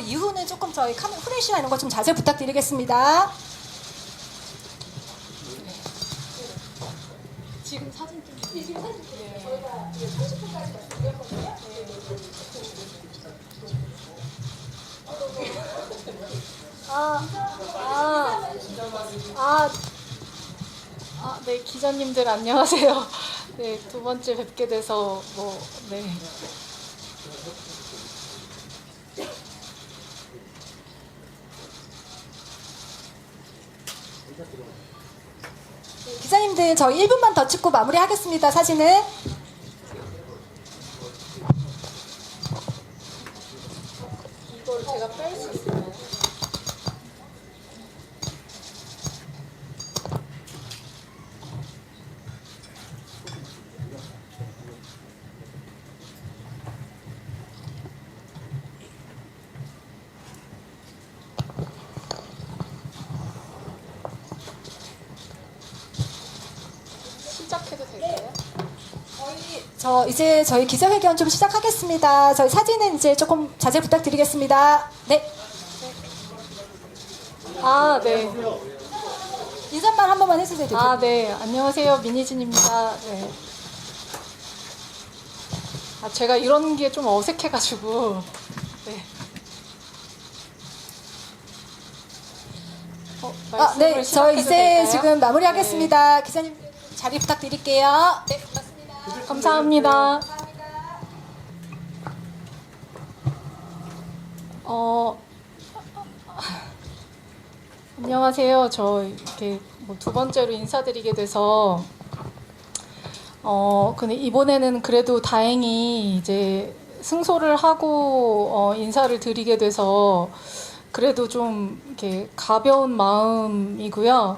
이후는 조금 저희 후레쉬나 이런 거 좀 자제 부탁드리겠습니다. 지금 사진 좀 지금 사진 저희가 30분까지 준비했거든요. 네, 기자님들 안녕하세요. 네, 두 번째 뵙게 돼서 네. 기자님들 저희 1분만 더 찍고 마무리하겠습니다. 사진은. 이걸 제가 뺄 수 있어요. 시작해도 될까요? 이제 저희 기자회견 좀 시작하겠습니다. 저희 사진은 이제 조금 자제 부탁드리겠습니다. 네. 네. 인사말 한 번만 해주세요. 대표님. 네. 안녕하세요. 민희진입니다. 네. 제가 이런 게 좀 어색해가지고. 네. 네. 저 이제 될까요? 지금 마무리하겠습니다. 기자님 자리 부탁드릴게요. 네. 고맙습니다. 감사합니다. 안녕하세요. 저 이렇게 두 번째로 인사드리게 돼서 근데 이번에는 그래도 다행히 이제 승소를 하고 인사를 드리게 돼서 그래도 좀 이렇게 가벼운 마음이고요.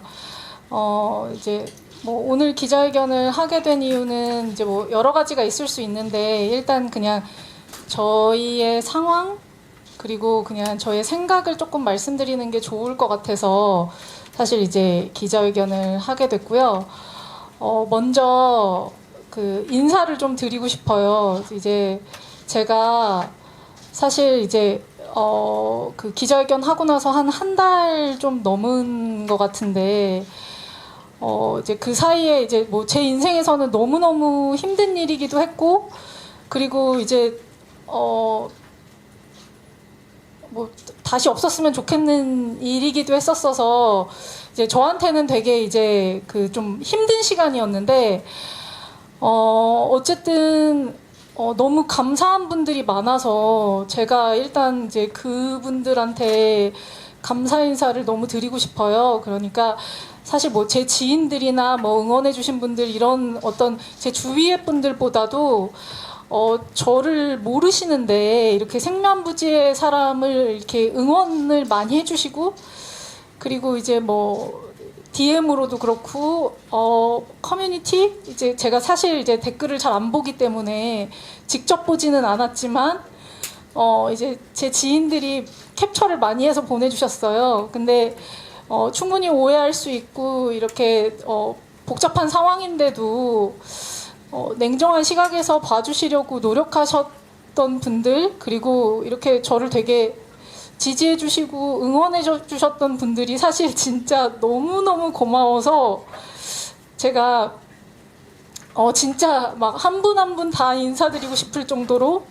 이제 오늘 기자회견을 하게 된 이유는 이제 여러 가지가 있을 수 있는데 일단 그냥 저희의 상황 그리고 그냥 저의 생각을 조금 말씀드리는 게 좋을 것 같아서 사실 이제 기자회견을 하게 됐고요. 먼저 그 인사를 좀 드리고 싶어요. 이제 제가 사실 이제 그 기자회견 하고 나서 한 달 좀 넘은 것 같은데 이제 그 사이에 이제 제 인생에서는 너무너무 힘든 일이기도 했고 그리고 이제 다시 없었으면 좋겠는 일이기도 했었어서 이제 저한테는 되게 이제 그 좀 힘든 시간이었는데 어쨌든 너무 감사한 분들이 많아서 제가 일단 이제 그분들한테 감사 인사를 너무 드리고 싶어요. 그러니까 사실 제 지인들이나 응원해주신 분들 이런 어떤 제 주위의 분들보다도 저를 모르시는데 이렇게 생면부지의 사람을 이렇게 응원을 많이 해주시고 그리고 이제 DM으로도 그렇고 커뮤니티 이제 제가 사실 이제 댓글을 잘 안 보기 때문에 직접 보지는 않았지만 이제 제 지인들이 캡처를 많이 해서 보내주셨어요. 근데 충분히 오해할 수 있고 이렇게 복잡한 상황인데도 냉정한 시각에서 봐주시려고 노력하셨던 분들 그리고 이렇게 저를 되게 지지해 주시고 응원해 주셨던 분들이 사실 진짜 너무너무 고마워서 제가 진짜 막 한 분 한 분 다 인사드리고 싶을 정도로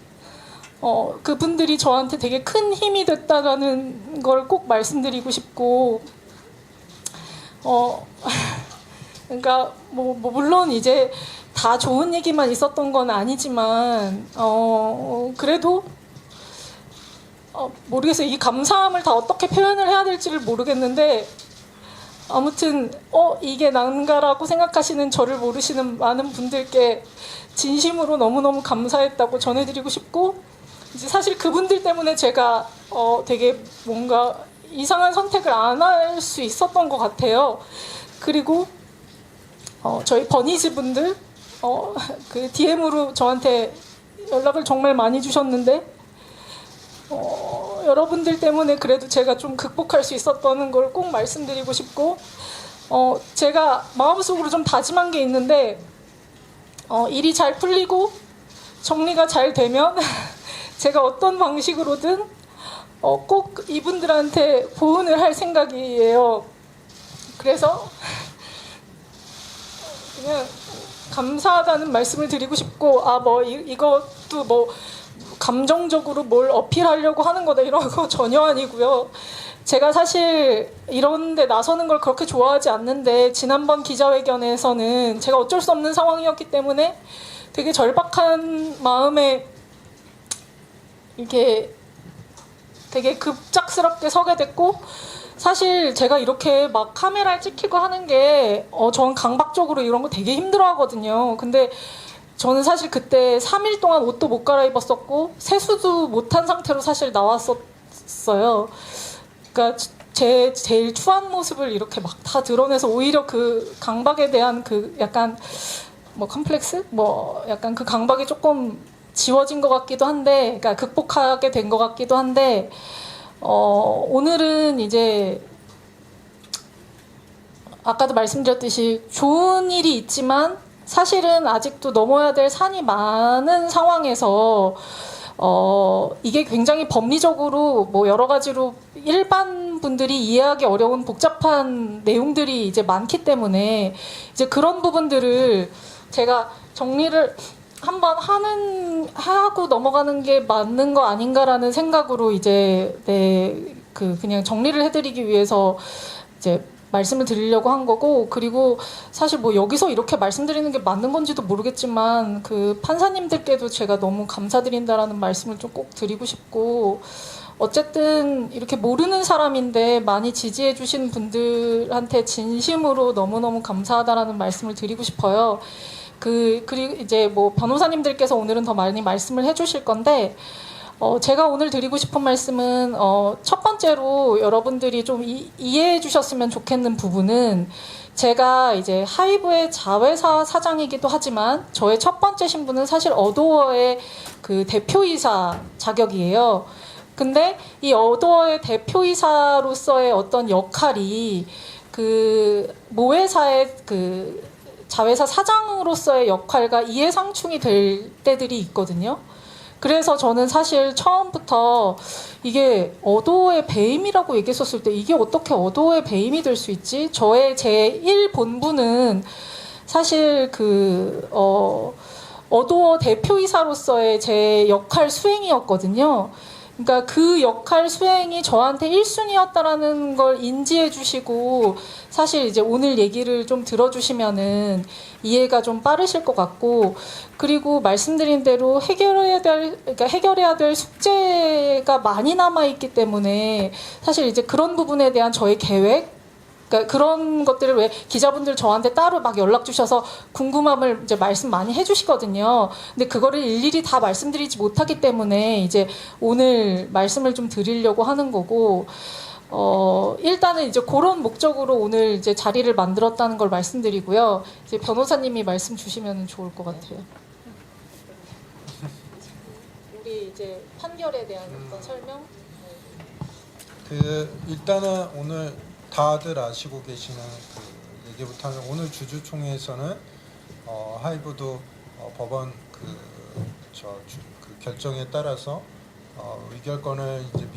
그분들이 저한테 되게 큰 힘이 됐다라는 걸 꼭 말씀드리고 싶고 그러니까 물론 이제 다 좋은 얘기만 있었던 건 아니지만 그래도 모르겠어요. 이 감사함을 다 어떻게 표현을 해야 될지를 모르겠는데 아무튼 이게 난가라고 생각하시는 저를 모르시는 많은 분들께 진심으로 너무너무 감사했다고 전해드리고 싶고 이제 사실 그분들 때문에 제가 되게 뭔가 이상한 선택을 안 할 수 있었던 것 같아요. 그리고 저희 버니즈 분들 그 DM으로 저한테 연락을 정말 많이 주셨는데 여러분들 때문에 그래도 제가 좀 극복할 수 있었다는 걸 꼭 말씀드리고 싶고 제가 마음속으로 좀 다짐한 게 있는데 일이 잘 풀리고 정리가 잘 되면 제가 어떤 방식으로든 꼭 이분들한테 보은을 할 생각이에요. 그래서 그냥 감사하다는 말씀을 드리고 싶고, 이것도 뭐 감정적으로 뭘 어필하려고 하는 거다 이런 거 전혀 아니고요. 제가 사실 이런 데 나서는 걸 그렇게 좋아하지 않는데, 지난번 기자회견에서는 제가 어쩔 수 없는 상황이었기 때문에 되게 절박한 마음에 이렇게 되게 급작스럽게 서게 됐고, 사실 제가 이렇게 막 카메라에 찍히고 하는 게 전 강박적으로 이런 거 되게 힘들어하거든요. 근데 저는 사실 그때 3일 동안 옷도 못 갈아입었었고 세수도 못한 상태로 사실 나왔었어요. 그러니까 제 제일 추한 모습을 이렇게 막 다 드러내서 오히려 그 강박에 대한 그 약간 뭐 컴플렉스? 뭐 약간 그 강박이 조금 지워진 것 같기도 한데, 그러니까 극복하게 된 것 같기도 한데, 오늘은 이제 아까도 말씀드렸듯이 좋은 일이 있지만 사실은 아직도 넘어야 될 산이 많은 상황에서 이게 굉장히 법리적으로 뭐 여러 가지로 일반 분들이 이해하기 어려운 복잡한 내용들이 이제 많기 때문에 이제 그런 부분들을 제가 정리를 한번 하고 넘어가는 게 맞는 거 아닌가라는 생각으로 이제 그냥 정리를 해드리기 위해서 이제 말씀을 드리려고 한 거고, 그리고 사실 뭐 여기서 이렇게 말씀드리는 게 맞는 건지도 모르겠지만 그 판사님들께도 제가 너무 감사드린다라는 말씀을 좀 꼭 드리고 싶고, 어쨌든 이렇게 모르는 사람인데 많이 지지해 주신 분들한테 진심으로 너무너무 감사하다라는 말씀을 드리고 싶어요. 그리고 이제 뭐 변호사님들께서 오늘은 더 많이 말씀을 해주실 건데, 제가 오늘 드리고 싶은 말씀은 첫 번째로 여러분들이 좀 이해해 주셨으면 좋겠는 부분은, 제가 이제 하이브의 자회사 사장이기도 하지만 저의 첫 번째 신분은 사실 어도어의 그 대표이사 자격이에요. 근데 이 어도어의 대표이사로서의 어떤 역할이 그 모회사의 그 자회사 사장으로서의 역할과 이해상충이 될 때들이 있거든요. 그래서 저는 사실 처음부터 이게 어도어의 배임이라고 얘기했었을 때 이게 어떻게 어도어의 배임이 될 수 있지? 저의 제1 본부는 사실 어도어 대표이사로서의 제 역할 수행이었거든요. 그러니까 그 역할 수행이 저한테 1순위였다라는 걸 인지해 주시고, 사실 이제 오늘 얘기를 좀 들어주시면은 이해가 좀 빠르실 것 같고, 그리고 말씀드린 대로 해결해야 될 숙제가 많이 남아있기 때문에 사실 이제 그런 부분에 대한 저의 계획, 그러니까 그런 것들을 왜 기자분들 저한테 따로 막 연락 주셔서 궁금함을 이제 말씀 많이 해주시거든요. 근데 그거를 일일이 다 말씀드리지 못하기 때문에 이제 오늘 말씀을 좀 드리려고 하는 거고, 일단은 이제 그런 목적으로 오늘 이제 자리를 만들었다는 걸 말씀드리고요. 이제 변호사님이 말씀 주시면 좋을 것 같아요. 우리 이제 판결에 대한 어떤 설명? 일단은 오늘 다들 아시고 계시는 그 얘기부터 하면, 오늘 주주총회에서는 하이브도 법원 그 결정에 따라서 의결권을 이제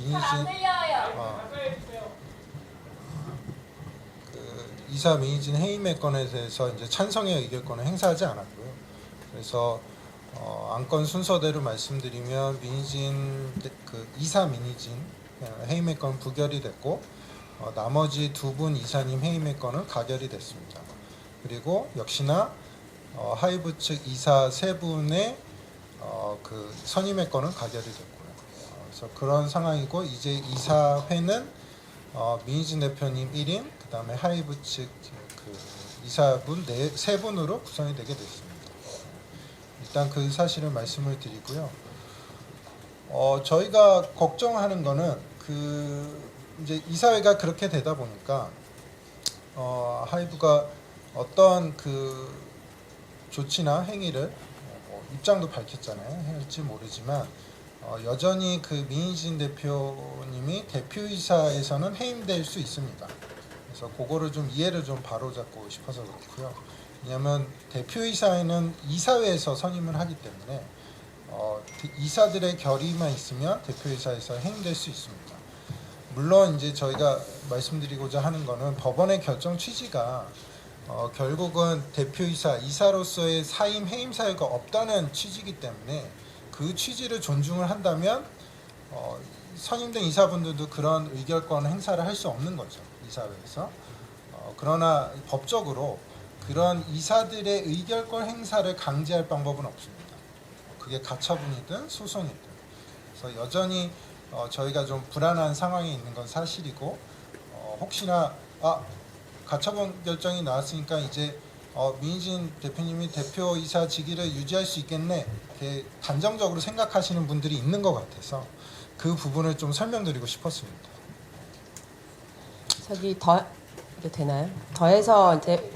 이사 민희진 해임의 건에 대해서 이제 찬성의 의결권을 행사하지 않았고요. 그래서 안건 순서대로 말씀드리면 이사 민희진 해임의 건 부결이 됐고, 나머지 두 분 이사님 해임의 건은 가결이 됐습니다. 그리고 역시나 하이브 측 이사 세 분의 그 선임의 건은 가결이 됐고요. 그래서 그런 상황이고, 이제 이사회는 민희진 대표님 1인, 그 다음에 하이브 측 그 이사분 세 분으로 구성이 되게 됐습니다. 일단 그 사실을 말씀을 드리고요. 저희가 걱정하는 거는 이제 이사회가 그렇게 되다 보니까 하이브가 어떤 그 조치나 행위를 입장도 밝혔잖아요. 할지 모르지만 여전히 그 민희진 대표님이 대표이사에서는 해임될 수 있습니다. 그래서 그거를 좀 이해를 좀 바로잡고 싶어서 그렇고요. 왜냐하면 대표이사에는 이사회에서 선임을 하기 때문에 이사들의 결의만 있으면 대표이사에서 해임될 수 있습니다. 물론 이제 저희가 말씀드리고자 하는 거는 법원의 결정 취지가 결국은 대표이사, 이사로서의 사임, 해임 사유가 없다는 취지이기 때문에 그 취지를 존중을 한다면 선임된 이사분들도 그런 의결권 행사를 할 수 없는 거죠, 이사회에서. 그러나 법적으로 그런 이사들의 의결권 행사를 강제할 방법은 없습니다. 그게 가처분이든 소송이든. 그래서 여전히 저희가 좀 불안한 상황에 있는 건 사실이고, 혹시나 가처분 결정이 나왔으니까 이제 민희진 대표님이 대표이사 직위를 유지할 수 있겠네, 이렇게 단정적으로 생각하시는 분들이 있는 것 같아서 그 부분을 좀 설명드리고 싶었습니다. 저기 더 이게 되나요? 더해서 이제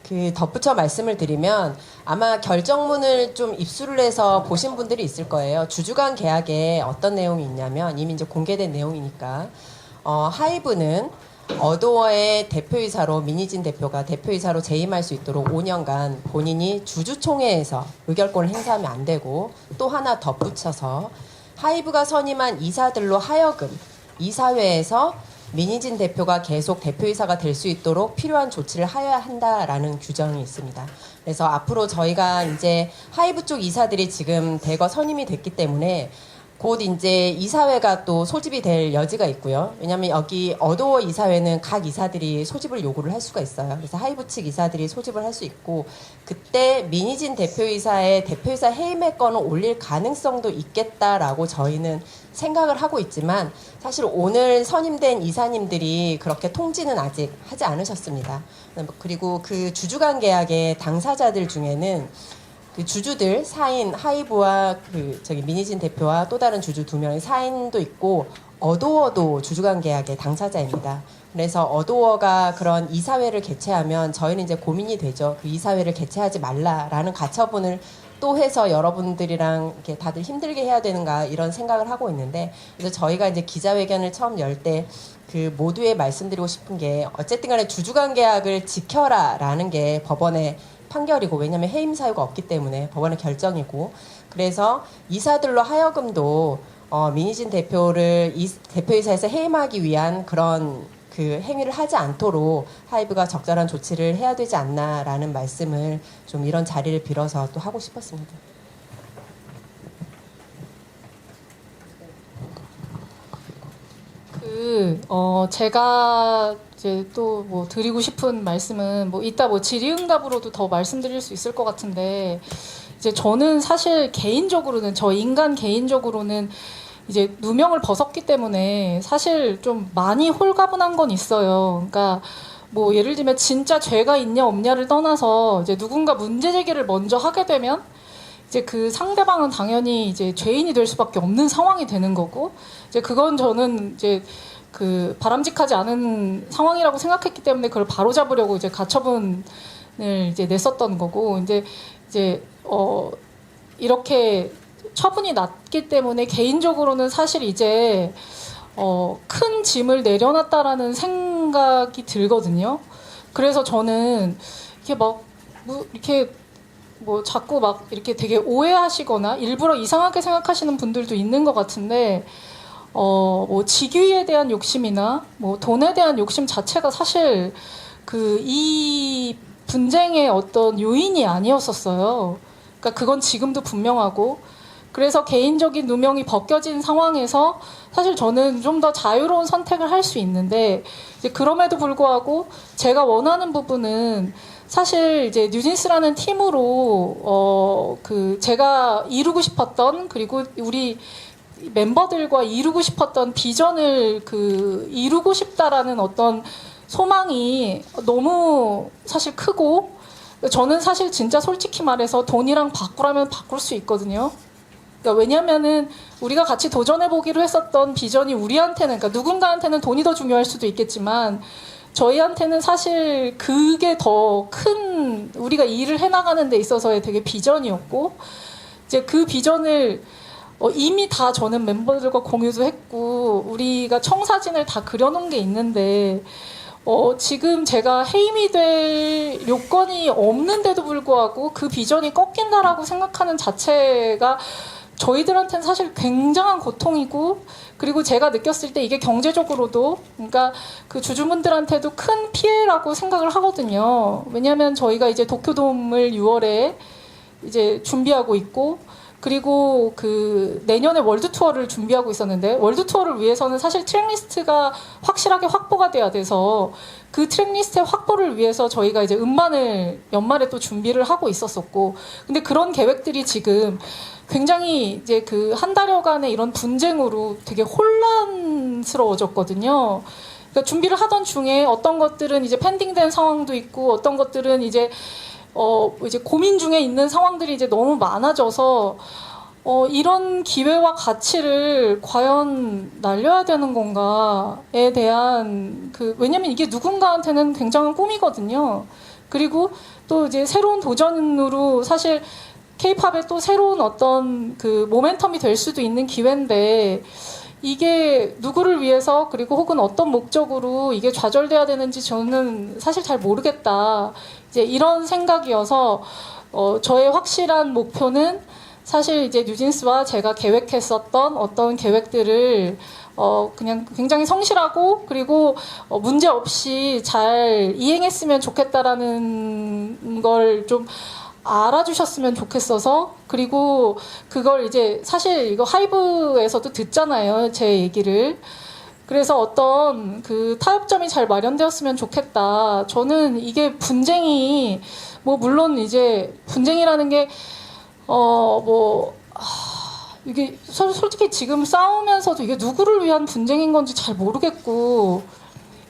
그 덧붙여 말씀을 드리면 아마 결정문을 좀 입수를 해서 보신 분들이 있을 거예요. 주주간 계약에 어떤 내용이 있냐면 이미 이제 공개된 내용이니까 하이브는 어도어의 대표이사로 민희진 대표가 대표이사로 재임할 수 있도록 5년간 본인이 주주총회에서 의결권을 행사하면 안 되고, 또 하나 덧붙여서 하이브가 선임한 이사들로 하여금 이사회에서 민희진 대표가 계속 대표이사가 될 수 있도록 필요한 조치를 하여야 한다라는 규정이 있습니다. 그래서 앞으로 저희가 이제 하이브 쪽 이사들이 지금 대거 선임이 됐기 때문에 곧 이제 이사회가 또 소집이 될 여지가 있고요. 왜냐하면 여기 어도어 이사회는 각 이사들이 소집을 요구를 할 수가 있어요. 그래서 하이브 측 이사들이 소집을 할 수 있고, 그때 민희진 대표이사의 대표이사 해임의 건을 올릴 가능성도 있겠다라고 저희는 생각을 하고 있지만, 사실 오늘 선임된 이사님들이 그렇게 통지는 아직 하지 않으셨습니다. 그리고 그 주주간 계약의 당사자들 중에는 그 주주들 사인 하이브와 민희진 대표와 또 다른 주주 2명의 사인도 있고, 어도어도 주주간 계약의 당사자입니다. 그래서 어도어가 그런 이사회를 개최하면 저희는 이제 고민이 되죠. 그 이사회를 개최하지 말라라는 가처분을 또 해서 여러분들이랑 이렇게 다들 힘들게 해야 되는가, 이런 생각을 하고 있는데, 그래서 저희가 이제 기자회견을 처음 열 때 그 모두에 말씀드리고 싶은 게, 어쨌든 간에 주주간 계약을 지켜라라는 게 법원의 판결이고, 왜냐하면 해임 사유가 없기 때문에 법원의 결정이고, 그래서 이사들로 하여금도 민희진 대표를 대표이사에서 해임하기 위한 그런 그 행위를 하지 않도록 하이브가 적절한 조치를 해야 되지 않나라는 말씀을 좀 이런 자리를 빌어서 또 하고 싶었습니다. 제가 이제 또 뭐 드리고 싶은 말씀은 뭐 이따 뭐 질의응답으로도 더 말씀드릴 수 있을 것 같은데, 이제 저는 사실 개인적으로는, 저 인간 개인적으로는 이제 누명을 벗었기 때문에 사실 좀 많이 홀가분한 건 있어요. 그러니까 뭐 예를 들면 진짜 죄가 있냐 없냐를 떠나서 이제 누군가 문제 제기를 먼저 하게 되면 이제 그 상대방은 당연히 이제 죄인이 될 수밖에 없는 상황이 되는 거고, 이제 그건 저는 이제 그 바람직하지 않은 상황이라고 생각했기 때문에 그걸 바로잡으려고 이제 가처분을 이제 냈었던 거고, 이제 이렇게 처분이 났기 때문에 개인적으로는 사실 이제 큰 짐을 내려놨다라는 생각이 들거든요. 그래서 저는 이렇게 뭐 자꾸 막 이렇게 되게 오해하시거나 일부러 이상하게 생각하시는 분들도 있는 것 같은데, 뭐 직위에 대한 욕심이나 뭐 돈에 대한 욕심 자체가 사실 이 분쟁의 어떤 요인이 아니었었어요. 그러니까 그건 지금도 분명하고, 그래서 개인적인 누명이 벗겨진 상황에서 사실 저는 좀 더 자유로운 선택을 할 수 있는데, 이제 그럼에도 불구하고 제가 원하는 부분은 사실 이제 뉴진스라는 팀으로 제가 이루고 싶었던, 그리고 우리 멤버들과 이루고 싶었던 비전을 이루고 싶다라는 어떤 소망이 너무 사실 크고, 저는 사실 진짜 솔직히 말해서 돈이랑 바꾸라면 바꿀 수 있거든요. 그러니까 왜냐면은 우리가 같이 도전해보기로 했었던 비전이 우리한테는, 그러니까 누군가한테는 돈이 더 중요할 수도 있겠지만 저희한테는 사실 그게 더 큰, 우리가 일을 해나가는 데 있어서의 되게 비전이었고, 이제 그 비전을 이미 다 저는 멤버들과 공유도 했고, 우리가 청사진을 다 그려놓은 게 있는데, 지금 제가 해임이 될 요건이 없는데도 불구하고 그 비전이 꺾인다라고 생각하는 자체가 저희들한테는 사실 굉장한 고통이고, 그리고 제가 느꼈을 때 이게 경제적으로도, 그러니까 그 주주분들한테도 큰 피해라고 생각을 하거든요. 왜냐하면 저희가 이제 도쿄돔을 6월에 이제 준비하고 있고, 그리고 그 내년에 월드 투어를 준비하고 있었는데, 월드 투어를 위해서는 사실 트랙리스트가 확실하게 확보가 돼야 돼서 그 트랙리스트의 확보를 위해서 저희가 이제 음반을 연말에 또 준비를 하고 있었었고, 근데 그런 계획들이 지금 굉장히 이제 그 한 달여간의 이런 분쟁으로 되게 혼란스러워졌거든요. 그러니까 준비를 하던 중에 어떤 것들은 이제 펜딩된 상황도 있고, 어떤 것들은 이제 이제 고민 중에 있는 상황들이 이제 너무 많아져서 이런 기회와 가치를 과연 날려야 되는 건가에 대한 왜냐면 이게 누군가한테는 굉장한 꿈이거든요. 그리고 또 이제 새로운 도전으로 사실 K-팝의 또 새로운 어떤 그 모멘텀이 될 수도 있는 기회인데, 이게 누구를 위해서 그리고 혹은 어떤 목적으로 이게 좌절돼야 되는지 저는 사실 잘 모르겠다. 이제 이런 생각이어서 저의 확실한 목표는 사실 이제 뉴진스와 제가 계획했었던 어떤 계획들을 그냥 굉장히 성실하고 그리고 문제 없이 잘 이행했으면 좋겠다라는 걸 좀 알아주셨으면 좋겠어서, 그리고 그걸 이제 사실 이거 하이브에서도 듣잖아요, 제 얘기를. 그래서 어떤 그 타협점이 잘 마련되었으면 좋겠다. 저는 이게 분쟁이 물론 이제 분쟁이라는 게 이게 솔직히 지금 싸우면서도 이게 누구를 위한 분쟁인 건지 잘 모르겠고,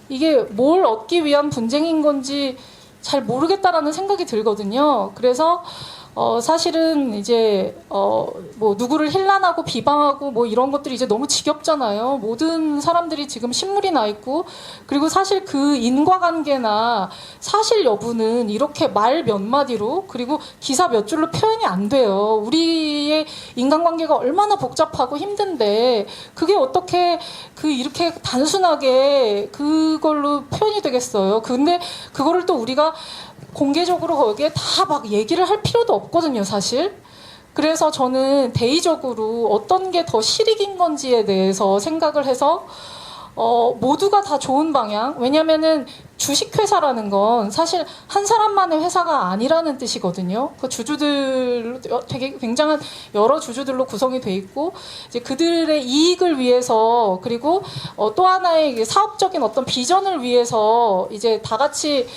이게 뭘 얻기 위한 분쟁인 건지 잘 모르겠다라는 생각이 들거든요. 그래서 사실은 이제 누구를 힐난하고 비방하고 이런 것들이 이제 너무 지겹잖아요. 모든 사람들이 지금 신물이 나 있고, 그리고 사실 그 인과관계나 사실 여부는 이렇게 말 몇 마디로 그리고 기사 몇 줄로 표현이 안 돼요. 우리의 인간관계가 얼마나 복잡하고 힘든데 그게 어떻게 이렇게 단순하게 그걸로 표현이 되겠어요. 근데 그거를 또 우리가 공개적으로 거기에 다 막 얘기를 할 필요도 없거든요, 사실. 그래서 저는 대의적으로 어떤 게 더 실익인 건지에 대해서 생각을 해서 모두가 다 좋은 방향. 왜냐면은 주식회사라는 건 사실 한 사람만의 회사가 아니라는 뜻이거든요. 그 주주들 되게 굉장한 여러 주주들로 구성이 돼 있고, 이제 그들의 이익을 위해서 그리고 또 하나의 사업적인 어떤 비전을 위해서 이제 다 같이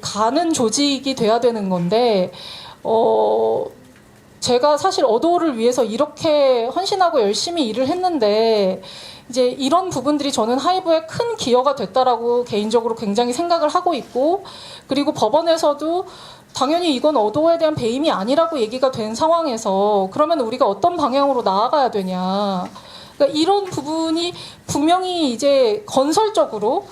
가는 조직이 돼야 되는 건데, 제가 사실 어도를 위해서 이렇게 헌신하고 열심히 일을 했는데, 이제 이런 부분들이 저는 하이브에 큰 기여가 됐다라고 개인적으로 굉장히 생각을 하고 있고, 그리고 법원에서도 당연히 이건 어도에 대한 배임이 아니라고 얘기가 된 상황에서 그러면 우리가 어떤 방향으로 나아가야 되냐. 그러니까 이런 부분이 분명히 이제 건설적으로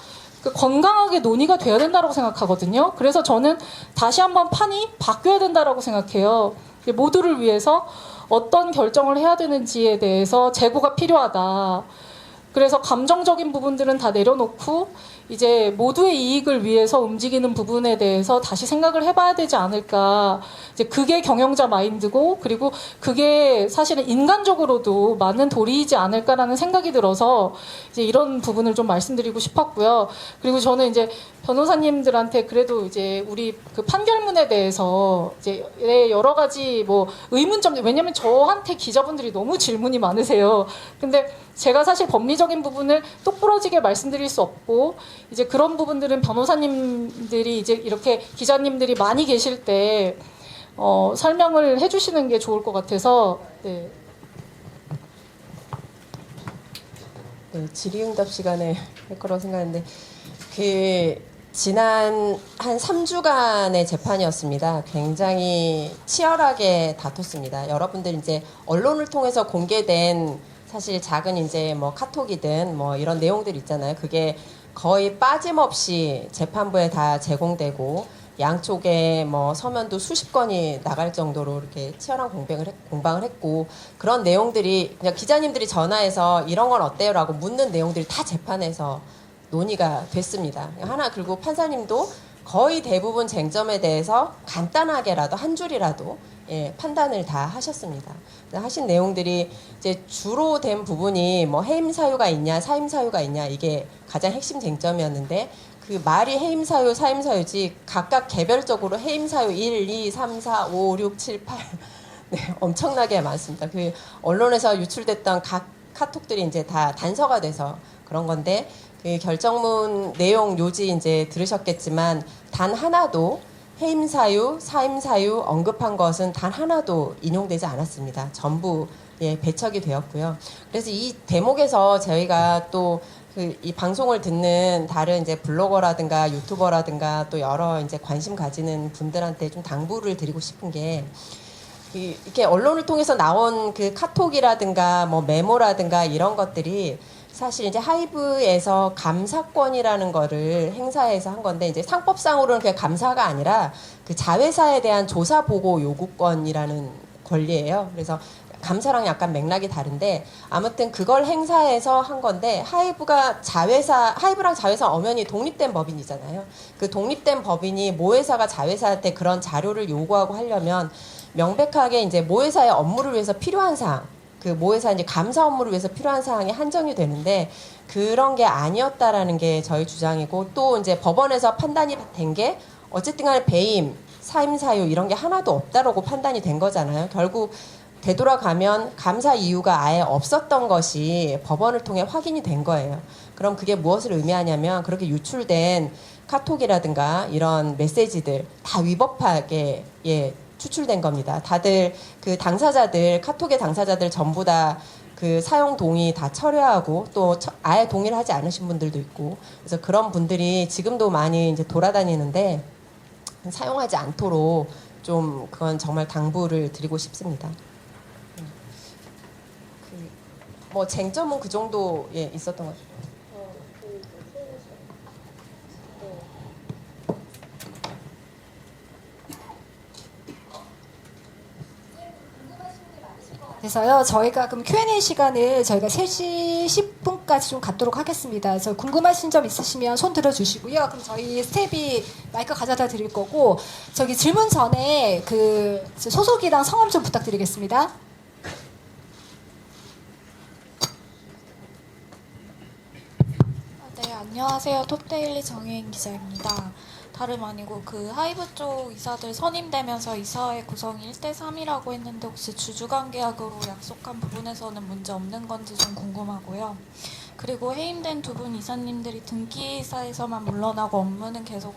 건강하게 논의가 돼야 된다고 생각하거든요. 그래서 저는 다시 한번 판이 바뀌어야 된다고 생각해요. 모두를 위해서 어떤 결정을 해야 되는지에 대해서 재고가 필요하다. 그래서 감정적인 부분들은 다 내려놓고 이제 모두의 이익을 위해서 움직이는 부분에 대해서 다시 생각을 해봐야 되지 않을까. 이제 그게 경영자 마인드고, 그리고 그게 사실은 인간적으로도 맞는 도리이지 않을까라는 생각이 들어서 이제 이런 부분을 좀 말씀드리고 싶었고요. 그리고 저는 이제 변호사님들한테 그래도 이제 우리 그 판결문에 대해서 이제 여러 가지 의문점, 왜냐면 저한테 기자분들이 너무 질문이 많으세요. 근데 제가 사실 법리적인 부분을 똑부러지게 말씀드릴 수 없고, 이제 그런 부분들은 변호사님들이 이제 이렇게 기자님들이 많이 계실 때 설명을 해주시는 게 좋을 것 같아서. 네. 네, 질의응답 시간에 할 거라고 생각했는데 지난 한 3주간의 재판이었습니다. 굉장히 치열하게 다퉜습니다. 여러분들 이제 언론을 통해서 공개된 사실 작은 이제 카톡이든 이런 내용들 있잖아요. 그게 거의 빠짐없이 재판부에 다 제공되고 양쪽에 서면도 수십 건이 나갈 정도로 이렇게 치열한 공방을 했고, 그런 내용들이 그냥 기자님들이 전화해서 이런 건 어때요라고 묻는 내용들이 다 재판에서 논의가 됐습니다. 하나 그리고 판사님도 거의 대부분 쟁점에 대해서 간단하게라도 한 줄이라도 판단을 다 하셨습니다. 하신 내용들이 이제 주로 된 부분이 뭐 해임 사유가 있냐, 사임 사유가 있냐 이게 가장 핵심 쟁점이었는데 그 말이 해임 사유, 사임 사유지 각각 개별적으로 해임 사유 1, 2, 3, 4, 5, 6, 7, 8 네, 엄청나게 많습니다. 그 언론에서 유출됐던 각 카톡들이 이제 다 단서가 돼서 그런 건데 그 결정문 내용 요지 이제 들으셨겠지만 단 하나도 해임 사유, 사임 사유 언급한 것은 단 하나도 인용되지 않았습니다. 전부 배척이 되었고요. 그래서 이 대목에서 저희가 또 이 방송을 듣는 다른 이제 블로거라든가 유튜버라든가 또 여러 이제 관심 가지는 분들한테 좀 당부를 드리고 싶은 게 이렇게 언론을 통해서 나온 그 카톡이라든가 뭐 메모라든가 이런 것들이 사실 이제 하이브에서 감사권이라는 거를 행사해서 한 건데 이제 상법상으로는 그게 감사가 아니라 그 자회사에 대한 조사 보고 요구권이라는 권리예요. 그래서 감사랑 약간 맥락이 다른데 아무튼 그걸 행사해서 한 건데 하이브랑 자회사 엄연히 독립된 법인이잖아요. 그 독립된 법인이 모회사가 자회사한테 그런 자료를 요구하고 하려면 명백하게 이제 모회사의 업무를 위해서 필요한 사항, 그 모회사 이제 감사 업무를 위해서 필요한 사항이 한정이 되는데 그런 게 아니었다라는 게 저희 주장이고 또 이제 법원에서 판단이 된 게 어쨌든 간에 배임, 사임 사유 이런 게 하나도 없다라고 판단이 된 거잖아요. 결국 되돌아가면 감사 이유가 아예 없었던 것이 법원을 통해 확인이 된 거예요. 그럼 그게 무엇을 의미하냐면 그렇게 유출된 카톡이라든가 이런 메시지들 다 위법하게 추출된 겁니다. 다들 그 당사자들, 카톡의 당사자들 전부 다 그 사용 동의 다 철회하고 또 아예 동의를 하지 않으신 분들도 있고 그래서 그런 분들이 지금도 많이 이제 돌아다니는데 사용하지 않도록 좀 그건 정말 당부를 드리고 싶습니다. 뭐 쟁점은 그 정도 있었던 것 같아요. 그래서요, 저희가 그럼 Q&A 시간을 저희가 3시 10분까지 좀 갖도록 하겠습니다. 그래서 궁금하신 점 있으시면 손 들어주시고요. 그럼 저희 스텝이 마이크 가져다 드릴 거고, 저기 질문 전에 그 소속이랑 성함 좀 부탁드리겠습니다. 네, 안녕하세요. 톱데일리 정혜인 기자입니다. 다름 아니고 그 하이브 쪽 이사들 선임되면서 이사회 구성이 1대3이라고 했는데 혹시 주주간 계약으로 약속한 부분에서는 문제 없는 건지 좀 궁금하고요. 그리고 해임된 두 분 이사님들이 등기이사에서만 물러나고 업무는 계속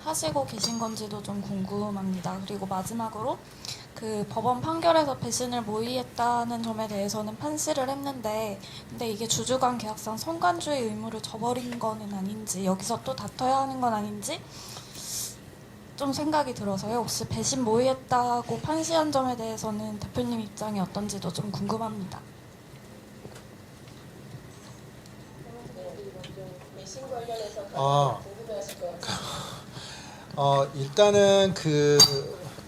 하시고 계신 건지도 좀 궁금합니다. 그리고 마지막으로 그 법원 판결에서 배신을 모의했다는 점에 대해서는 판시를 했는데 근데 이게 주주간 계약상 선관주의 의무를 저버린 거는 아닌지 여기서 또 다퉈야 하는 건 아닌지 좀 생각이 들어서요. 혹시 배신 모의했다고 판시한 점에 대해서는 대표님 입장이 어떤지도 좀 궁금합니다. 일단은 그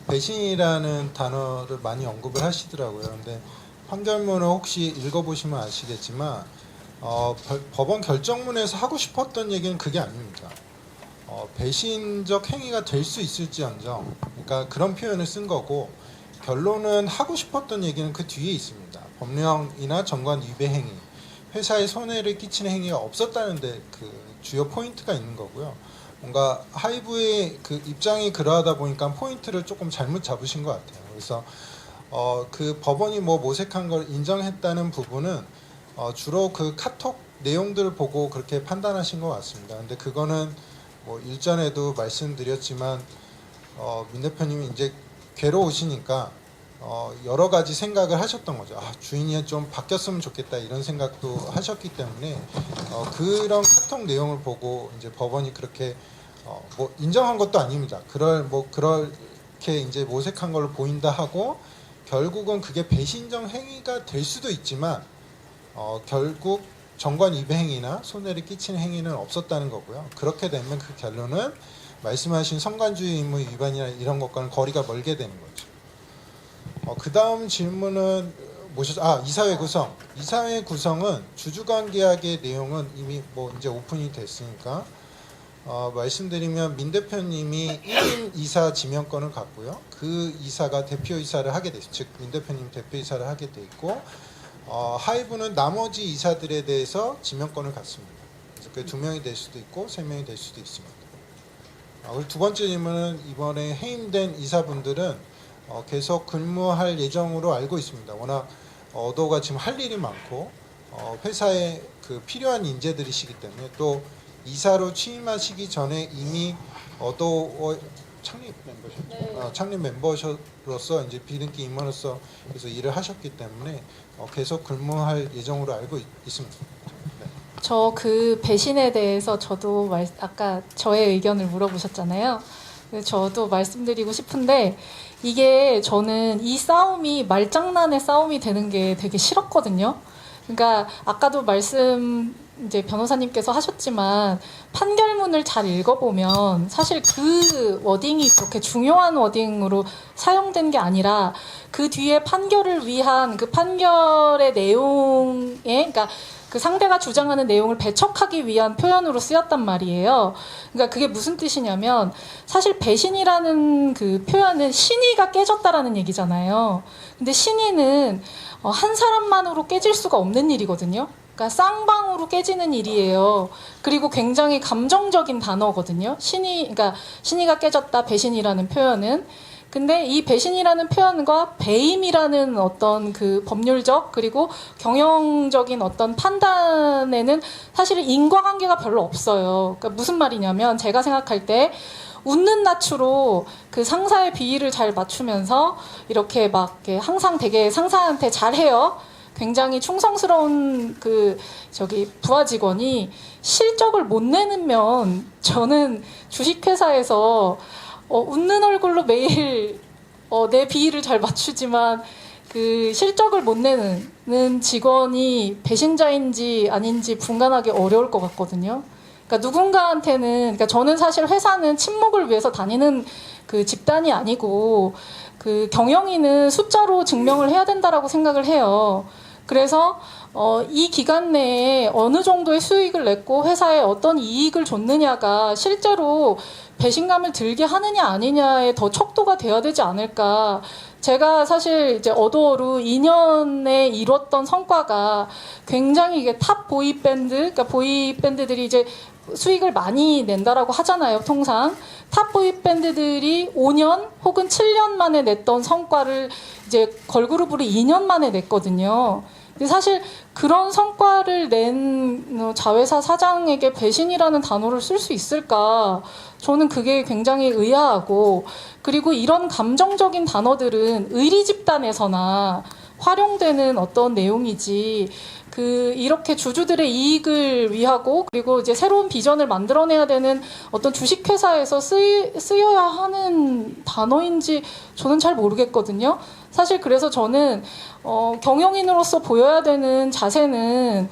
배신이라는 단어를 많이 언급을 하시더라고요. 근데 판결문을 혹시 읽어보시면 아시겠지만 법원 결정문에서 하고 싶었던 얘기는 그게 아닙니다. 배신적 행위가 될 수 있을지언정, 그러니까 그런 표현을 쓴 거고 결론은 하고 싶었던 얘기는 그 뒤에 있습니다. 법령이나 정관 위배 행위, 회사에 손해를 끼치는 행위가 없었다는데 그 주요 포인트가 있는 거고요. 뭔가 하이브의 그 입장이 그러하다 보니까 포인트를 조금 잘못 잡으신 것 같아요. 그래서 그 법원이 뭐 모색한 걸 인정했다는 부분은 주로 그 카톡 내용들을 보고 그렇게 판단하신 것 같습니다. 근데 그거는 뭐 일전에도 말씀드렸지만 민 대표님이 이제 괴로우시니까 여러 가지 생각을 하셨던 거죠. 주인이 좀 바뀌었으면 좋겠다 이런 생각도 하셨기 때문에 그런 카톡 내용을 보고 이제 법원이 그렇게 뭐 인정한 것도 아닙니다. 그렇게 이제 모색한 걸로 보인다 하고 결국은 그게 배신적 행위가 될 수도 있지만 결국 정관 위배 행위나 손해를 끼치는 행위는 없었다는 거고요. 그렇게 되면 그 결론은 말씀하신 선관주의 의무 위반이나 이런 것과는 거리가 멀게 되는 거죠. 그 다음 질문은 이사회 구성. 이사회 구성은 주주관 계약의 내용은 이미 뭐 이제 오픈이 됐으니까 말씀드리면 민 대표님이 1인 이사 지명권을 갖고요. 그 이사가 대표이사를 하게 돼, 즉 민 대표님 대표이사를 하게 돼 있고 하이브는 나머지 이사들에 대해서 지명권을 갖습니다. 그래서 그 2명이 될 수도 있고 3명이 될 수도 있습니다. 그리고 두 번째 질문은 이번에 해임된 이사분들은 계속 근무할 예정으로 알고 있습니다. 워낙 어도가 지금 할 일이 많고 회사에 그 필요한 인재들이시기 때문에 또 이사로 취임하시기 전에 이미 어도 창립 멤버로서 이제 비등기 임원으로서 그래서 일을 하셨기 때문에 계속 근무할 예정으로 알고 있습니다. 네. 저 그 배신에 대해서 저도 아까 저의 의견을 물어보셨잖아요. 저도 말씀드리고 싶은데 이게 저는 이 싸움이 말장난의 싸움이 되는 게 되게 싫었거든요. 그러니까 아까도 이제 변호사님께서 하셨지만 판결문을 잘 읽어보면 사실 그 워딩이 그렇게 중요한 워딩으로 사용된 게 아니라 그 뒤에 판결을 위한 그 판결의 내용에 그러니까 그 상대가 주장하는 내용을 배척하기 위한 표현으로 쓰였단 말이에요. 그러니까 그게 무슨 뜻이냐면 사실 배신이라는 그 표현은 신의가 깨졌다라는 얘기잖아요. 근데 신의는 한 사람만으로 깨질 수가 없는 일이거든요. 그러니까 쌍방으로 깨지는 일이에요. 그리고 굉장히 감정적인 단어거든요. 그러니까 신의가 깨졌다, 배신이라는 표현은. 근데 이 배신이라는 표현과 배임이라는 어떤 그 법률적 그리고 경영적인 어떤 판단에는 사실은 인과관계가 별로 없어요. 그러니까 무슨 말이냐면 제가 생각할 때 웃는 낯으로 그 상사의 비위를 잘 맞추면서 이렇게 막 항상 되게 상사한테 잘해요. 굉장히 충성스러운 부하 직원이 실적을 못 내면 저는 주식회사에서 웃는 얼굴로 매일 내 비위를 잘 맞추지만 그 실적을 못 내는 직원이 배신자인지 아닌지 분간하기 어려울 것 같거든요. 그러니까 그러니까 저는 사실 회사는 친목을 위해서 다니는 그 집단이 아니고 그 경영인은 숫자로 증명을 해야 된다라고 생각을 해요. 그래서 이 기간 내에 어느 정도의 수익을 냈고 회사에 어떤 이익을 줬느냐가 실제로 배신감을 들게 하느냐 아니냐에 더 척도가 돼야 되지 않을까. 제가 사실 이제 어도어로 2년에 이뤘던 성과가 굉장히 이게 탑 보이밴드, 그러니까 보이밴드들이 이제 수익을 많이 낸다라고 하잖아요, 통상. 탑 보이밴드들이 5년 혹은 7년 만에 냈던 성과를 이제 걸그룹으로 2년 만에 냈거든요. 근데 사실 그런 성과를 낸 자회사 사장에게 배신이라는 단어를 쓸 수 있을까? 저는 그게 굉장히 의아하고, 그리고 이런 감정적인 단어들은 의리 집단에서나 활용되는 어떤 내용이지, 이렇게 주주들의 이익을 위하고, 그리고 이제 새로운 비전을 만들어내야 되는 어떤 주식회사에서 쓰여야 하는 단어인지 저는 잘 모르겠거든요. 사실 그래서 저는, 경영인으로서 보여야 되는 자세는,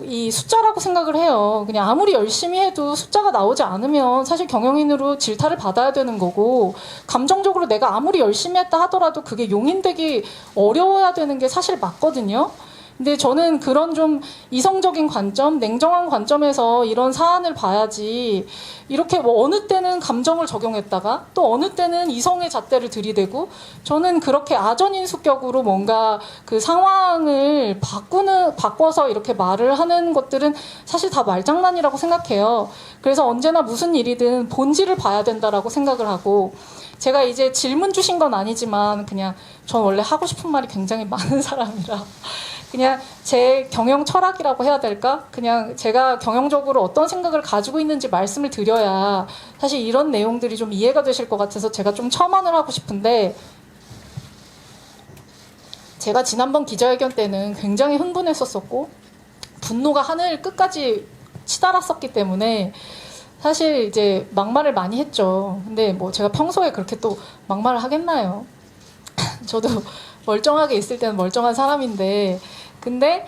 이 숫자라고 생각을 해요. 그냥 아무리 열심히 해도 숫자가 나오지 않으면 사실 경영인으로 질타를 받아야 되는 거고, 감정적으로 내가 아무리 열심히 했다 하더라도 그게 용인되기 어려워야 되는 게 사실 맞거든요. 근데 저는 그런 좀 이성적인 관점, 냉정한 관점에서 이런 사안을 봐야지, 이렇게 뭐 어느 때는 감정을 적용했다가 또 어느 때는 이성의 잣대를 들이대고, 저는 그렇게 아전인수격으로 뭔가 그 상황을 바꿔서 이렇게 말을 하는 것들은 사실 다 말장난이라고 생각해요. 그래서 언제나 무슨 일이든 본질을 봐야 된다라고 생각을 하고, 제가 이제 질문 주신 건 아니지만 그냥 전 원래 하고 싶은 말이 굉장히 많은 사람이라 그냥 제 경영 철학이라고 해야 될까? 그냥 제가 경영적으로 어떤 생각을 가지고 있는지 말씀을 드려야 사실 이런 내용들이 좀 이해가 되실 것 같아서 제가 좀 첨언을 하고 싶은데, 제가 지난번 기자회견 때는 굉장히 흥분했었고 분노가 하늘 끝까지 치달았었기 때문에 사실 이제 막말을 많이 했죠. 근데 뭐 제가 평소에 그렇게 또 막말을 하겠나요? 저도 멀쩡하게 있을 때는 멀쩡한 사람인데, 근데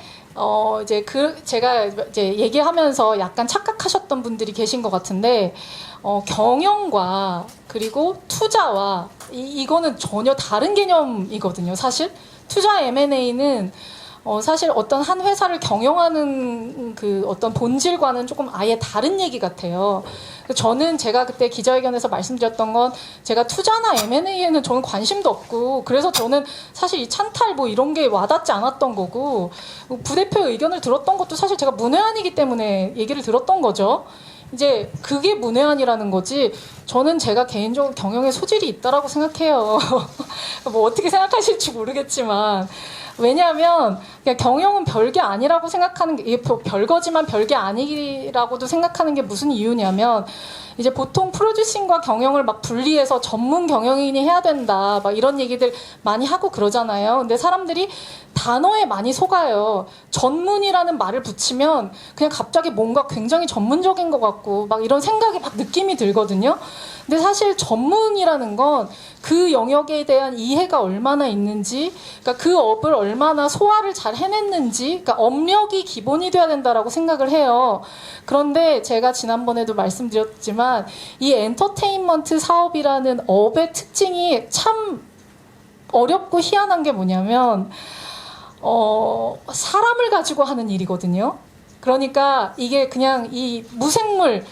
제가 이제 얘기하면서 약간 착각하셨던 분들이 계신 것 같은데, 경영과 그리고 투자와 이거는 전혀 다른 개념이거든요. 사실 투자 M&A는 사실 어떤 한 회사를 경영하는 그 어떤 본질과는 조금 아예 다른 얘기 같아요. 저는 제가 그때 기자회견에서 말씀드렸던 건 제가 투자나 M&A에는 저는 관심도 없고 그래서 저는 사실 이 찬탈 뭐 이런 게 와닿지 않았던 거고 부대표의 의견을 들었던 것도 사실 제가 문외한이기 때문에 얘기를 들었던 거죠. 이제 그게 문외한이라는 거지 저는 제가 개인적으로 경영에 소질이 있다라고 생각해요. 뭐 어떻게 생각하실지 모르겠지만 왜냐하면 그냥 경영은 별게 아니라고 생각하는 게 이게 별거지만 별게 아니라고도 생각하는 게 무슨 이유냐면 이제 보통 프로듀싱과 경영을 막 분리해서 전문 경영인이 해야 된다 막 이런 얘기들 많이 하고 그러잖아요. 근데 사람들이 단어에 많이 속아요. 전문이라는 말을 붙이면 그냥 갑자기 뭔가 굉장히 전문적인 것 같고 막 이런 생각이 막 느낌이 들거든요. 근데 사실 전문이라는 건 그 영역에 대한 이해가 얼마나 있는지, 그러니까 그 업을 얼마나 소화를 잘 해냈는지, 그러니까 업력이 기본이 돼야 된다라고 생각을 해요. 그런데 제가 지난번에도 말씀드렸지만 이 엔터테인먼트 사업이라는 업의 특징이 참 어렵고 희한한 게 뭐냐면 사람을 가지고 하는 일이거든요. 그러니까 이게 그냥 이 무생물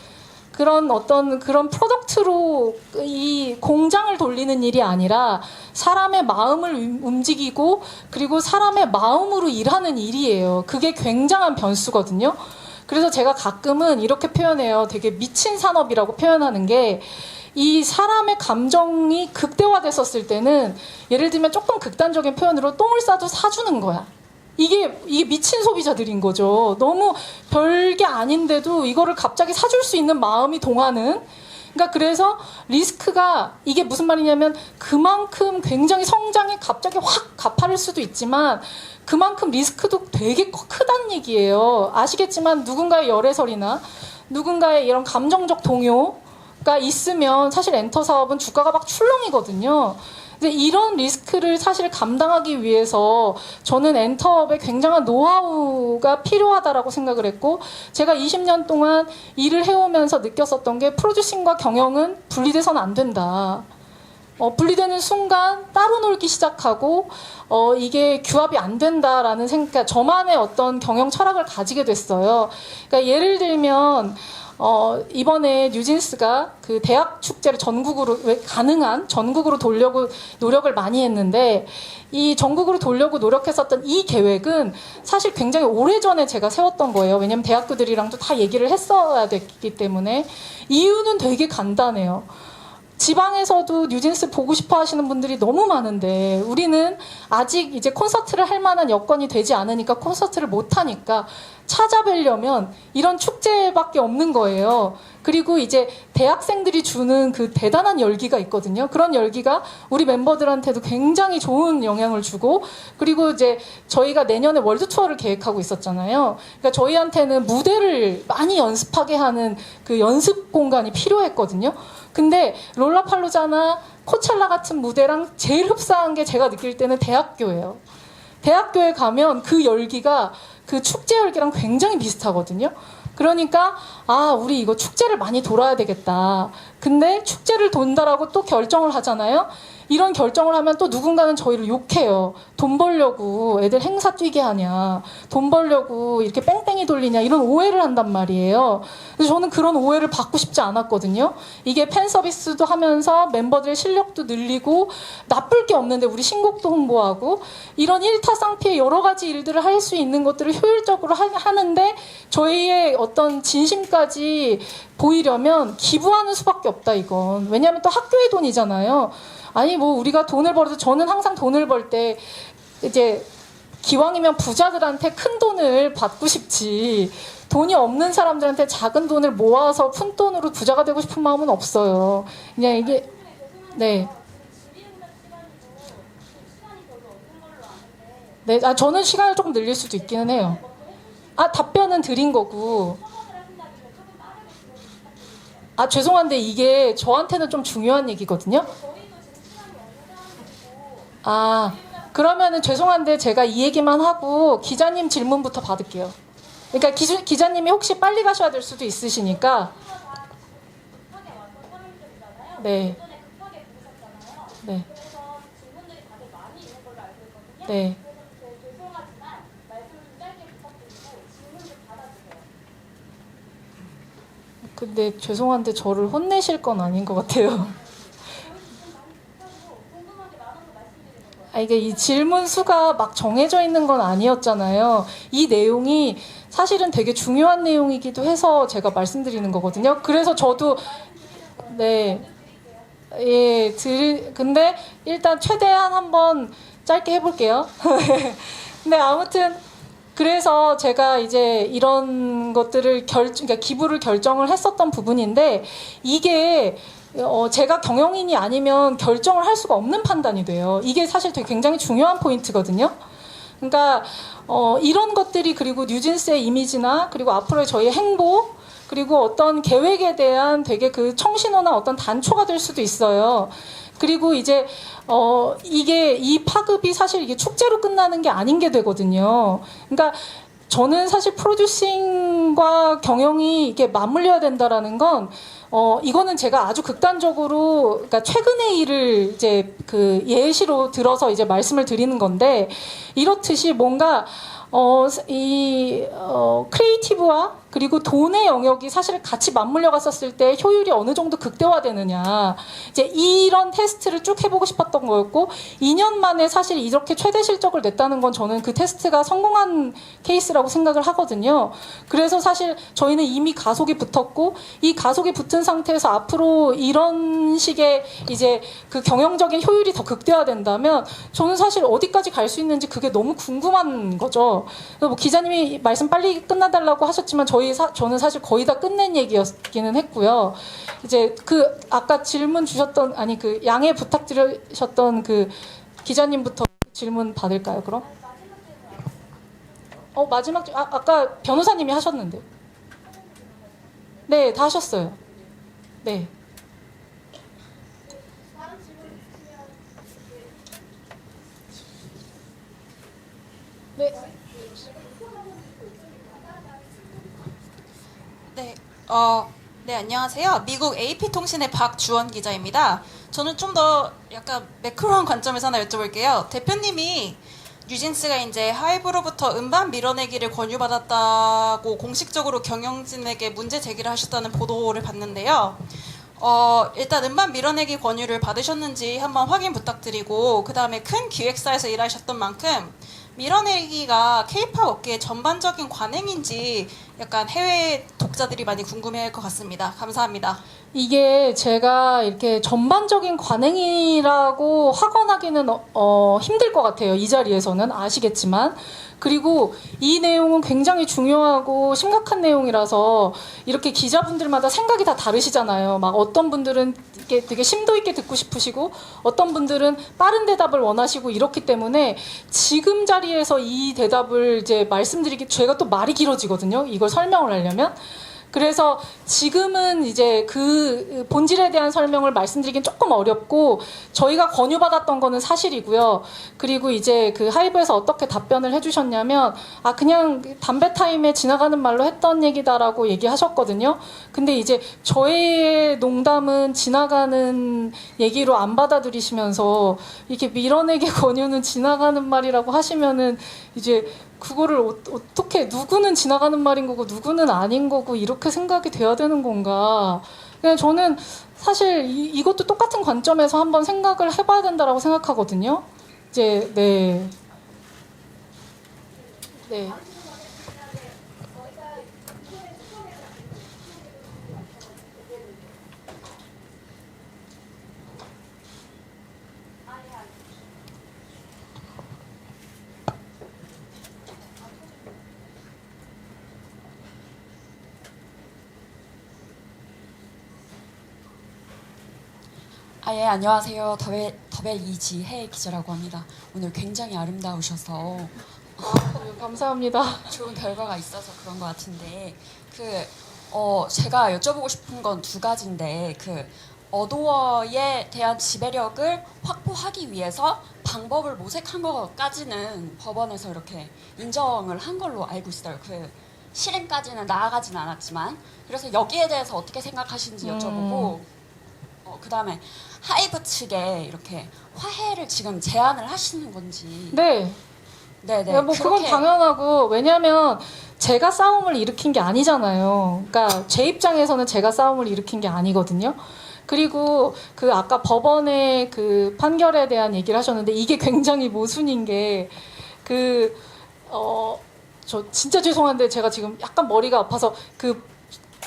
그런 어떤 그런 프로덕트로 이 공장을 돌리는 일이 아니라 사람의 마음을 움직이고 그리고 사람의 마음으로 일하는 일이에요. 그게 굉장한 변수거든요. 그래서 제가 가끔은 이렇게 표현해요. 되게 미친 산업이라고 표현하는 게 이 사람의 감정이 극대화됐었을 때는 예를 들면 조금 극단적인 표현으로 똥을 싸도 사주는 거야. 이게 미친 소비자들인 거죠. 너무 별게 아닌데도 이거를 갑자기 사줄 수 있는 마음이 동하는. 그러니까 그래서 리스크가 이게 무슨 말이냐면 그만큼 굉장히 성장이 갑자기 확 가파를 수도 있지만 그만큼 리스크도 되게 크다는 얘기예요. 아시겠지만 누군가의 열애설이나 누군가의 이런 감정적 동요가 있으면 사실 엔터 사업은 주가가 막 출렁이거든요. 근데 이런 리스크를 사실 감당하기 위해서 저는 엔터업에 굉장한 노하우가 필요하다라고 생각을 했고 제가 20년 동안 일을 해오면서 느꼈었던 게 프로듀싱과 경영은 분리돼서는 안 된다. 분리되는 순간 따로 놀기 시작하고 이게 규합이 안 된다라는 생각, 저만의 어떤 경영 철학을 가지게 됐어요. 그러니까 예를 들면 이번에 뉴진스가 그 대학 축제를 전국으로 가능한 전국으로 돌려고 노력을 많이 했는데 이 전국으로 돌려고 노력했었던 이 계획은 사실 굉장히 오래전에 제가 세웠던 거예요. 왜냐면 대학교들이랑도 다 얘기를 했어야 됐기 때문에 이유는 되게 간단해요. 지방에서도 뉴진스 보고 싶어 하시는 분들이 너무 많은데 우리는 아직 이제 콘서트를 할 만한 여건이 되지 않으니까 콘서트를 못 하니까 찾아뵈려면 이런 축제밖에 없는 거예요. 그리고 이제 대학생들이 주는 그 대단한 열기가 있거든요. 그런 열기가 우리 멤버들한테도 굉장히 좋은 영향을 주고 그리고 이제 저희가 내년에 월드 투어를 계획하고 있었잖아요. 그러니까 저희한테는 무대를 많이 연습하게 하는 그 연습 공간이 필요했거든요. 근데 롤라팔로자나 코첼라 같은 무대랑 제일 흡사한 게 제가 느낄 때는 대학교예요. 대학교에 가면 그 열기가 그 축제 열기랑 굉장히 비슷하거든요. 그러니까 우리 이거 축제를 많이 돌아야 되겠다. 근데 축제를 돈다라고 또 결정을 하잖아요. 이런 결정을 하면 또 누군가는 저희를 욕해요. 돈 벌려고 애들 행사 뛰게 하냐. 돈 벌려고 이렇게 뺑뺑이 돌리냐. 이런 오해를 한단 말이에요. 그래서 저는 그런 오해를 받고 싶지 않았거든요. 이게 팬 서비스도 하면서 멤버들의 실력도 늘리고 나쁠 게 없는데 우리 신곡도 홍보하고 이런 일타쌍피의 여러 가지 일들을 할 수 있는 것들을 효율적으로 하는데 저희의 어떤 진심까지 보이려면 기부하는 수밖에 없다 이건. 왜냐하면 또 학교의 돈이잖아요. 아니 뭐 우리가 돈을 벌어도 저는 항상 돈을 벌 때 이제 기왕이면 부자들한테 큰 돈을 받고 싶지 돈이 없는 사람들한테 작은 돈을 모아서 푼 돈으로 부자가 되고 싶은 마음은 없어요. 그냥 이게 네. 네, 저는 시간을 조금 늘릴 수도 있기는 해요. 답변은 드린 거고. 죄송한데 이게 저한테는 좀 중요한 얘기거든요. 그러면은 죄송한데 제가 이 얘기만 하고 기자님 질문부터 받을게요. 그러니까 기자님이 혹시 빨리 가셔야 될 수도 있으시니까. 네. 네. 네. 근데 죄송한데 저를 혼내실 건 아닌 것 같아요. 이게 이 질문 수가 막 정해져 있는 건 아니었잖아요. 이 내용이 사실은 되게 중요한 내용이기도 해서 제가 말씀드리는 거거든요. 그래서 저도 네. 예, 근데 일단 최대한 한번 짧게 해볼게요. 근데 아무튼 그래서 제가 이제 이런 것들을 그러니까 기부를 결정을 했었던 부분인데 이게 제가 경영인이 아니면 결정을 할 수가 없는 판단이 돼요. 이게 사실 되게 굉장히 중요한 포인트거든요. 그러니까 이런 것들이 그리고 뉴진스의 이미지나 그리고 앞으로의 저희의 행보 그리고 어떤 계획에 대한 되게 그 청신호나 어떤 단초가 될 수도 있어요. 그리고 이제 이게 이 파급이 사실 이게 축제로 끝나는 게 아닌 게 되거든요. 그러니까 저는 사실 프로듀싱과 경영이 이게 맞물려야 된다라는 건 이거는 제가 아주 극단적으로 그러니까 최근의 일을 이제 그 예시로 들어서 이제 말씀을 드리는 건데 이렇듯이 뭔가 크리에이티브와 그리고 돈의 영역이 사실 같이 맞물려 갔었을 때 효율이 어느 정도 극대화되느냐. 이제 이런 테스트를 쭉 해보고 싶었던 거였고, 2년 만에 사실 이렇게 최대 실적을 냈다는 건 저는 그 테스트가 성공한 케이스라고 생각을 하거든요. 그래서 사실 저희는 이미 가속이 붙었고, 이 가속이 붙은 상태에서 앞으로 이런 식의 이제 그 경영적인 효율이 더 극대화된다면, 저는 사실 어디까지 갈 수 있는지 그게 너무 궁금한 거죠. 뭐 기자님이 말씀 빨리 끝나달라고 하셨지만 저는 사실 거의 다 끝낸 얘기였기는 했고요. 이제 그 아까 질문 주셨던 그 양해 부탁드리셨던 그 기자님부터 질문 받을까요? 그럼? 마지막 아까 변호사님이 하셨는데. 네, 다 하셨어요. 네. 네. 네, 네, 안녕하세요. 미국 AP통신의 박주원 기자입니다. 저는 좀 더 약간 매크로한 관점에서 하나 여쭤볼게요. 대표님이 뉴진스가 이제 하이브로부터 음반 밀어내기를 권유받았다고 공식적으로 경영진에게 문제 제기를 하셨다는 보도를 봤는데요. 일단 음반 밀어내기 권유를 받으셨는지 한번 확인 부탁드리고, 그 다음에 큰 기획사에서 일하셨던 만큼 밀어내기가 K-팝 업계의 전반적인 관행인지 약간 해외 독자들이 많이 궁금해할 것 같습니다. 감사합니다. 이게 제가 이렇게 전반적인 관행이라고 확언하기는 힘들 것 같아요. 이 자리에서는 아시겠지만. 그리고 이 내용은 굉장히 중요하고 심각한 내용이라서 이렇게 기자분들마다 생각이 다 다르시잖아요. 막 어떤 분들은 이게 되게 심도 있게 듣고 싶으시고 어떤 분들은 빠른 대답을 원하시고 이렇기 때문에 지금 자리에서 이 대답을 이제 말씀드리기 제가 또 말이 길어지거든요. 이걸 설명을 하려면. 그래서 지금은 이제 그 본질에 대한 설명을 말씀드리긴 조금 어렵고 저희가 권유받았던 거는 사실이고요. 그리고 이제 그 하이브에서 어떻게 답변을 해주셨냐면 그냥 담배 타임에 지나가는 말로 했던 얘기다라고 얘기하셨거든요. 근데 이제 저의 농담은 지나가는 얘기로 안 받아들이시면서 이렇게 밀어내기 권유는 지나가는 말이라고 하시면은 이제 그거를 어떻게 누구는 지나가는 말인 거고 누구는 아닌 거고 이렇게 생각이 돼야 되는 건가. 그냥 저는 사실 이것도 똑같은 관점에서 한번 생각을 해봐야 된다라고 생각하거든요. 이제 네. 예, 안녕하세요. 더벨 이지혜 기자라고 합니다. 오늘 굉장히 아름다우셔서 감사합니다. 좋은 결과가 있어서 그런 것 같은데 제가 여쭤보고 싶은 건 두 가지인데 어도어에 대한 지배력을 확보하기 위해서 방법을 모색한 것까지는 법원에서 이렇게 인정을 한 걸로 알고 있어요. 실행까지는 나아가진 않았지만 그래서 여기에 대해서 어떻게 생각하시는지 여쭤보고 그다음에 하이브 측에 이렇게 화해를 지금 제안을 하시는 건지. 네. 네네. 뭐 그건 당연하고, 왜냐면 제가 싸움을 일으킨 게 아니잖아요. 그러니까 제 입장에서는 제가 싸움을 일으킨 게 아니거든요. 그리고 그 아까 법원의 그 판결에 대한 얘기를 하셨는데 이게 굉장히 모순인 게 저 진짜 죄송한데 제가 지금 약간 머리가 아파서 그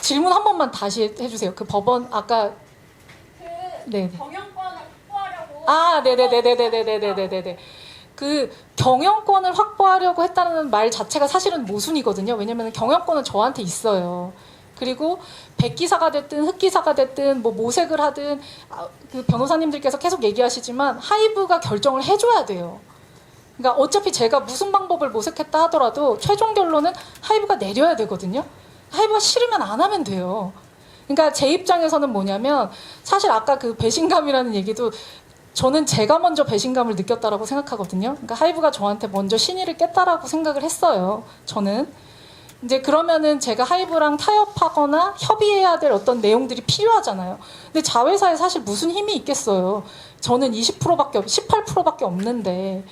질문 한 번만 다시 해주세요. 그 법원 아까 네. 경영권을 확보하려고. 네네네네네네네네네. 그 경영권을 확보하려고 했다는 말 자체가 사실은 모순이거든요. 왜냐면 경영권은 저한테 있어요. 그리고 백기사가 됐든 흑기사가 됐든 뭐 모색을 하든 그 변호사님들께서 계속 얘기하시지만 하이브가 결정을 해줘야 돼요. 그러니까 어차피 제가 무슨 방법을 모색했다 하더라도 최종 결론은 하이브가 내려야 되거든요. 하이브가 싫으면 안 하면 돼요. 그러니까 제 입장에서는 뭐냐면 사실 아까 그 배신감이라는 얘기도 저는 제가 먼저 배신감을 느꼈다라고 생각하거든요. 그러니까 하이브가 저한테 먼저 신의를 깼다라고 생각을 했어요. 저는. 이제 그러면은 제가 하이브랑 타협하거나 협의해야 될 어떤 내용들이 필요하잖아요. 근데 자회사에 사실 무슨 힘이 있겠어요. 저는 18%밖에 없는데.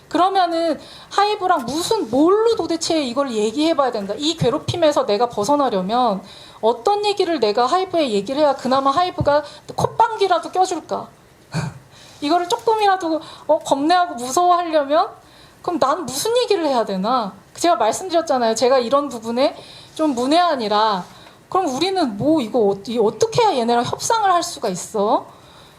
그러면은 하이브랑 뭘로 도대체 이걸 얘기해봐야 된다. 이 괴롭힘에서 내가 벗어나려면 어떤 얘기를 내가 하이브에 얘기를 해야 그나마 하이브가 콧방귀라도 껴줄까. 이거를 조금이라도 겁내하고 무서워하려면 그럼 난 무슨 얘기를 해야 되나? 제가 말씀드렸잖아요. 제가 이런 부분에 좀 문외한이라 그럼 우리는 뭐 이거 어떻게 해야 얘네랑 협상을 할 수가 있어?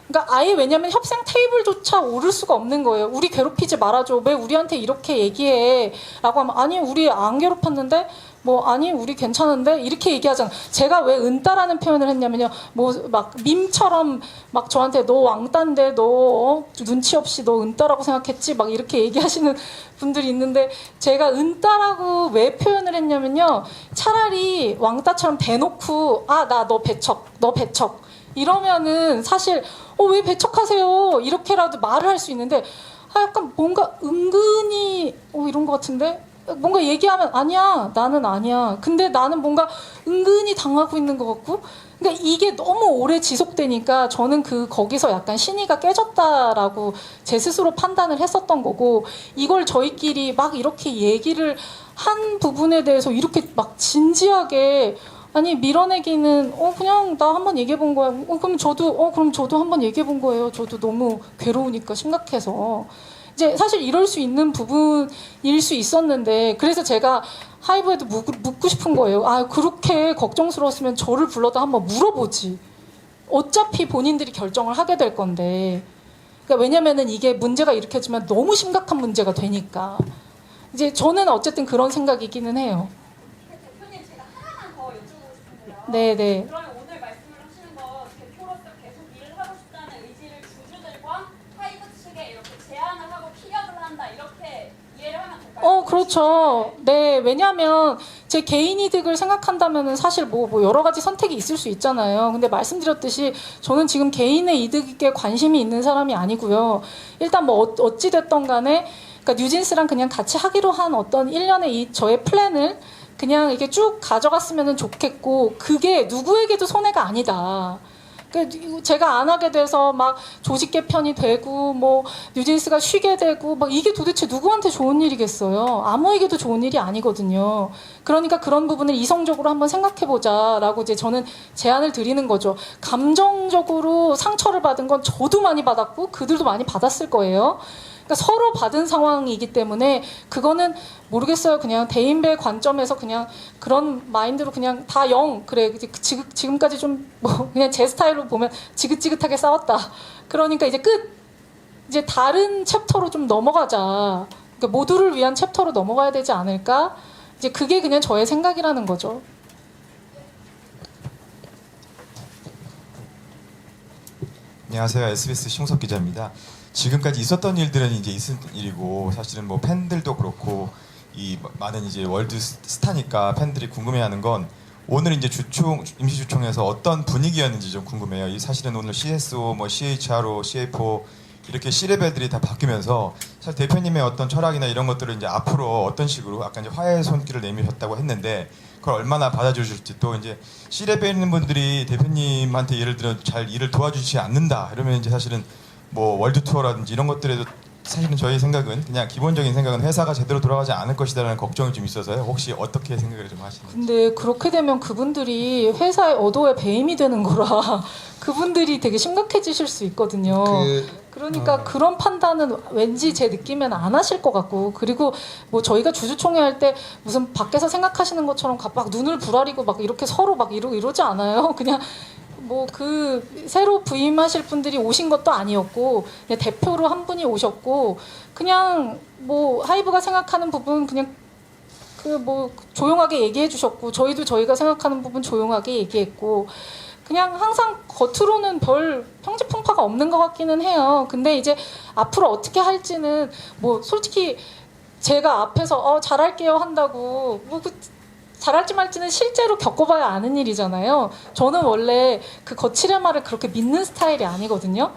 그러니까 아예 왜냐면 협상 테이블조차 오를 수가 없는 거예요. 우리 괴롭히지 말아줘. 왜 우리한테 이렇게 얘기해? 라고 하면 아니 우리 안 괴롭혔는데 뭐 아니 우리 괜찮은데 이렇게 얘기하잖아. 제가 왜 은따라는 표현을 했냐면요. 뭐 막 밈처럼 막 저한테 너 왕따인데 너 눈치 없이 너 은따라고 생각했지? 막 이렇게 얘기하시는 분들이 있는데 제가 은따라고 왜 표현을 했냐면요. 차라리 왕따처럼 대놓고 아 나 너 배척 이러면은 사실 왜 배척하세요? 이렇게라도 말을 할 수 있는데 약간 뭔가 은근히 이런 것 같은데 뭔가 얘기하면 아니야 나는 아니야. 근데 나는 뭔가 은근히 당하고 있는 것 같고 그러니까 이게 너무 오래 지속되니까 저는 거기서 약간 신의가 깨졌다라고 제 스스로 판단을 했었던 거고 이걸 저희끼리 막 이렇게 얘기를 한 부분에 대해서 이렇게 막 진지하게 아니 밀어내기는 그냥 나 한번 얘기해 본 거야. 그럼 저도 한번 얘기해 본 거예요. 저도 너무 괴로우니까 심각해서. 이제 사실 이럴 수 있는 부분일 수 있었는데 그래서 제가 하이브에도 묻고 싶은 거예요. 아 그렇게 걱정스러웠으면 저를 불러다 한번 물어보지. 어차피 본인들이 결정을 하게 될 건데. 그러니까 왜냐면은 이게 문제가 일으켜지면 너무 심각한 문제가 되니까. 이제 저는 어쨌든 그런 생각이기는 해요. 대표님 제가 하나만 더 여쭤보고 싶은데요. 네네. 그러면 오늘 말씀을 하시는 거 대표로서 계속 일을 하고 싶다는 의지를 주주들과 하이브 측에 이렇게 제안을 하고 피력을 한다 이렇게 이해를 하면 될까요? 그렇죠. 네, 왜냐하면 제 개인 이득을 생각한다면은 사실 뭐 여러 가지 선택이 있을 수 있잖아요. 근데 말씀드렸듯이 저는 지금 개인의 이득에 관심이 있는 사람이 아니고요. 일단 뭐 어찌 됐던 간에 그러니까 뉴진스랑 그냥 같이 하기로 한 어떤 1년의 저의 플랜을 그냥 이렇게 쭉 가져갔으면 좋겠고 그게 누구에게도 손해가 아니다. 그러니까 제가 안 하게 돼서 막 조직 개편이 되고 뭐 뉴진스가 쉬게 되고 막 이게 도대체 누구한테 좋은 일이겠어요? 아무에게도 좋은 일이 아니거든요. 그러니까 그런 부분을 이성적으로 한번 생각해보자라고 이제 저는 제안을 드리는 거죠. 감정적으로 상처를 받은 건 저도 많이 받았고 그들도 많이 받았을 거예요. 그러니까 서로 받은 상황이기 때문에 그거는 모르겠어요. 그냥 대인배 관점에서 그냥 그런 마인드로 그냥 다 그래 지금까지 좀 뭐 그냥 제 스타일로 보면 지긋지긋하게 싸웠다. 그러니까 이제 이제 다른 챕터로 좀 넘어가자. 그러니까 모두를 위한 챕터로 넘어가야 되지 않을까? 이제 그게 그냥 저의 생각이라는 거죠. 안녕하세요. SBS 신우석 기자입니다. 지금까지 있었던 일들은 이제 있은 일이고 사실은 뭐 팬들도 그렇고 이 많은 이제 월드 스타니까 팬들이 궁금해하는 건 오늘 이제 임시주총에서 어떤 분위기였는지 좀 궁금해요. 이 사실은 오늘 CSO, 뭐 CHRO, CFO 이렇게 C레벨들이 다 바뀌면서 사실 대표님의 어떤 철학이나 이런 것들을 이제 앞으로 어떤 식으로 아까 이제 화해의 손길을 내미셨다고 했는데 그걸 얼마나 받아주실지 또 이제 C레벨 있는 분들이 대표님한테 예를 들어 잘 일을 도와주시지 않는다 이러면 이제 사실은 뭐 월드 투어라든지 이런 것들에도 사실은 저희 생각은 그냥 기본적인 생각은 회사가 제대로 돌아가지 않을 것이다라는 걱정이 좀 있어서요. 혹시 어떻게 생각을 좀 하시는지. 근데 그렇게 되면 그분들이 회사의 어도의 배임이 되는 거라 그분들이 되게 심각해지실 수 있거든요. 그러니까 그런 판단은 왠지 제 느낌에는 안 하실 것 같고, 그리고 뭐 저희가 주주총회 할 때 무슨 밖에서 생각하시는 것처럼 막 눈을 부라리고 막 이렇게 서로 막 이러지 않아요. 그냥 뭐 그 새로 부임하실 분들이 오신 것도 아니었고 그냥 대표로 한 분이 오셨고 그냥 뭐 하이브가 생각하는 부분 그냥 그 뭐 조용하게 얘기해 주셨고 저희도 저희가 생각하는 부분 조용하게 얘기했고 그냥 항상 겉으로는 별 평지풍파가 없는 것 같기는 해요. 근데 이제 앞으로 어떻게 할지는 뭐 솔직히 제가 앞에서 잘할게요 한다고 뭐 잘할지 말지는 실제로 겪어봐야 아는 일이잖아요. 저는 원래 그 거칠의 말을 그렇게 믿는 스타일이 아니거든요.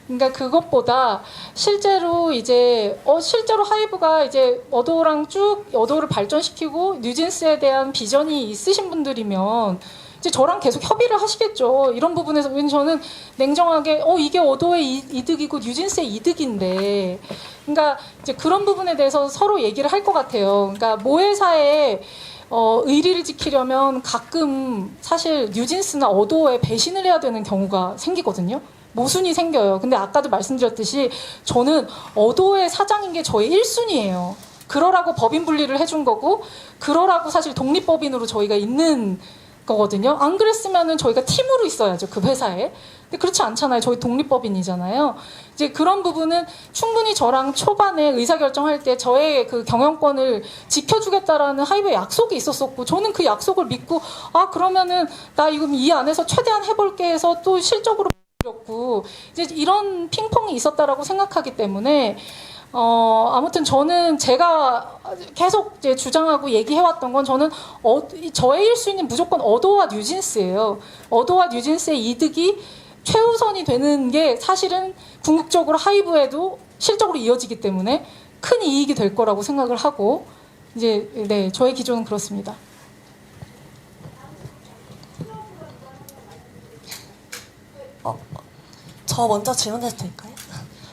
그러니까 그것보다 실제로 이제 실제로 하이브가 이제 어도우랑 쭉 어도우를 발전시키고 뉴진스에 대한 비전이 있으신 분들이면 이제 저랑 계속 협의를 하시겠죠. 이런 부분에서 저는 냉정하게 이게 어도의 이득이고 뉴진스의 이득인데, 그러니까 이제 그런 부분에 대해서 서로 얘기를 할 것 같아요. 그러니까 모회사에 의리를 지키려면 가끔 사실 뉴진스나 어도에 배신을 해야 되는 경우가 생기거든요. 모순이 생겨요. 근데 아까도 말씀드렸듯이 저는 어도의 사장인 게 저의 1순위예요. 그러라고 법인 분리를 해준 거고 그러라고 사실 독립법인으로 저희가 있는 거거든요. 안 그랬으면은 저희가 팀으로 있어야죠. 그 회사에. 근데 그렇지 않잖아요. 저희 독립법인이잖아요. 이제 그런 부분은 충분히 저랑 초반에 의사결정할 때 저의 그 경영권을 지켜주겠다라는 하이브의 약속이 있었었고 저는 그 약속을 믿고 그러면은 나 이거 이 안에서 최대한 해볼게 해서 또 실적으로 고 이제 이런 핑퐁이 있었다라고 생각하기 때문에 아무튼 저는 제가 계속 이제 주장하고 얘기해왔던 건 저는 저의 1순위는 무조건 어도와 뉴진스예요. 어도와 뉴진스의 이득이 최우선이 되는 게 사실은 궁극적으로 하이브에도 실적으로 이어지기 때문에 큰 이익이 될 거라고 생각을 하고 이제 네 저의 기조는 그렇습니다. 저 먼저 질문해도 될까요?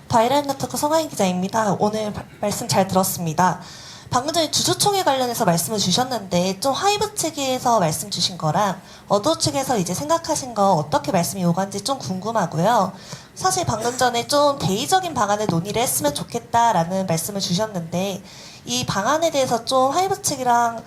바이럴 네트워크 성하인 기자입니다. 오늘 말씀 잘 들었습니다. 방금 전에 주주총회 관련해서 말씀을 주셨는데 좀 하이브 측에서 말씀 주신 거랑 어도 측에서 이제 생각하신 거 어떻게 말씀이 오간지 좀 궁금하고요. 사실 방금 전에 좀 대의적인 방안을 논의를 했으면 좋겠다라는 말씀을 주셨는데 이 방안에 대해서 좀 하이브 측이랑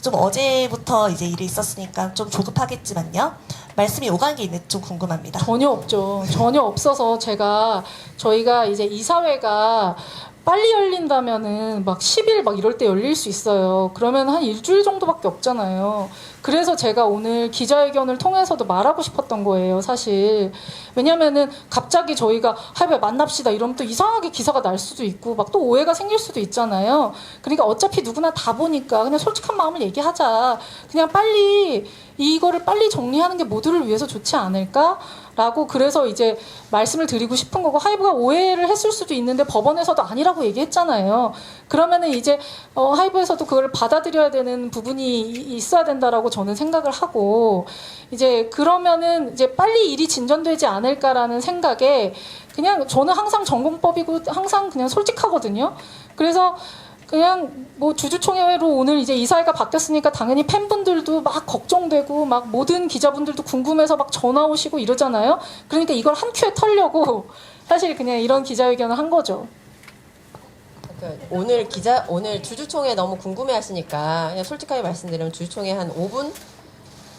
좀 어제부터 이제 일이 있었으니까 좀 조급하겠지만요. 말씀이 오간 게 있는지 좀 궁금합니다. 전혀 없죠. 전혀 없어서 저희가 이제 이사회가 빨리 열린다면은 막 10일 막 이럴 때 열릴 수 있어요. 그러면 한 일주일 정도밖에 없잖아요. 그래서 제가 오늘 기자회견을 통해서도 말하고 싶었던 거예요, 사실. 왜냐면은 갑자기 저희가 하이브 만납시다 이러면 또 이상하게 기사가 날 수도 있고 막 또 오해가 생길 수도 있잖아요. 그러니까 어차피 누구나 다 보니까 그냥 솔직한 마음을 얘기하자. 그냥 빨리 이거를 빨리 정리하는 게 모두를 위해서 좋지 않을까라고 그래서 이제 말씀을 드리고 싶은 거고 하이브가 오해를 했을 수도 있는데 법원에서도 아니라고 얘기했잖아요. 그러면은 이제 하이브에서도 그걸 받아들여야 되는 부분이 있어야 된다라고 저는 생각을 하고 이제 그러면은 이제 빨리 일이 진전되지 않을까라는 생각에 그냥 저는 항상 전공법이고 항상 그냥 솔직하거든요. 그래서 그냥 뭐 주주총회로 오늘 이제 이사회가 바뀌었으니까 당연히 팬분들도 막 걱정되고 막 모든 기자분들도 궁금해서 막 전화 오시고 이러잖아요. 그러니까 이걸 한 큐에 털려고 사실 그냥 이런 기자회견을 한 거죠. 오늘 주주총회 너무 궁금해하시니까 그냥 솔직하게 말씀드리면 주주총회 한 5분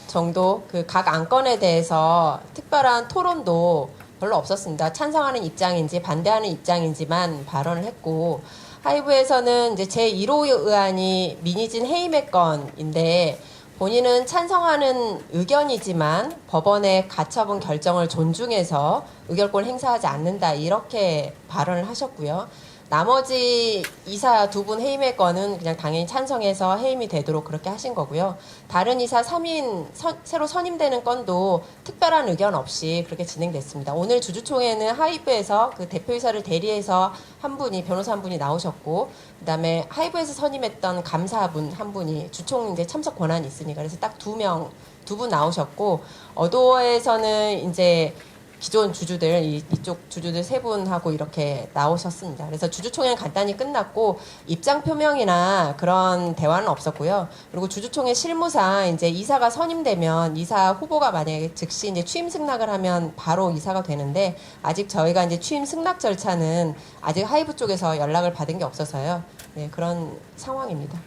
정도 그 각 안건에 대해서 특별한 토론도 별로 없었습니다. 찬성하는 입장인지 반대하는 입장인지만 발언을 했고 하이브에서는 이제 제1호 의안이 민희진 해임의 건인데 본인은 찬성하는 의견이지만 법원의 가처분 결정을 존중해서 의결권을 행사하지 않는다 이렇게 발언을 하셨고요. 나머지 이사 두 분 해임의 건은 그냥 당연히 찬성해서 해임이 되도록 그렇게 하신 거고요. 다른 이사 3인 새로 선임되는 건도 특별한 의견 없이 그렇게 진행됐습니다. 오늘 주주총회는 하이브에서 그 대표이사를 대리해서 한 분이 변호사 한 분이 나오셨고, 그다음에 하이브에서 선임했던 감사분 한 분이 주총 이제 참석 권한이 있으니까 그래서 딱 두 분 나오셨고, 어도어에서는 이제 기존 주주들 이쪽 주주들 세 분하고 이렇게 나오셨습니다. 그래서 주주총회는 간단히 끝났고 입장 표명이나 그런 대화는 없었고요. 그리고 주주총회 실무상 이제 이사가 선임되면 이사 후보가 만약에 즉시 이제 취임 승낙을 하면 바로 이사가 되는데, 아직 저희가 이제 취임 승낙 절차는 아직 하이브 쪽에서 연락을 받은 게 없어서요. 네, 그런 상황입니다.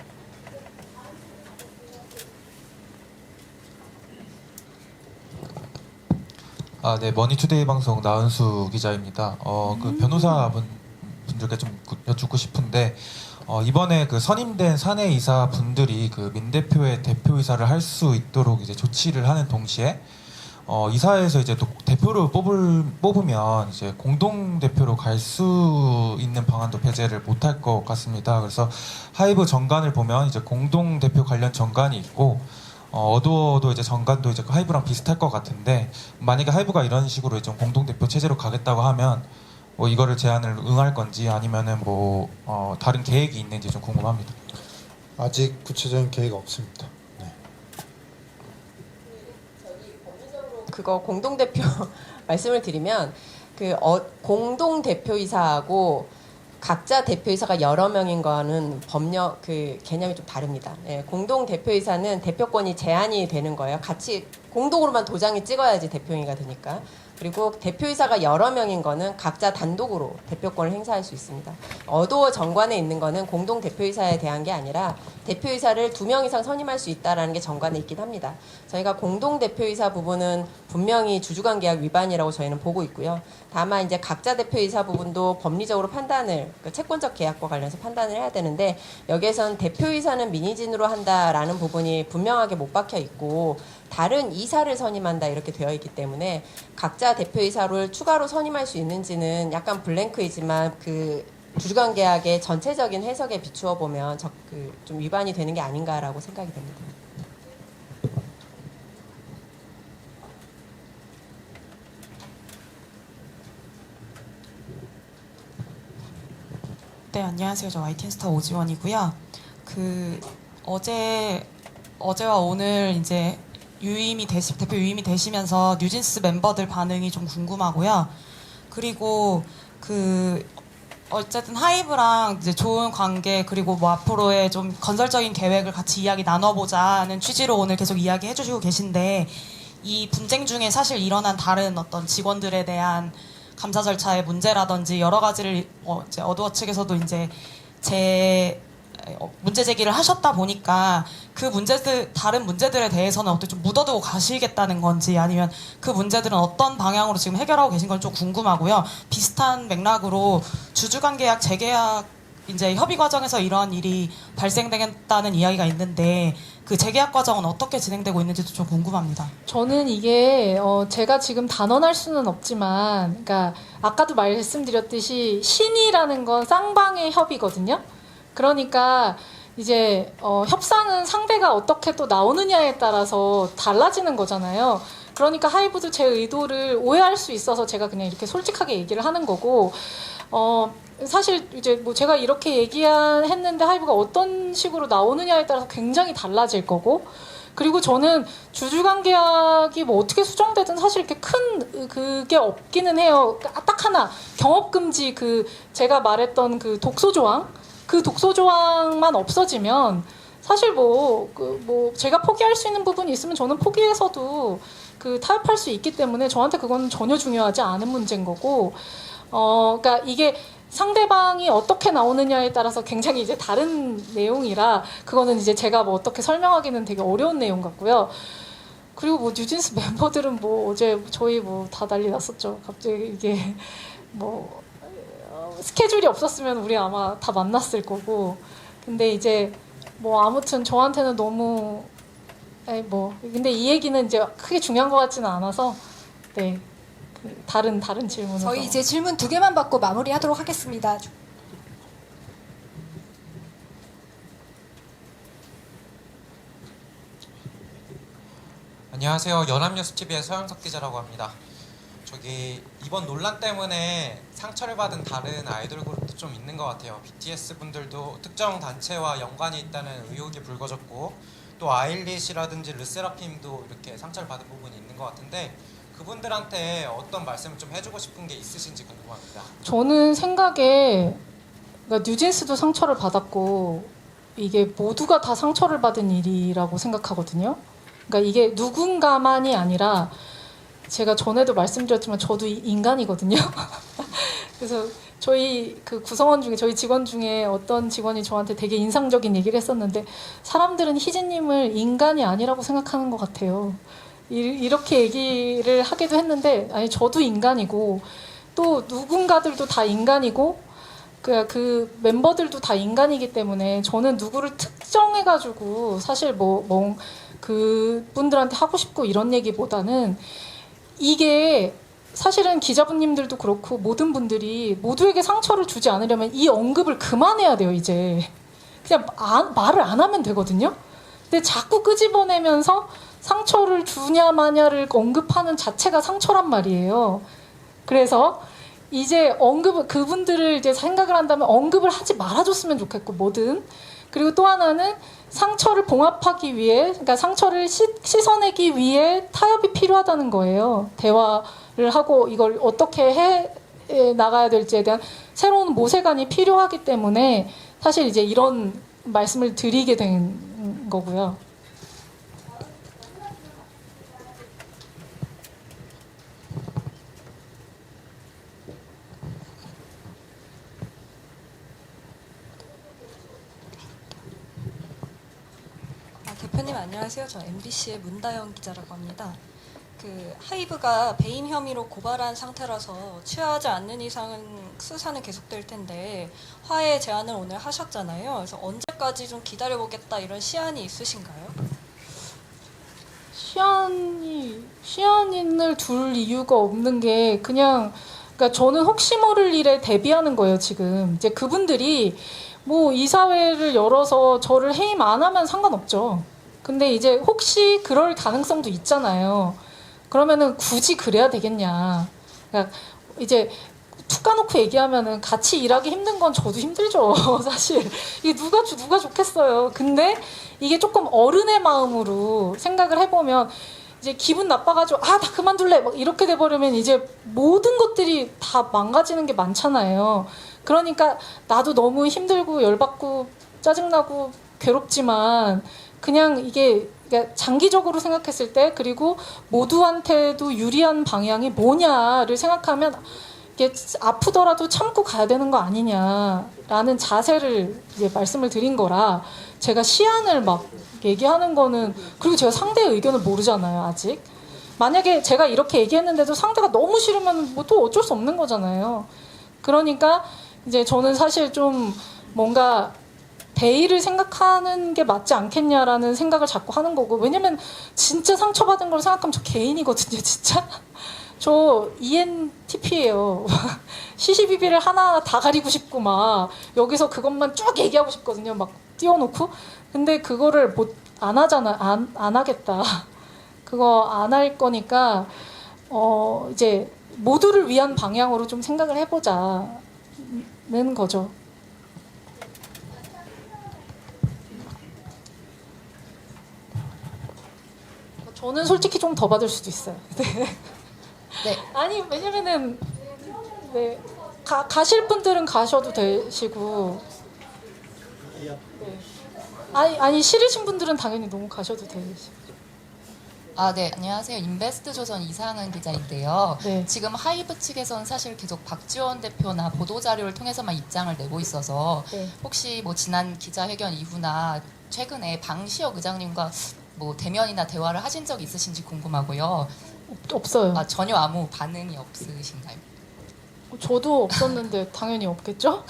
네, 머니투데이 방송 나은수 기자입니다. 그 변호사분들께 좀 여쭙고 싶은데, 이번에 그 선임된 사내 이사 분들이 그 민 대표의 대표이사를 할 수 있도록 이제 조치를 하는 동시에, 이사에서 이제 또 대표를 뽑으면 이제 공동 대표로 갈 수 있는 방안도 배제를 못할 것 같습니다. 그래서 하이브 정관을 보면 이제 공동 대표 관련 정관이 있고, 어도어도 이제 정관도 이제 하이브랑 비슷할 것 같은데, 만약에 하이브가 이런 식으로 좀 공동대표 체제로 가겠다고 하면 뭐 이거를 제안을 응할 건지 아니면은 뭐 다른 계획이 있는지 좀 궁금합니다. 아직 구체적인 계획 없습니다. 네. 그거 공동대표 말씀을 드리면 그 공동대표이사하고 각자 대표이사가 여러 명인 거는 법령 그 개념이 좀 다릅니다. 예, 공동 대표이사는 대표권이 제한이 되는 거예요. 같이 공동으로만 도장이 찍어야지 대표인가 되니까. 그리고 대표이사가 여러 명인 거는 각자 단독으로 대표권을 행사할 수 있습니다. 어도어 정관에 있는 거는 공동 대표이사에 대한 게 아니라 대표이사를 2명 이상 선임할 수 있다라는 게 정관에 있긴 합니다. 저희가 공동 대표이사 부분은 분명히 주주관 계약 위반이라고 저희는 보고 있고요. 다만 이제 각자 대표이사 부분도 법리적으로 판단을, 그 채권적 계약과 관련해서 판단을 해야 되는데, 여기에서는 대표이사는 민의진으로 한다라는 부분이 분명하게 못 박혀 있고 다른 이사를 선임한다 이렇게 되어 있기 때문에 각자 대표이사를 추가로 선임할 수 있는지는 약간 블랭크이지만 그 주주관 계약의 전체적인 해석에 비추어 보면 좀 위반이 되는 게 아닌가라고 생각이 됩니다. 네, 안녕하세요. 저 YTN스타 오지원이고요. 어제와 오늘 이제 대표 유임이 되시면서 뉴진스 멤버들 반응이 좀 궁금하고요. 그리고 어쨌든 하이브랑 이제 좋은 관계, 그리고 뭐 앞으로의 좀 건설적인 계획을 같이 이야기 나눠보자는 취지로 오늘 계속 이야기해 주시고 계신데, 이 분쟁 중에 사실 일어난 다른 어떤 직원들에 대한 감사 절차의 문제라든지 여러 가지를 이제 어도어 측에서도 이제 문제 제기를 하셨다 보니까 그 다른 문제들에 대해서는 어떻게 좀 묻어두고 가시겠다는 건지, 아니면 그 문제들은 어떤 방향으로 지금 해결하고 계신 건 좀 궁금하고요. 비슷한 맥락으로 주주관 계약 재계약 이제 협의 과정에서 이러한 일이 발생되겠다는 이야기가 있는데, 그 재계약 과정은 어떻게 진행되고 있는지도 좀 궁금합니다. 저는 이게 제가 지금 단언할 수는 없지만, 그러니까 아까도 말씀드렸듯이 신이라는 건 쌍방의 협의거든요. 그러니까 이제 협상은 상대가 어떻게 또 나오느냐에 따라서 달라지는 거잖아요. 그러니까 하이브도 제 의도를 오해할 수 있어서 제가 그냥 이렇게 솔직하게 얘기를 하는 거고, 사실 이제 뭐 제가 이렇게 얘기했는데 하이브가 어떤 식으로 나오느냐에 따라서 굉장히 달라질 거고, 그리고 저는 주주관 계약이 뭐 어떻게 수정되든 사실 이렇게 큰 그게 없기는 해요. 딱 하나, 경업금지 제가 말했던 그 독소 조항만 없어지면 사실 제가 포기할 수 있는 부분이 있으면 저는 포기해서도 타협할 수 있기 때문에 저한테 그건 전혀 중요하지 않은 문제인 거고, 그러니까 이게 상대방이 어떻게 나오느냐에 따라서 굉장히 이제 다른 내용이라 그거는 이제 제가 뭐 어떻게 설명하기는 되게 어려운 내용 같고요. 그리고 뭐 뉴진스 멤버들은 뭐 어제 저희 뭐 다 난리 났었죠. 갑자기 이게 뭐 스케줄이 없었으면 우리 아마 다 만났을 거고, 근데 이제 뭐 아무튼 저한테는 너무 근데 이 얘기는 이제 크게 중요한 것 같지는 않아서, 네. 다른 질문으로. 저희 이제 질문 2개만 받고 마무리하도록 하겠습니다. 안녕하세요. 연합뉴스 TV의 서영석 기자라고 합니다. 저기 이번 논란 때문에 상처를 받은 다른 아이돌 그룹도 좀 있는 것 같아요. BTS 분들도 특정 단체와 연관이 있다는 의혹이 불거졌고, 또 아일리시라든지 르세라핌도 이렇게 상처를 받은 부분이 있는 것 같은데, 그분들한테 어떤 말씀을 좀 해주고 싶은 게 있으신지 궁금합니다. 저는 생각에 그러니까 뉴진스도 상처를 받았고 이게 모두가 다 상처를 받은 일이라고 생각하거든요. 그러니까 이게 누군가만이 아니라 제가 전에도 말씀드렸지만 저도 인간이거든요. 그래서 저희 그 구성원 중에 저희 직원 중에 어떤 직원이 저한테 되게 인상적인 얘기를 했었는데 사람들은 희진님을 인간이 아니라고 생각하는 것 같아요. 이렇게 얘기를 하기도 했는데 아니 저도 인간이고 또 누군가들도 다 인간이고 그 멤버들도 다 인간이기 때문에 저는 누구를 특정해가지고 사실 뭐 그분들한테 하고 싶고 이런 얘기보다는 이게 사실은 기자분님들도 그렇고 모든 분들이 모두에게 상처를 주지 않으려면 이 언급을 그만해야 돼요. 이제 그냥 말을 안 하면 되거든요. 근데 자꾸 끄집어내면서 상처를 주냐 마냐를 언급하는 자체가 상처란 말이에요. 그래서 이제 그분들을 이제 생각을 한다면 언급을 하지 말아줬으면 좋겠고, 뭐든. 그리고 또 하나는 상처를 봉합하기 위해, 그러니까 상처를 씻어내기 위해 타협이 필요하다는 거예요. 대화를 하고 이걸 어떻게 해 나가야 될지에 대한 새로운 모세관이 필요하기 때문에 사실 이제 이런 말씀을 드리게 된 거고요. 대표님 안녕하세요. 저 MBC의 문다영 기자라고 합니다. 그 하이브가 배임 혐의로 고발한 상태라서 취하지 않는 이상은 수사는 계속될 텐데 화해 제안을 오늘 하셨잖아요. 그래서 언제까지 좀 기다려보겠다 이런 시한이 있으신가요? 시한을 둘 이유가 없는 게 그냥 그러니까 저는 혹시 모를 일에 대비하는 거예요. 지금 이제 그분들이 뭐 이사회를 열어서 저를 해임 안 하면 상관없죠. 근데 이제 혹시 그럴 가능성도 있잖아요. 그러면은 굳이 그래야 되겠냐. 그러니까 이제 툭 까놓고 얘기하면은 같이 일하기 힘든 건 저도 힘들죠. 사실 이게 누가 좋겠어요. 근데 이게 조금 어른의 마음으로 생각을 해보면 이제 기분 나빠가지고 나 그만둘래 막 이렇게 돼버리면 이제 모든 것들이 다 망가지는 게 많잖아요. 그러니까 나도 너무 힘들고 열받고 짜증나고 괴롭지만 그냥 이게 그러니까 장기적으로 생각했을 때 그리고 모두한테도 유리한 방향이 뭐냐를 생각하면 이게 아프더라도 참고 가야 되는 거 아니냐라는 자세를 이제 말씀을 드린 거라 제가 시한을 막 얘기하는 거는 그리고 제가 상대의 의견을 모르잖아요. 아직 만약에 제가 이렇게 얘기했는데도 상대가 너무 싫으면 뭐 또 어쩔 수 없는 거잖아요. 그러니까 이제 저는 사실 좀 뭔가 대의를 생각하는 게 맞지 않겠냐라는 생각을 자꾸 하는 거고 왜냐면 진짜 상처받은 걸 생각하면 저 개인이거든요. 진짜 저 ENTP예요. 시시비비를 하나 다 가리고 싶고 막 여기서 그것만 쭉 얘기하고 싶거든요. 막 띄워놓고 근데 그거를 안 하잖아. 안 하겠다. 그거 안 할 거니까 이제 모두를 위한 방향으로 좀 생각을 해보자는 거죠. 저는 솔직히 좀 더 받을 수도 있어요. 네. 네. 아니 왜냐면은 네. 가실 분들은 가셔도 되시고 네. 아니 싫으신 분들은 당연히 너무 가셔도 되시고. 네, 안녕하세요. 인베스트 조선 이상은 기자인데요. 네. 지금 하이브 측에서는 사실 계속 박지원 대표나 보도자료를 통해서만 입장을 내고 있어서 네. 혹시 뭐 지난 기자회견 이후나 최근에 방시혁 의장님과 뭐 대면이나 대화를 하신 적 있으신지 궁금하고요. 없어요. 전혀 아무 반응이 없으신가요? 저도 없었는데 당연히 없겠죠?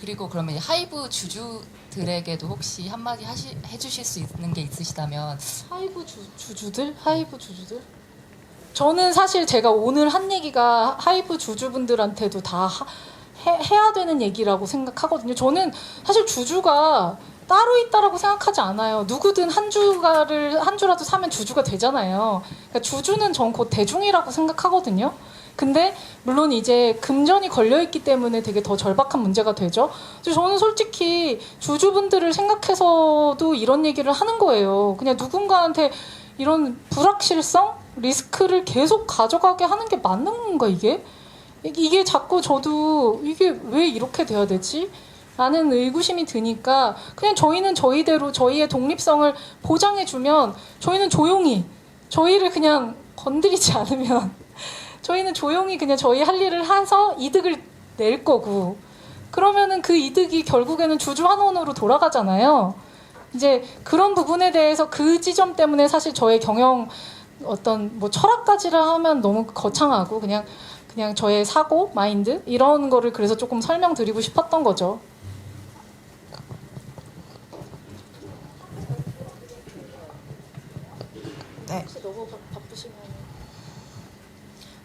그리고 그러면 하이브 주주들에게도 혹시 한마디 해주실 수 있는 게 있으시다면. 하이브 주주들? 저는 사실 제가 오늘 한 얘기가 하이브 주주분들한테도 다 해야 되는 얘기라고 생각하거든요. 저는 사실 주주가 따로 있다라고 생각하지 않아요. 누구든 한 주라도 사면 주주가 되잖아요. 그러니까 주주는 전 곧 대중이라고 생각하거든요. 근데 물론 이제 금전이 걸려있기 때문에 되게 더 절박한 문제가 되죠. 그래서 저는 솔직히 주주분들을 생각해서도 이런 얘기를 하는 거예요. 그냥 누군가한테 이런 불확실성, 리스크를 계속 가져가게 하는 게 맞는 건가 이게? 이게 자꾸 저도 이게 왜 이렇게 돼야 되지? 라는 의구심이 드니까 그냥 저희는 저희대로 저희의 독립성을 보장해주면 저희는 조용히 저희를 그냥 건드리지 않으면 저희는 조용히 그냥 저희 할 일을 해서 이득을 낼 거고 그러면은 그 이득이 결국에는 주주 환원으로 돌아가잖아요. 이제 그런 부분에 대해서 그 지점 때문에 사실 저의 경영 어떤 뭐 철학까지라 하면 너무 거창하고 그냥 저의 사고 마인드 이런 거를 그래서 조금 설명드리고 싶었던 거죠. 네.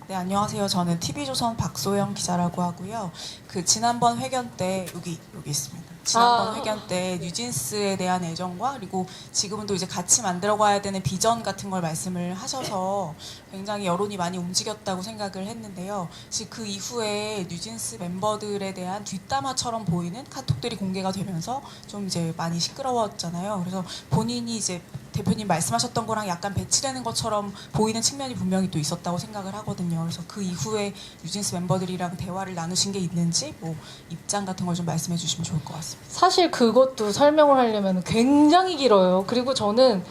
네, 안녕하세요. 저는 TV조선 박소영 기자라고 하고요. 그 지난번 회견 때 여기 있습니다. 지난번 회견 때 뉴진스에 대한 애정과 그리고 지금은 또 이제 같이 만들어가야 되는 비전 같은 걸 말씀을 하셔서 굉장히 여론이 많이 움직였다고 생각을 했는데요. 사실 그 이후에 뉴진스 멤버들에 대한 뒷담화처럼 보이는 카톡들이 공개가 되면서 좀 이제 많이 시끄러웠잖아요. 그래서 본인이 이제 대표님 말씀하셨던 거랑 약간 배치되는 것처럼 보이는 측면이 분명히 또 있었다고 생각을 하거든요. 그래서 그 이후에 뉴진스 멤버들이랑 대화를 나누신 게 있는지 뭐 입장 같은 걸 좀 말씀해 주시면 좋을 것 같습니다. 사실 그것도 설명을 하려면 굉장히 길어요. 그리고 저는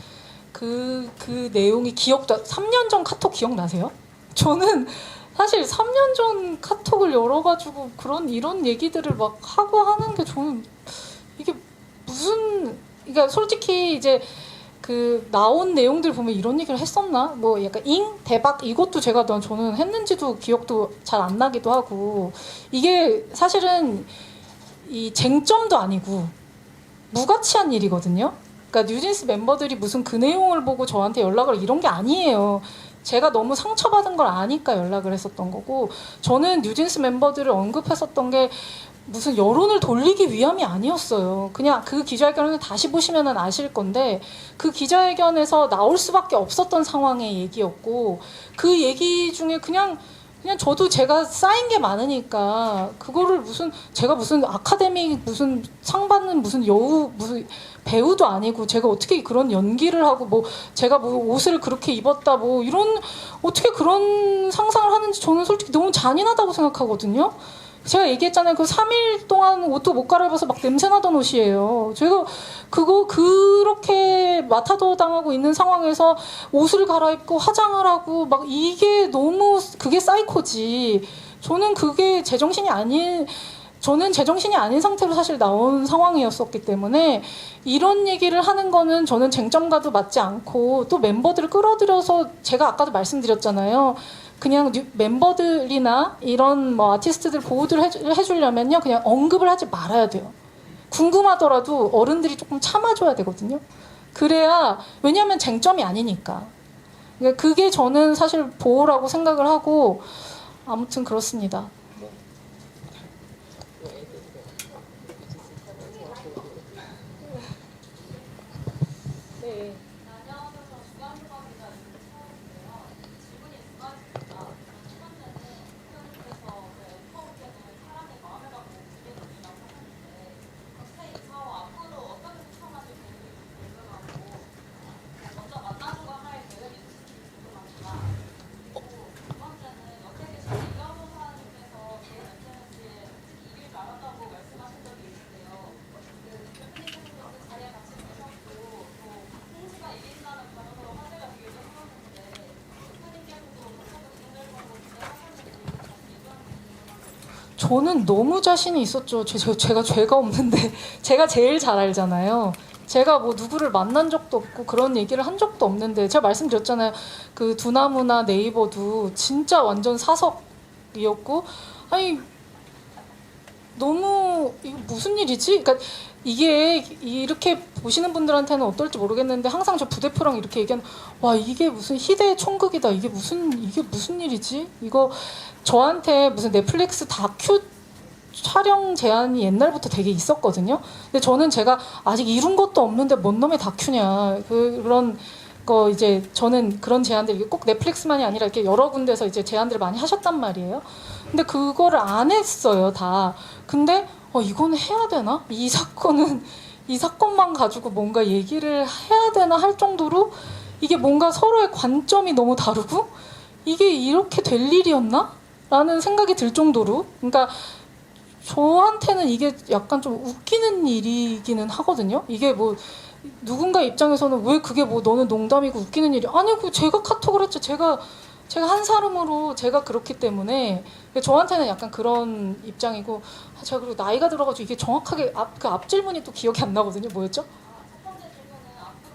그 내용이 기억도 3년 전 카톡 기억나세요? 저는 사실 3년 전 카톡을 열어가지고 이런 얘기들을 막 하고 하는 게 저는 이게 무슨 그러니까 솔직히 이제 그 나온 내용들 보면 이런 얘기를 했었나? 뭐 약간 대박 이것도 저는 했는지도 기억도 잘 안 나기도 하고 이게 사실은 이 쟁점도 아니고 무가치한 일이거든요. 그러니까 뉴진스 멤버들이 무슨 그 내용을 보고 저한테 연락을 이런 게 아니에요. 제가 너무 상처받은 걸 아니까 연락을 했었던 거고 저는 뉴진스 멤버들을 언급했었던 게 무슨 여론을 돌리기 위함이 아니었어요. 그냥 그 기자회견을 다시 보시면 아실 건데 그 기자회견에서 나올 수밖에 없었던 상황의 얘기였고 그 얘기 중에 그냥 저도 제가 쌓인 게 많으니까 그거를 제가 무슨 아카데미 무슨 상 받는 무슨 여우 무슨 배우도 아니고 제가 어떻게 그런 연기를 하고 뭐 제가 뭐 옷을 그렇게 입었다 뭐 이런 어떻게 그런 상상을 하는지 저는 솔직히 너무 잔인하다고 생각하거든요. 제가 얘기했잖아요. 그 3일 동안 옷도 못 갈아입어서 막 냄새나던 옷이에요. 제가 그거 그렇게 마타도 당하고 있는 상황에서 옷을 갈아입고 화장을 하고 막 이게 너무 그게 사이코지. 저는 제정신이 아닌 상태로 사실 나온 상황이었었기 때문에 이런 얘기를 하는 거는 저는 쟁점과도 맞지 않고 또 멤버들을 끌어들여서 제가 아까도 말씀드렸잖아요. 그냥 멤버들이나 이런 뭐 아티스트들 보호를 해주려면요 그냥 언급을 하지 말아야 돼요. 궁금하더라도 어른들이 조금 참아줘야 되거든요. 그래야 왜냐하면 쟁점이 아니니까. 그게 저는 사실 보호라고 생각을 하고 아무튼 그렇습니다. 저는 너무 자신이 있었죠. 제가 죄가 없는데 제가 제일 잘 알잖아요. 제가 뭐 누구를 만난 적도 없고 그런 얘기를 한 적도 없는데 제가 말씀드렸잖아요. 그 두나무나 네이버도 진짜 완전 사석이었고 아니 너무 이거 무슨 일이지? 그러니까 이게 이렇게 보시는 분들한테는 어떨지 모르겠는데 항상 저 부대표랑 이렇게 얘기하는 와 이게 무슨 희대의 총극이다. 이게 무슨 일이지? 이거 저한테 무슨 넷플릭스 다큐 촬영 제안이 옛날부터 되게 있었거든요. 근데 저는 제가 아직 이룬 것도 없는데 뭔 놈의 다큐냐 그런 거 이제 저는 그런 제안들 이게 꼭 넷플릭스만이 아니라 이렇게 여러 군데서 이제 제안들을 많이 하셨단 말이에요. 근데 그거를 안 했어요 다. 근데 이거는 해야 되나? 이 사건만 가지고 뭔가 얘기를 해야 되나 할 정도로 이게 뭔가 서로의 관점이 너무 다르고 이게 이렇게 될 일이었나? 라는 생각이 들 정도로 그러니까 저한테는 이게 약간 좀 웃기는 일이기는 하거든요. 이게 뭐 누군가 입장에서는 왜 그게 뭐 너는 농담이고 웃기는 일이 아니 그 제가 카톡을 했죠. 제가 한 사람으로 제가 그렇기 때문에 저한테는 약간 그런 입장이고 제가 그리고 나이가 들어가지고 이게 정확하게 그 앞 질문이 또 기억이 안 나거든요. 뭐였죠?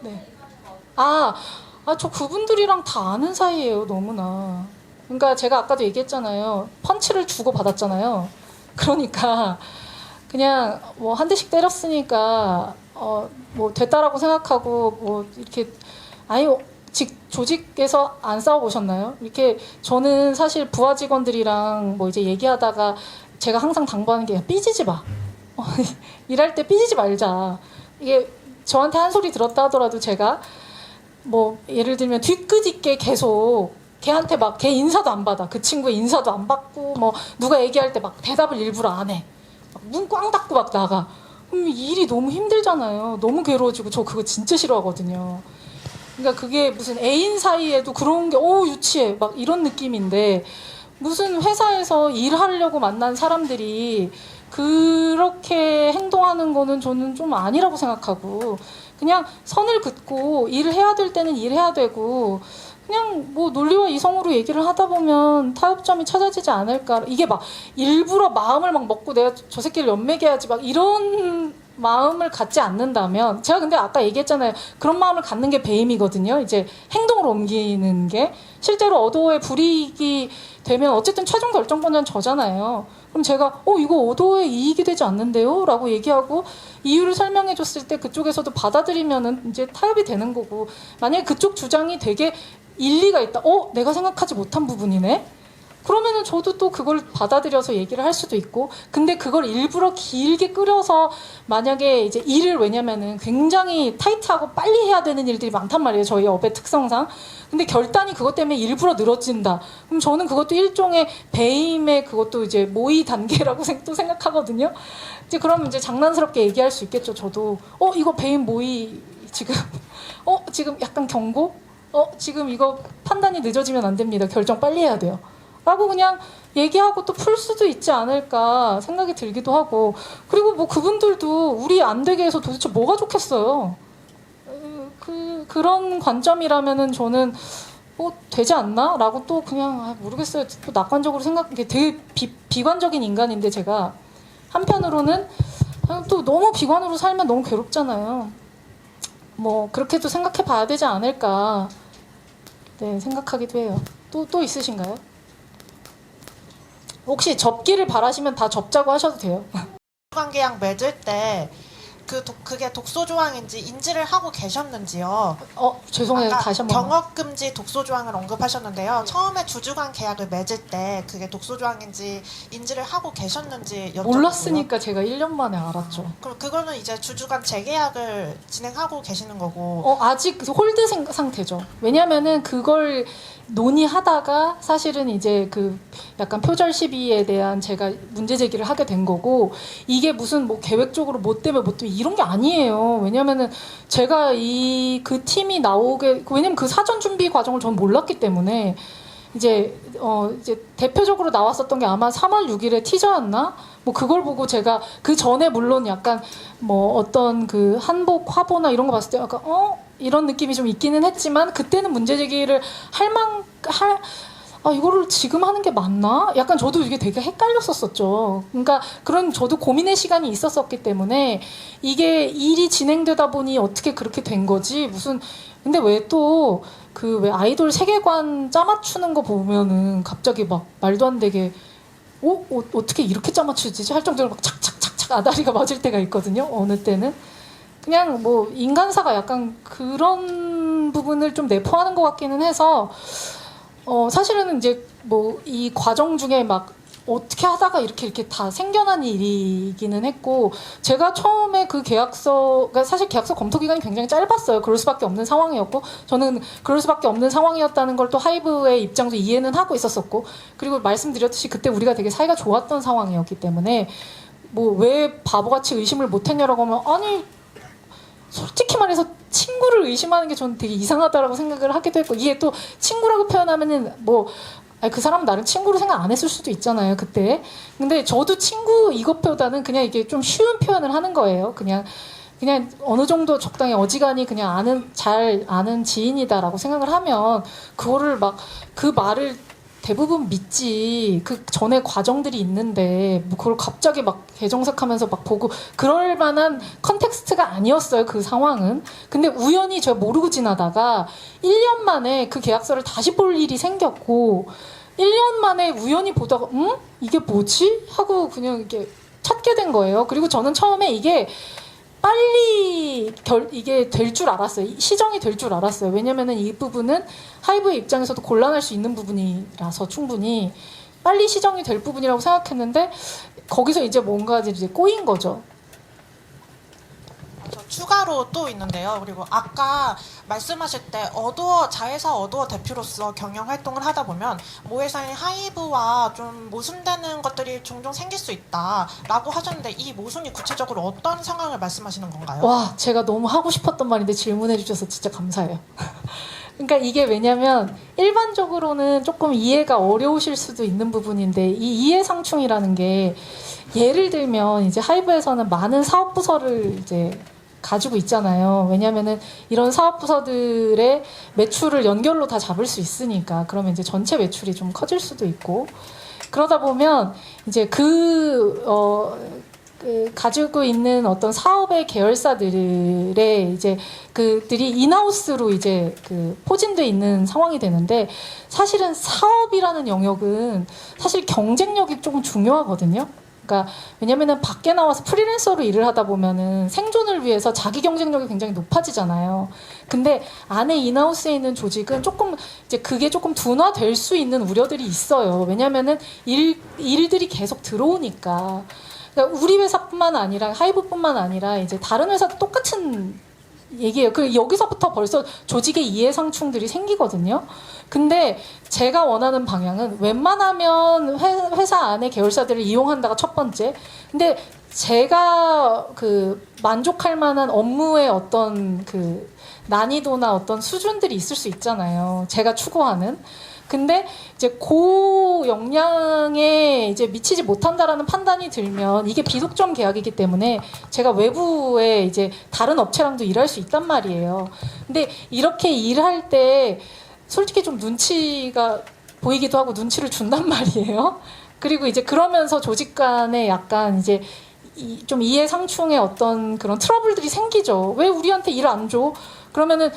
네. 저 그분들이랑 다 아는 사이예요. 너무나. 그러니까 제가 아까도 얘기했잖아요. 펀치를 주고 받았잖아요. 그러니까 그냥 뭐 한 대씩 때렸으니까 뭐 됐다라고 생각하고 뭐 이렇게 아니 조직에서 안 싸워보셨나요? 이렇게 저는 사실 부하 직원들이랑 뭐 이제 얘기하다가 제가 항상 당부하는 게 삐지지 마. 일할 때 삐지지 말자. 이게 저한테 한 소리 들었다 하더라도 제가 뭐 예를 들면 뒤끝있게 계속 걔한테 막 걔 인사도 안 받아. 그 친구의 인사도 안 받고 뭐 누가 얘기할 때 막 대답을 일부러 안 해. 문 꽝 닫고 막 나가. 그럼 일이 너무 힘들잖아요. 너무 괴로워지고 저 그거 진짜 싫어하거든요. 그러니까 그게 무슨 애인 사이에도 그런 게 유치해 막 이런 느낌인데 무슨 회사에서 일하려고 만난 사람들이 그렇게 행동하는 거는 저는 좀 아니라고 생각하고 그냥 선을 긋고 일을 해야 될 때는 일해야 되고 그냥 뭐 논리와 이성으로 얘기를 하다 보면 타협점이 찾아지지 않을까. 이게 막 일부러 마음을 막 먹고 내가 저 새끼를 연맥해야지 막 이런 마음을 갖지 않는다면 제가 근데 아까 얘기했잖아요. 그런 마음을 갖는 게 배임이거든요. 이제 행동으로 옮기는 게 실제로 어도에 불이익이 되면 어쨌든 최종 결정권자는 저잖아요. 그럼 제가 이거 어도에 이익이 되지 않는데요? 라고 얘기하고 이유를 설명해 줬을 때 그쪽에서도 받아들이면은 이제 타협이 되는 거고 만약에 그쪽 주장이 되게 일리가 있다. 내가 생각하지 못한 부분이네? 그러면은 저도 또 그걸 받아들여서 얘기를 할 수도 있고 근데 그걸 일부러 길게 끌어서 만약에 이제 일을 왜냐면은 굉장히 타이트하고 빨리 해야 되는 일들이 많단 말이에요. 저희 업의 특성상. 근데 결단이 그것 때문에 일부러 늘어진다. 그럼 저는 그것도 일종의 배임의 그것도 이제 모의 단계라고 또 생각하거든요. 이제 그러면 이제 장난스럽게 얘기할 수 있겠죠. 저도 이거 배임 모의 지금 지금 약간 경고? 지금 이거 판단이 늦어지면 안 됩니다. 결정 빨리 해야 돼요. 라고 그냥 얘기하고 또 풀 수도 있지 않을까 생각이 들기도 하고 그리고 뭐 그분들도 우리 안 되게 해서 도대체 뭐가 좋겠어요. 그런 관점이라면은 저는 되지 않나? 라고 또 그냥 모르겠어요. 또 낙관적으로 생각해 되게 비관적인 인간인데 제가 한편으로는 또 너무 비관으로 살면 너무 괴롭잖아요. 뭐 그렇게도 생각해 봐야 되지 않을까 생각하기도 해요. 또 있으신가요? 혹시 접기를 바라시면 다 접자고 하셔도 돼요. 관계약 맺을 때 그게 독소 조항인지 인지를 하고 계셨는지요? 죄송해요. 다시 한 번. 경업금지 독소 조항을 언급하셨는데요. 처음에 주주간 계약을 맺을 때 그게 독소 조항인지 인지를 하고 계셨는지 여쭤보고요. 몰랐으니까 제가 1년 만에 알았죠. 그럼 그거는 이제 주주간 재계약을 진행하고 계시는 거고. 아직 홀드 상태죠. 왜냐면은 그걸 논의하다가 사실은 이제 그 약간 표절 시비에 대한 제가 문제 제기를 하게 된 거고 이게 무슨 뭐 계획적으로 뭐 때문에 이런 게 아니에요. 왜냐면은 제가 그 팀이 왜냐면 그 사전 준비 과정을 전 몰랐기 때문에 이제 대표적으로 나왔었던 게 아마 3월 6일에 티저였나? 뭐 그걸 보고 제가 그 전에 물론 약간 뭐 어떤 그 한복 화보나 이런 거 봤을 때 약간 이런 느낌이 좀 있기는 했지만 그때는 문제 제기를 이거를 지금 하는 게 맞나? 약간 저도 이게 되게 헷갈렸었죠. 그러니까 그런 저도 고민의 시간이 있었었기 때문에 이게 일이 진행되다 보니 어떻게 그렇게 된 거지? 근데 왜 또 왜 아이돌 세계관 짜맞추는 거 보면은 갑자기 막 말도 안 되게 어떻게 이렇게 짜맞추지? 할 정도로 막 착착착착 아다리가 맞을 때가 있거든요. 어느 때는. 그냥 뭐 인간사가 약간 그런 부분을 좀 내포하는 것 같기는 해서 사실은 이제 뭐 이 과정 중에 막 어떻게 하다가 이렇게 다 생겨난 일이기는 했고, 제가 처음에 그 계약서, 그러니까 사실 계약서 검토 기간이 굉장히 짧았어요. 그럴 수밖에 없는 상황이었고, 저는 그럴 수밖에 없는 상황이었다는 걸 또 하이브의 입장도 이해는 하고 있었었고, 그리고 말씀드렸듯이 그때 우리가 되게 사이가 좋았던 상황이었기 때문에 뭐 왜 바보같이 의심을 못했냐라고 하면, 아니 솔직히 말해서 친구를 의심하는 게 저는 되게 이상하다라고 생각을 하기도 했고, 이게 또 친구라고 표현하면은 뭐 그 사람은 나를 친구로 생각 안 했을 수도 있잖아요, 그때. 근데 저도 친구 이것보다는 그냥 이게 좀 쉬운 표현을 하는 거예요. 그냥 어느 정도 적당히 어지간히 그냥 잘 아는 지인이다라고 생각을 하면 그거를 막 그 말을 대부분 믿지. 그 전에 과정들이 있는데 뭐 그걸 갑자기 막 개정색하면서 막 보고 그럴 만한 컨텍스트가 아니었어요, 그 상황은. 근데 우연히 제가 모르고 지나다가 1년 만에 그 계약서를 다시 볼 일이 생겼고, 1년 만에 우연히 보다가 이게 뭐지? 하고 그냥 이렇게 찾게 된 거예요. 그리고 저는 처음에 이게 빨리 이게 될 줄 알았어요. 시정이 될 줄 알았어요. 왜냐면은 이 부분은 하이브의 입장에서도 곤란할 수 있는 부분이라서 충분히 빨리 시정이 될 부분이라고 생각했는데, 거기서 이제 뭔가 이제 꼬인 거죠. 저 추가로 또 있는데요. 그리고 아까 말씀하실 때 자회사 어도어 대표로서 경영 활동을 하다 보면 모회사인 하이브와 좀 모순되는 것들이 종종 생길 수 있다라고 하셨는데, 이 모순이 구체적으로 어떤 상황을 말씀하시는 건가요? 와, 제가 너무 하고 싶었던 말인데 질문해 주셔서 진짜 감사해요. 그러니까 이게 왜냐면 일반적으로는 조금 이해가 어려우실 수도 있는 부분인데, 이 이해상충이라는 게 예를 들면 이제 하이브에서는 많은 사업 부서를 이제 가지고 있잖아요. 왜냐면은 이런 사업 부서들의 매출을 연결로 다 잡을 수 있으니까. 그러면 이제 전체 매출이 좀 커질 수도 있고, 그러다 보면 이제 가지고 있는 어떤 사업의 계열사들의 이제 그들이 인하우스로 이제 포진돼 있는 상황이 되는데, 사실은 사업이라는 영역은 사실 경쟁력이 조금 중요하거든요. 그러니까 왜냐면은 밖에 나와서 프리랜서로 일을 하다 보면은 생존을 위해서 자기 경쟁력이 굉장히 높아지잖아요. 근데 안에 인하우스에 있는 조직은 조금 이제 그게 조금 둔화될 수 있는 우려들이 있어요. 왜냐면은 일들이 계속 들어오니까. 그러니까 우리 회사뿐만 아니라 하이브뿐만 아니라 이제 다른 회사도 똑같은 얘기예요. 여기서부터 벌써 조직의 이해상충들이 생기거든요. 근데 제가 원하는 방향은 웬만하면 회사 안에 계열사들을 이용한다가 첫 번째. 근데 제가 만족할 만한 업무의 어떤 난이도나 어떤 수준들이 있을 수 있잖아요. 제가 추구하는. 근데 이제 고역량에 이제 미치지 못한다라는 판단이 들면 이게 비독점 계약이기 때문에 제가 외부에 이제 다른 업체랑도 일할 수 있단 말이에요. 근데 이렇게 일할 때 솔직히 좀 눈치가 보이기도 하고 눈치를 준단 말이에요. 그리고 이제 그러면서 조직 간에 약간 이제 좀 이해상충의 어떤 그런 트러블들이 생기죠. 왜 우리한테 일 안 줘? 그러면은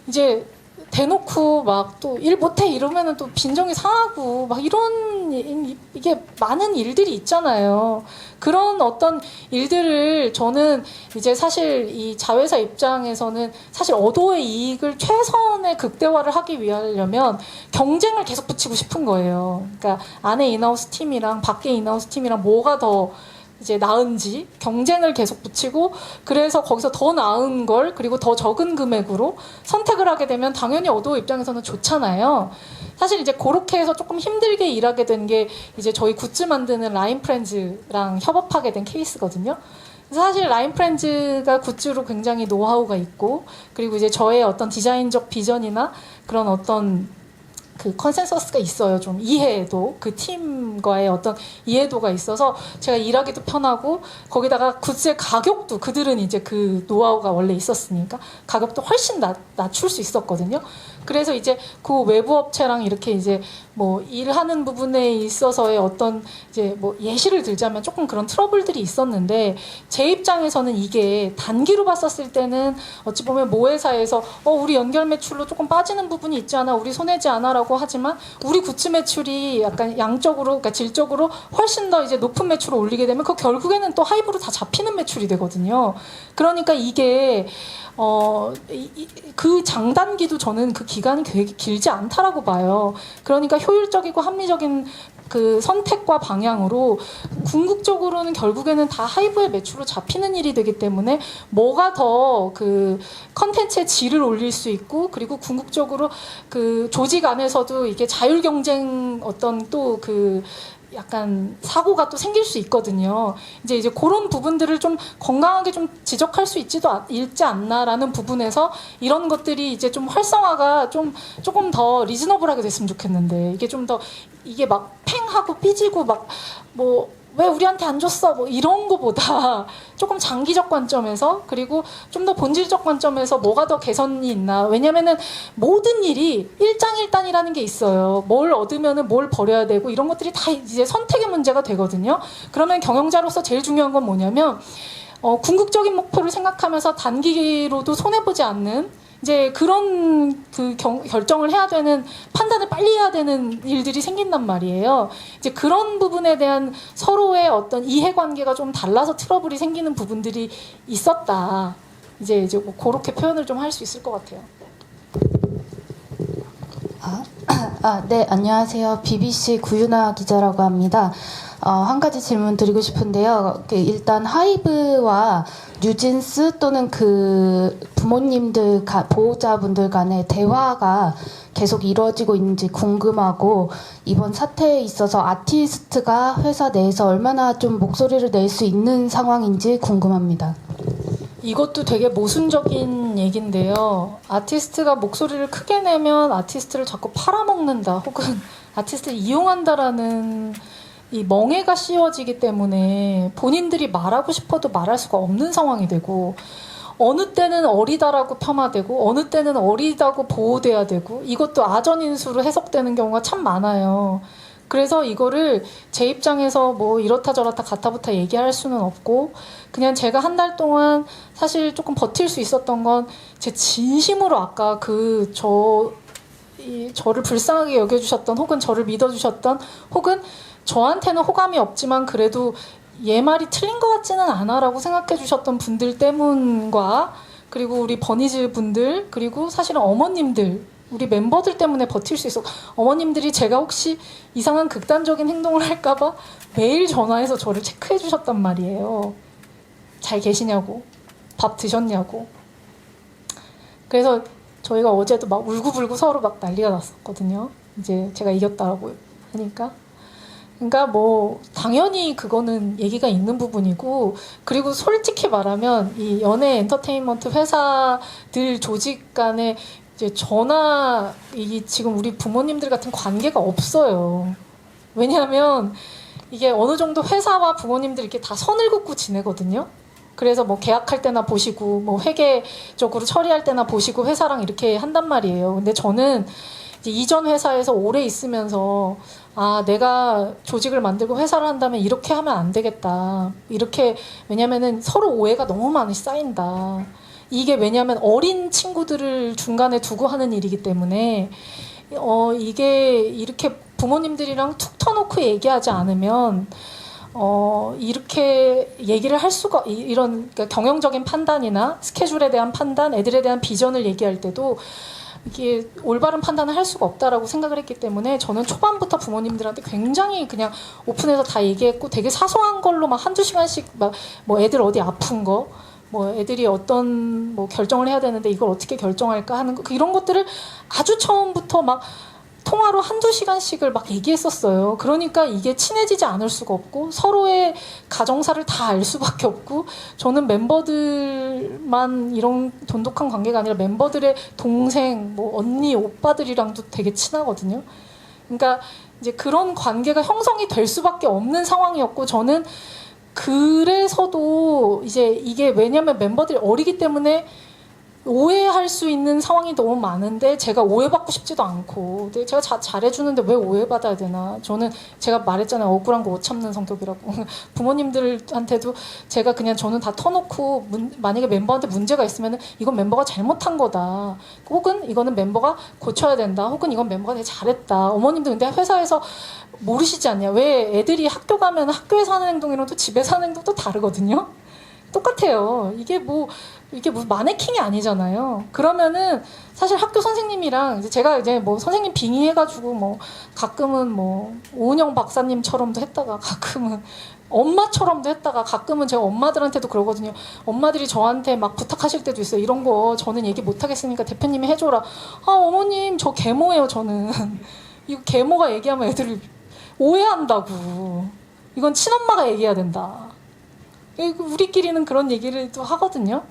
이제 대놓고 막 또 일 못해 이러면은 또 빈정이 상하고 막 이런 이게 많은 일들이 있잖아요. 그런 어떤 일들을 저는 이제 사실 이 자회사 입장에서는 사실 어도의 이익을 최선의 극대화를 하기 위하려면 경쟁을 계속 붙이고 싶은 거예요. 그러니까 안에 인하우스 팀이랑 밖에 인하우스 팀이랑 뭐가 더 이제 나은지 경쟁을 계속 붙이고, 그래서 거기서 더 나은 걸 그리고 더 적은 금액으로 선택을 하게 되면 당연히 어도 입장에서는 좋잖아요. 사실 이제 그렇게 해서 조금 힘들게 일하게 된 게 이제 저희 굿즈 만드는 라인프렌즈랑 협업하게 된 케이스거든요. 사실 라인프렌즈가 굿즈로 굉장히 노하우가 있고, 그리고 이제 저의 어떤 디자인적 비전이나 그런 어떤 컨센서스가 있어요. 좀 이해도 그 팀과의 어떤 이해도가 있어서 제가 일하기도 편하고, 거기다가 굿즈의 가격도 그들은 이제 그 노하우가 원래 있었으니까 가격도 훨씬 낮출 수 있었거든요. 그래서 이제 그 외부 업체랑 이렇게 이제 뭐 일하는 부분에 있어서의 어떤 이제 뭐 예시를 들자면 조금 그런 트러블들이 있었는데, 제 입장에서는 이게 단기로 봤었을 때는 어찌 보면 모회사에서 우리 연결 매출로 조금 빠지는 부분이 있지 않아, 우리 손해지 않아라고 하지만 우리 굿즈 매출이 약간 양적으로, 그러니까 질적으로 훨씬 더 이제 높은 매출을 올리게 되면 그 결국에는 또 하이브로 다 잡히는 매출이 되거든요. 그러니까 이게 그 장단기도 저는 그 기간이 되게 길지 않다라고 봐요. 그러니까 효율적이고 합리적인 그 선택과 방향으로 궁극적으로는 결국에는 다 하이브의 매출로 잡히는 일이 되기 때문에 뭐가 더 그 컨텐츠의 질을 올릴 수 있고 그리고 궁극적으로 그 조직 안에서도 이게 자율 경쟁 어떤 또 그 약간 사고가 또 생길 수 있거든요. 이제 그런 부분들을 좀 건강하게 좀 지적할 수 있지 않나라는 부분에서 이런 것들이 이제 좀 활성화가 좀 조금 더 리즈너블하게 됐으면 좋겠는데 이게 좀 더 이게 막 팽하고 삐지고 막 뭐 왜 우리한테 안 줬어 뭐 이런 거보다 조금 장기적 관점에서 그리고 좀 더 본질적 관점에서 뭐가 더 개선이 있나. 왜냐면은 모든 일이 일장일단이라는 게 있어요. 뭘 얻으면은 뭘 버려야 되고 이런 것들이 다 이제 선택의 문제가 되거든요. 그러면 경영자로서 제일 중요한 건 뭐냐면 궁극적인 목표를 생각하면서 단기로도 손해보지 않는 이제 그런 그 결정을 해야 되는 판단을 빨리 해야 되는 일들이 생긴단 말이에요. 이제 그런 부분에 대한 서로의 어떤 이해관계가 좀 달라서 트러블이 생기는 부분들이 있었다. 이제 뭐 그렇게 표현을 좀 할 수 있을 것 같아요. 네, 안녕하세요. BBC 구윤아 기자라고 합니다. 한 가지 질문 드리고 싶은데요. 일단 하이브와 뉴진스 또는 그 부모님들, 보호자분들 간의 대화가 계속 이루어지고 있는지 궁금하고 이번 사태에 있어서 아티스트가 회사 내에서 얼마나 좀 목소리를 낼 수 있는 상황인지 궁금합니다. 이것도 되게 모순적인 얘기인데요. 아티스트가 목소리를 크게 내면 아티스트를 자꾸 팔아먹는다 혹은 아티스트를 이용한다라는 이 멍해가 씌워지기 때문에 본인들이 말하고 싶어도 말할 수가 없는 상황이 되고 어느 때는 어리다라고 폄하되고 어느 때는 어리다고 보호돼야 되고 이것도 아전인수로 해석되는 경우가 참 많아요. 그래서 이거를 제 입장에서 뭐 이렇다 저렇다 가타부타 얘기할 수는 없고 그냥 제가 한 달 동안 사실 조금 버틸 수 있었던 건 제 진심으로 아까 저를 불쌍하게 여겨주셨던 혹은 저를 믿어주셨던 혹은 저한테는 호감이 없지만 그래도 얘 말이 틀린 것 같지는 않아라고 생각해 주셨던 분들 때문과 그리고 우리 버니즈 분들 그리고 사실은 어머님들 우리 멤버들 때문에 버틸 수 있어. 어머님들이 제가 혹시 이상한 극단적인 행동을 할까봐 매일 전화해서 저를 체크해 주셨단 말이에요. 잘 계시냐고, 밥 드셨냐고. 그래서 저희가 어제도 막 울고불고 서로 막 난리가 났었거든요. 이제 제가 이겼다고 하니까. 그러니까 뭐 당연히 그거는 얘기가 있는 부분이고 그리고 솔직히 말하면 이 연예 엔터테인먼트 회사들 조직 간에 이제 저나 이 지금 우리 부모님들 같은 관계가 없어요. 왜냐하면 이게 어느 정도 회사와 부모님들 이렇게 다 선을 긋고 지내거든요. 그래서 뭐 계약할 때나 보시고 뭐 회계적으로 처리할 때나 보시고 회사랑 이렇게 한단 말이에요. 근데 저는 이제 이전 회사에서 오래 있으면서 내가 조직을 만들고 회사를 한다면 이렇게 하면 안 되겠다. 이렇게 왜냐면은 서로 오해가 너무 많이 쌓인다. 이게 왜냐하면 어린 친구들을 중간에 두고 하는 일이기 때문에 이게 이렇게 부모님들이랑 툭 터놓고 얘기하지 않으면 이렇게 얘기를 할 수가 이런 그러니까 경영적인 판단이나 스케줄에 대한 판단, 애들에 대한 비전을 얘기할 때도 이게 올바른 판단을 할 수가 없다라고 생각을 했기 때문에 저는 초반부터 부모님들한테 굉장히 그냥 오픈해서 다 얘기했고 되게 사소한 걸로 막 한두 시간씩 막 뭐 애들 어디 아픈 거 뭐 애들이 어떤 뭐 결정을 해야 되는데 이걸 어떻게 결정할까 하는 거 이런 것들을 아주 처음부터 막 통화로 한두 시간씩을 막 얘기했었어요. 그러니까 이게 친해지지 않을 수가 없고 서로의 가정사를 다 알 수밖에 없고 저는 멤버들만 이런 돈독한 관계가 아니라 멤버들의 동생, 뭐 언니, 오빠들이랑도 되게 친하거든요. 그러니까 이제 그런 관계가 형성이 될 수밖에 없는 상황이었고 저는 그래서도 이제 이게 왜냐면 멤버들이 어리기 때문에 오해할 수 있는 상황이 너무 많은데 제가 오해받고 싶지도 않고 근데 제가 잘해주는데 왜 오해받아야 되나. 저는 제가 말했잖아요. 억울한 거 못 참는 성격이라고. 부모님들한테도 제가 그냥 저는 다 터놓고 만약에 멤버한테 문제가 있으면 이건 멤버가 잘못한 거다. 혹은 이거는 멤버가 고쳐야 된다. 혹은 이건 멤버가 되게 잘했다. 어머님들 근데 회사에서 모르시지 않냐. 왜 애들이 학교 가면 학교에서 하는 행동이랑 또 집에서 하는 행동 또 다르거든요. 똑같아요. 이게 뭐 이게 무슨 마네킹이 아니잖아요. 그러면은 사실 학교 선생님이랑 이제 제가 이제 뭐 선생님 빙의해가지고 뭐 가끔은 뭐 오은영 박사님처럼도 했다가 가끔은 엄마처럼도 했다가 가끔은 제가 엄마들한테도 그러거든요. 엄마들이 저한테 막 부탁하실 때도 있어요. 이런 거 저는 얘기 못 하겠으니까 대표님이 해줘라. 아 어머님 저 계모예요 저는. 이거 계모가 얘기하면 애들이 오해한다고. 이건 친엄마가 얘기해야 된다. 우리끼리는 그런 얘기를 또 하거든요.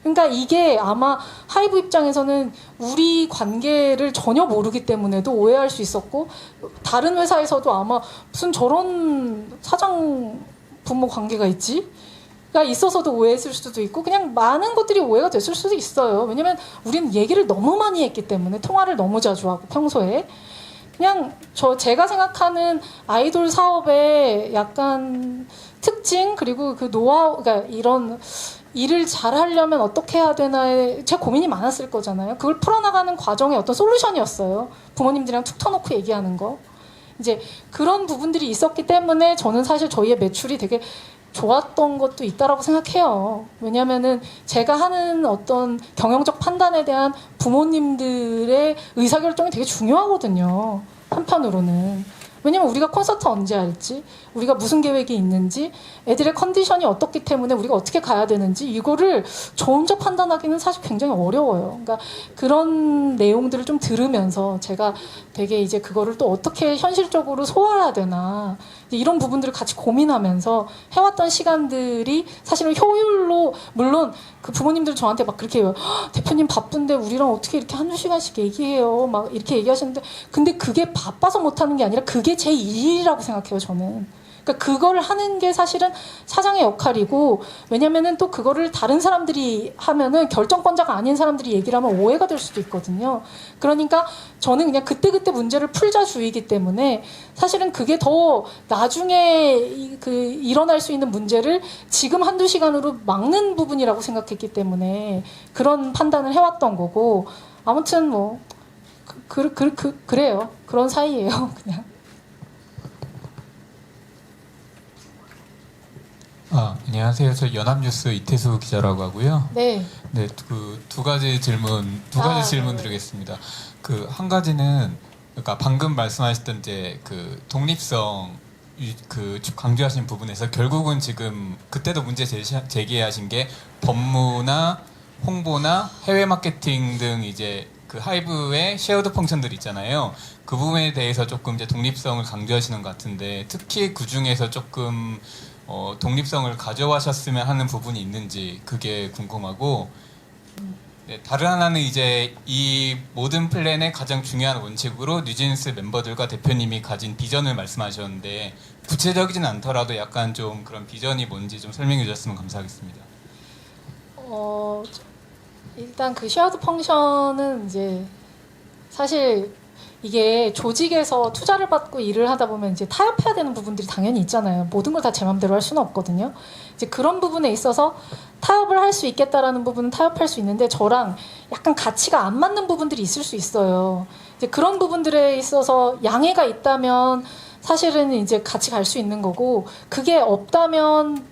그러니까 이게 아마 하이브 입장에서는 우리 관계를 전혀 모르기 때문에도 오해할 수 있었고 다른 회사에서도 아마 무슨 저런 사장 부모 관계가 있지? 가 있어서도 오해했을 수도 있고 그냥 많은 것들이 오해가 됐을 수도 있어요. 왜냐면 우리는 얘기를 너무 많이 했기 때문에 통화를 너무 자주 하고 평소에 그냥 제가 생각하는 아이돌 사업의 약간 특징 그리고 그 노하우 그러니까 이런 일을 잘 하려면 어떻게 해야 되나에 제 고민이 많았을 거잖아요. 그걸 풀어나가는 과정의 어떤 솔루션이었어요. 부모님들이랑 툭 터놓고 얘기하는 거. 이제 그런 부분들이 있었기 때문에 저는 사실 저희의 매출이 되게 좋았던 것도 있다라고 생각해요. 왜냐면은 제가 하는 어떤 경영적 판단에 대한 부모님들의 의사결정이 되게 중요하거든요. 한편으로는. 왜냐면 우리가 콘서트 언제 할지, 우리가 무슨 계획이 있는지, 애들의 컨디션이 어떻기 때문에 우리가 어떻게 가야 되는지 이거를 저 혼자 판단하기는 사실 굉장히 어려워요. 그러니까 그런 내용들을 좀 들으면서 제가 되게 이제 그거를 또 어떻게 현실적으로 소화해야 되나 이런 부분들을 같이 고민하면서 해왔던 시간들이 사실은 효율로 물론 그 부모님들 저한테 막 그렇게 해요. 대표님 바쁜데 우리랑 어떻게 이렇게 한두 시간씩 얘기해요. 막 이렇게 얘기하시는데 근데 그게 바빠서 못하는 게 아니라 그게 제 일이라고 생각해요. 저는. 그러니까 그걸 하는 게 사실은 사장의 역할이고 왜냐면은 또 그거를 다른 사람들이 하면은 결정권자가 아닌 사람들이 얘기를 하면 오해가 될 수도 있거든요. 그러니까 저는 그냥 그때그때 문제를 풀자 주의이기 때문에 사실은 그게 더 나중에 일어날 수 있는 문제를 지금 한두 시간으로 막는 부분이라고 생각했기 때문에 그런 판단을 해왔던 거고 아무튼 뭐 그래요. 그런 사이예요. 그냥. 안녕하세요. 저 연합뉴스 이태수 기자라고 하고요. 네. 네, 그 두 가지 질문 드리겠습니다. 그 한 가지는 그러니까 방금 말씀하셨던 이제 그 독립성 강조하신 부분에서 결국은 지금 그때도 문제 제기하신 게 법무나 홍보나 해외 마케팅 등 이제 그 하이브의 쉐어드 펑션들 있잖아요. 그 부분에 대해서 조금 이제 독립성을 강조하시는 것 같은데 특히 그 중에서 조금 독립성을 가져가셨으면 하는 부분이 있는지 그게 궁금하고 네, 다른 하나는 이제 이 모든 플랜의 가장 중요한 원칙으로 뉴진스 멤버들과 대표님이 가진 비전을 말씀하셨는데 구체적이진 않더라도 약간 좀 그런 비전이 뭔지 좀 설명해 주셨으면 감사하겠습니다. 일단 그 쉐어드 펑션은 이제 사실 이게 조직에서 투자를 받고 일을 하다 보면 이제 타협해야 되는 부분들이 당연히 있잖아요. 모든 걸 다 제 맘대로 할 수는 없거든요. 이제 그런 부분에 있어서 타협을 할 수 있겠다라는 부분은 타협할 수 있는데 저랑 약간 가치가 안 맞는 부분들이 있을 수 있어요. 이제 그런 부분들에 있어서 양해가 있다면 사실은 이제 같이 갈 수 있는 거고 그게 없다면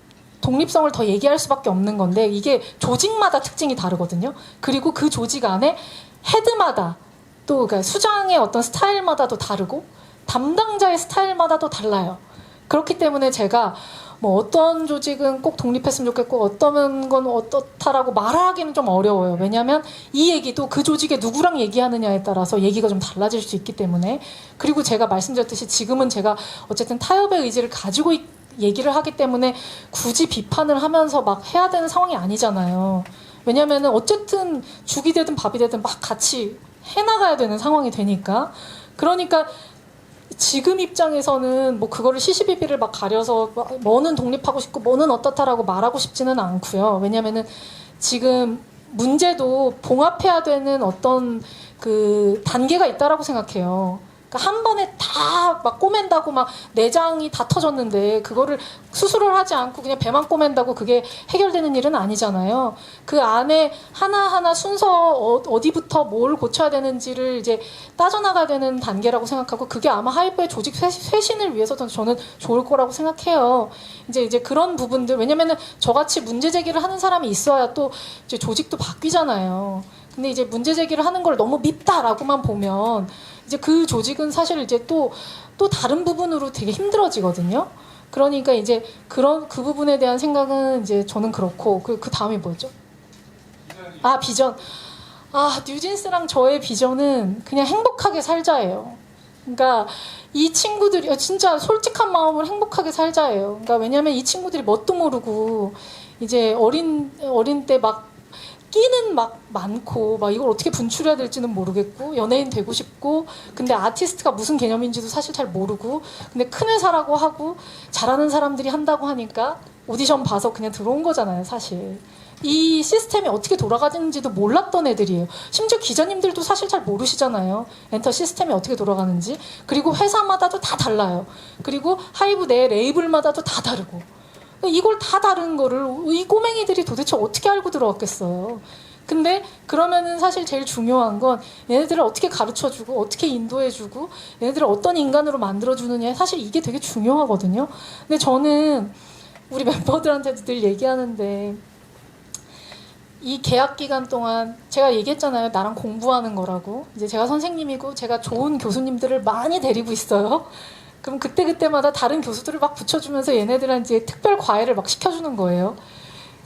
독립성을 더 얘기할 수밖에 없는 건데 이게 조직마다 특징이 다르거든요. 그리고 그 조직 안에 헤드마다 또 그러니까 수장의 어떤 스타일마다도 다르고 담당자의 스타일마다도 달라요. 그렇기 때문에 제가 뭐 어떤 조직은 꼭 독립했으면 좋겠고 어떤 건 어떻다라고 말하기는 좀 어려워요. 왜냐하면 이 얘기도 그 조직에 누구랑 얘기하느냐에 따라서 얘기가 좀 달라질 수 있기 때문에 그리고 제가 말씀드렸듯이 지금은 제가 어쨌든 타협의 의지를 가지고 얘기를 하기 때문에 굳이 비판을 하면서 막 해야 되는 상황이 아니잖아요. 왜냐하면 어쨌든 죽이 되든 밥이 되든 막 같이 해나가야 되는 상황이 되니까 그러니까 지금 입장에서는 뭐 그거를 시시비비를 막 가려서 뭐는 독립하고 싶고 뭐는 어떻다라고 말하고 싶지는 않고요. 왜냐면은 지금 문제도 봉합해야 되는 어떤 그 단계가 있다라고 생각해요. 그러니까 한 번에 다 막 꼬맨다고 막 내장이 다 터졌는데 그거를 수술을 하지 않고 그냥 배만 꼬맨다고 그게 해결되는 일은 아니잖아요. 그 안에 하나하나 순서 어디부터 뭘 고쳐야 되는지를 이제 따져나가야 되는 단계라고 생각하고 그게 아마 하이브의 조직 쇄신을 위해서도 저는 좋을 거라고 생각해요. 이제 그런 부분들 왜냐면은 저같이 문제 제기를 하는 사람이 있어야 또 이제 조직도 바뀌잖아요. 근데 이제 문제 제기를 하는 걸 너무 밉다라고만 보면 이제 그 조직은 사실 이제 또 다른 부분으로 되게 힘들어지거든요. 그러니까 이제 그 부분에 대한 생각은 이제 저는 그렇고 그 다음이 뭐였죠? 아 비전. 아 뉴진스랑 저의 비전은 그냥 행복하게 살자예요. 그러니까 이 친구들이 진짜 솔직한 마음으로 행복하게 살자예요. 그러니까 왜냐면 이 친구들이 뭣도 모르고 이제 어린 때 막 끼는 막 많고 막 이걸 어떻게 분출해야 될지는 모르겠고 연예인 되고 싶고 근데 아티스트가 무슨 개념인지도 사실 잘 모르고 근데 큰 회사라고 하고 잘하는 사람들이 한다고 하니까 오디션 봐서 그냥 들어온 거잖아요 사실. 이 시스템이 어떻게 돌아가는지도 몰랐던 애들이에요. 심지어 기자님들도 사실 잘 모르시잖아요. 엔터 시스템이 어떻게 돌아가는지. 그리고 회사마다도 다 달라요. 그리고 하이브 내 레이블마다도 다 다르고. 이걸 다 다른 거를 이 꼬맹이들이 도대체 어떻게 알고 들어왔겠어요. 근데 그러면은 사실 제일 중요한 건 얘네들을 어떻게 가르쳐주고 어떻게 인도해주고 얘네들을 어떤 인간으로 만들어주느냐 사실 이게 되게 중요하거든요. 근데 저는 우리 멤버들한테도 늘 얘기하는데 이 계약 기간 동안 제가 얘기했잖아요. 나랑 공부하는 거라고. 이제 제가 선생님이고 제가 좋은 교수님들을 많이 데리고 있어요. 그럼 그때마다 다른 교수들을 막 붙여주면서 얘네들한테 특별 과외를 막 시켜주는 거예요.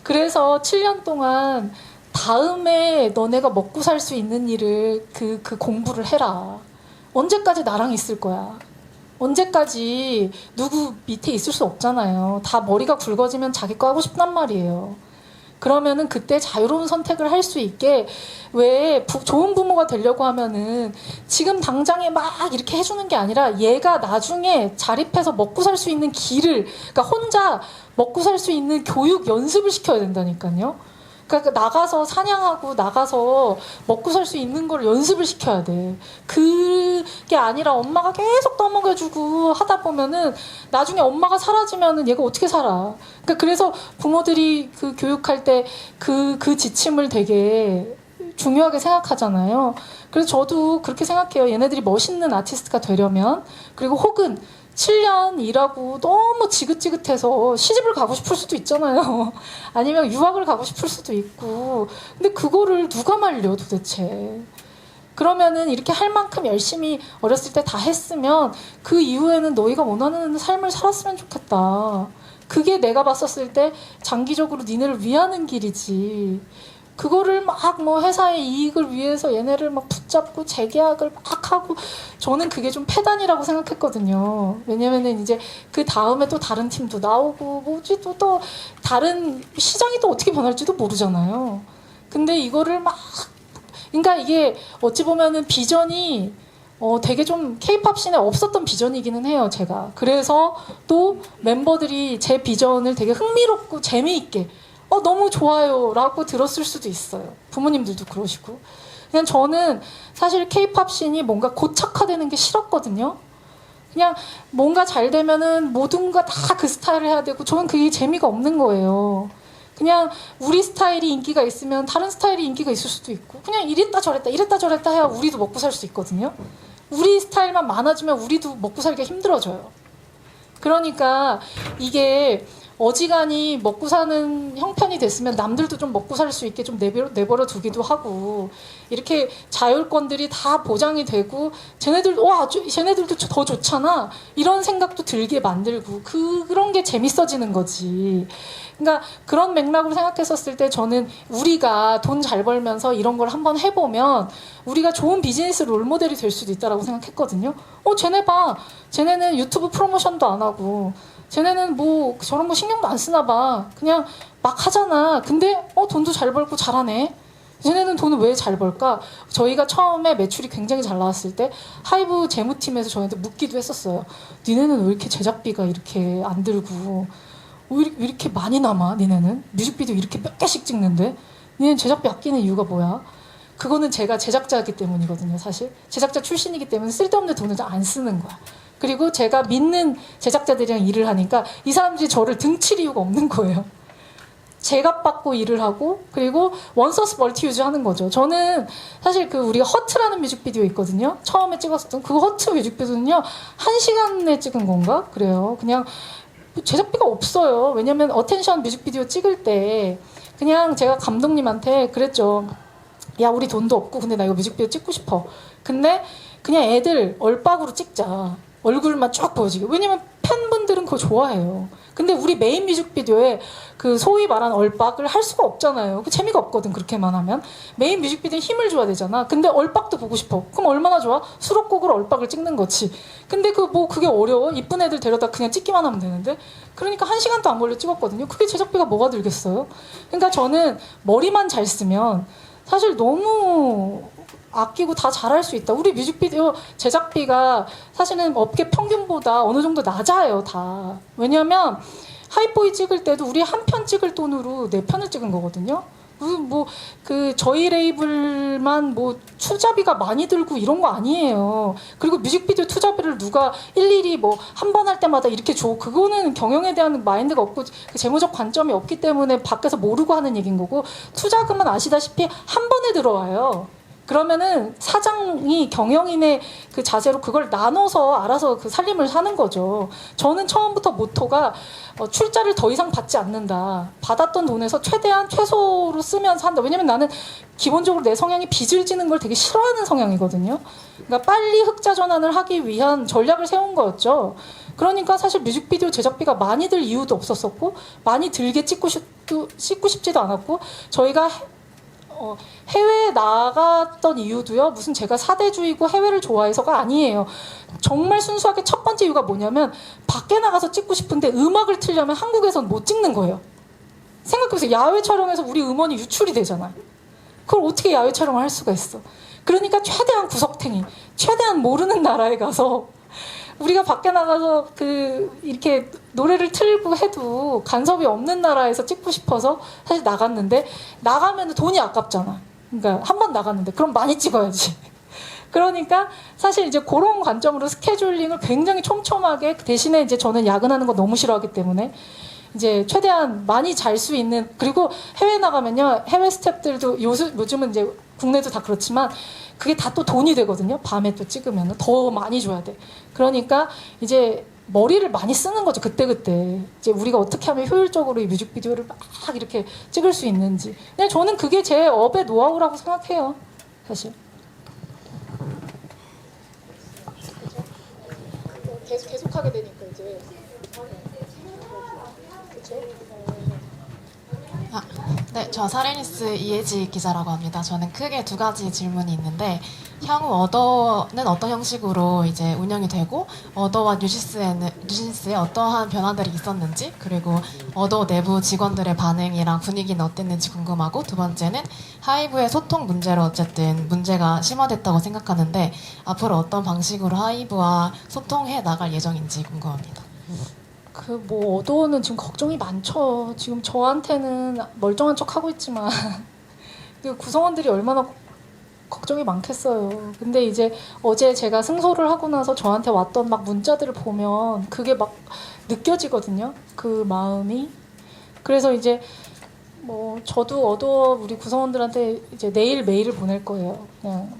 그래서 7년 동안 다음에 너네가 먹고 살 수 있는 일을 그 공부를 해라. 언제까지 나랑 있을 거야. 언제까지 누구 밑에 있을 수 없잖아요. 다 머리가 굵어지면 자기 거 하고 싶단 말이에요. 그러면은 그때 자유로운 선택을 할 수 있게 왜 좋은 부모가 되려고 하면은 지금 당장에 막 이렇게 해주는 게 아니라 얘가 나중에 자립해서 먹고 살 수 있는 길을 그러니까 혼자 먹고 살 수 있는 교육 연습을 시켜야 된다니까요. 그러니까 나가서 사냥하고 나가서 먹고 살 수 있는 걸 연습을 시켜야 돼. 그게 아니라 엄마가 계속 떠먹여주고 하다 보면은 나중에 엄마가 사라지면은 얘가 어떻게 살아. 그러니까 그래서 부모들이 그 교육할 때 그 지침을 되게 중요하게 생각하잖아요. 그래서 저도 그렇게 생각해요. 얘네들이 멋있는 아티스트가 되려면 그리고 혹은 7년 일하고 너무 지긋지긋해서 시집을 가고 싶을 수도 있잖아요. 아니면 유학을 가고 싶을 수도 있고. 근데 그거를 누가 말려 도대체. 그러면은 이렇게 할 만큼 열심히 어렸을 때 다 했으면 그 이후에는 너희가 원하는 삶을 살았으면 좋겠다. 그게 내가 봤었을 때 장기적으로 니네를 위하는 길이지. 그거를 막 뭐 회사의 이익을 위해서 얘네를 막 붙잡고 재계약을 막 하고 저는 그게 좀 패단이라고 생각했거든요. 왜냐면은 이제 그 다음에 또 다른 팀도 나오고 뭐지 또 다른 시장이 또 어떻게 변할지도 모르잖아요. 근데 이거를 막 그러니까 이게 어찌 보면은 비전이 되게 좀 K-팝 씬에 없었던 비전이기는 해요, 제가. 그래서 또 멤버들이 제 비전을 되게 흥미롭고 재미있게 너무 좋아요 라고 들었을 수도 있어요. 부모님들도 그러시고. 그냥 저는 사실 K-팝 씬이 뭔가 고착화되는 게 싫었거든요. 그냥 뭔가 잘 되면은 모든 거 다 그 스타일을 해야 되고 저는 그게 재미가 없는 거예요. 그냥 우리 스타일이 인기가 있으면 다른 스타일이 인기가 있을 수도 있고 그냥 이랬다 저랬다 해야 우리도 먹고 살 수 있거든요. 우리 스타일만 많아지면 우리도 먹고 살기가 힘들어져요. 그러니까 이게 어지간히 먹고 사는 형편이 됐으면 남들도 좀 먹고 살 수 있게 좀 내버려 두기도 하고 이렇게 자율권들이 다 보장이 되고 쟤네들도 더 좋잖아 이런 생각도 들게 만들고 그런 게 재밌어지는 거지. 그러니까 그런 맥락으로 생각했었을 때 저는 우리가 돈 잘 벌면서 이런 걸 한번 해보면 우리가 좋은 비즈니스 롤모델이 될 수도 있다라고 생각했거든요. 쟤네 봐. 쟤네는 유튜브 프로모션도 안 하고 쟤네는 뭐 저런 거 신경도 안 쓰나 봐. 그냥 막 하잖아. 근데 돈도 잘 벌고 잘하네. 쟤네는 돈을 왜 잘 벌까? 저희가 처음에 매출이 굉장히 잘 나왔을 때 하이브 재무팀에서 저희한테 묻기도 했었어요. 니네는 왜 이렇게 제작비가 이렇게 안 들고 왜 이렇게 많이 남아? 니네는 뮤직비디오 이렇게 몇 개씩 찍는데 니네는 제작비 아끼는 이유가 뭐야? 그거는 제가 제작자이기 때문이거든요, 사실. 제작자 출신이기 때문에 쓸데없는 돈을 안 쓰는 거야. 그리고 제가 믿는 제작자들이랑 일을 하니까 이 사람들이 저를 등칠 이유가 없는 거예요. 제값 받고 일을 하고, 그리고 원서스 멀티유즈 하는 거죠. 저는 사실 그 우리가 허트라는 뮤직비디오 있거든요. 처음에 찍었었던 그 허트 뮤직비디오는요, 1시간에 찍은 건가? 그래요. 그냥 제작비가 없어요. 왜냐면 어텐션 뮤직비디오 찍을 때 그냥 제가 감독님한테 그랬죠. 야, 우리 돈도 없고 근데 나 이거 뮤직비디오 찍고 싶어. 근데 그냥 애들 얼박으로 찍자. 얼굴만 쫙 보여지게. 왜냐면 팬분들은 그거 좋아해요. 근데 우리 메인 뮤직비디오에 그 소위 말한 얼박을 할 수가 없잖아요. 그 재미가 없거든, 그렇게만 하면. 메인 뮤직비디오에 힘을 줘야 되잖아. 근데 얼박도 보고 싶어. 그럼 얼마나 좋아? 수록곡으로 얼박을 찍는 거지. 근데 그게 어려워? 이쁜 애들 데려다 그냥 찍기만 하면 되는데. 그러니까 1시간도 안 걸려 찍었거든요. 그게 제작비가 뭐가 들겠어요? 그러니까 저는 머리만 잘 쓰면 사실 너무 아끼고 다 잘할 수 있다. 우리 뮤직비디오 제작비가 사실은 업계 평균보다 어느 정도 낮아요, 다. 왜냐면 하이보이 찍을 때도 우리 한 편 찍을 돈으로 4편을 찍은 거거든요. 저희 레이블만 투자비가 많이 들고 이런 거 아니에요. 그리고 뮤직비디오 투자비를 누가 일일이 한 번 할 때마다 이렇게 줘. 그거는 경영에 대한 마인드가 없고 재무적 관점이 없기 때문에 밖에서 모르고 하는 얘기인 거고, 투자금은 아시다시피 한 번에 들어와요. 그러면은 사장이 경영인의 그 자세로 그걸 나눠서 알아서 그 살림을 하는 거죠. 저는 처음부터 모토가 출자를 더 이상 받지 않는다. 받았던 돈에서 최대한 최소로 쓰면서 한다. 왜냐면 나는 기본적으로 내 성향이 빚을 지는 걸 되게 싫어하는 성향이거든요. 그러니까 빨리 흑자 전환을 하기 위한 전략을 세운 거였죠. 그러니까 사실 뮤직비디오 제작비가 많이 들 이유도 없었었고, 많이 들게 찍고 싶지도 않았고, 저희가 해외에 나갔던 이유도요, 무슨 제가 사대주의고 해외를 좋아해서가 아니에요. 정말 순수하게 첫 번째 이유가 뭐냐면, 밖에 나가서 찍고 싶은데 음악을 틀려면 한국에선 못 찍는 거예요. 생각해보세요. 야외 촬영에서 우리 음원이 유출이 되잖아요. 그걸 어떻게 야외 촬영을 할 수가 있어. 그러니까 최대한 구석탱이, 최대한 모르는 나라에 가서, 우리가 밖에 나가서 이렇게 노래를 틀고 해도 간섭이 없는 나라에서 찍고 싶어서 사실 나갔는데, 나가면 돈이 아깝잖아. 그러니까 한 번 나갔는데 그럼 많이 찍어야지. 그러니까 사실 이제 그런 관점으로 스케줄링을 굉장히 촘촘하게, 대신에 이제 저는 야근하는 거 너무 싫어하기 때문에 이제 최대한 많이 잘 수 있는, 그리고 해외 나가면요, 해외 스태프들도 요즘은 이제 국내도 다 그렇지만 그게 다 또 돈이 되거든요. 밤에 또 찍으면 더 많이 줘야 돼. 그러니까 이제 머리를 많이 쓰는 거죠. 그때그때 이제 우리가 어떻게 하면 효율적으로 이 뮤직비디오를 막 이렇게 찍을 수 있는지. 그냥 저는 그게 제 업의 노하우라고 생각해요, 사실. 계속하게 되니까 이제. 네, 저 사레니스 이혜지 기자라고 합니다. 저는 크게 2가지 질문이 있는데, 향후 어더는 어떤 형식으로 이제 운영이 되고, 어더와 뉴진스에 어떠한 변화들이 있었는지, 그리고 어더 내부 직원들의 반응이랑 분위기는 어땠는지 궁금하고, 2번째는 하이브의 소통 문제로 어쨌든 문제가 심화됐다고 생각하는데, 앞으로 어떤 방식으로 하이브와 소통해 나갈 예정인지 궁금합니다. 어도어는 지금 걱정이 많죠. 지금 저한테는 멀쩡한 척 하고 있지만 구성원들이 얼마나 걱정이 많겠어요. 근데 이제 어제 제가 승소를 하고 나서 저한테 왔던 문자들을 보면 그게 느껴지거든요. 그 마음이. 그래서 이제 저도 어도어 우리 구성원들한테 이제 내일 메일을 보낼 거예요. 그냥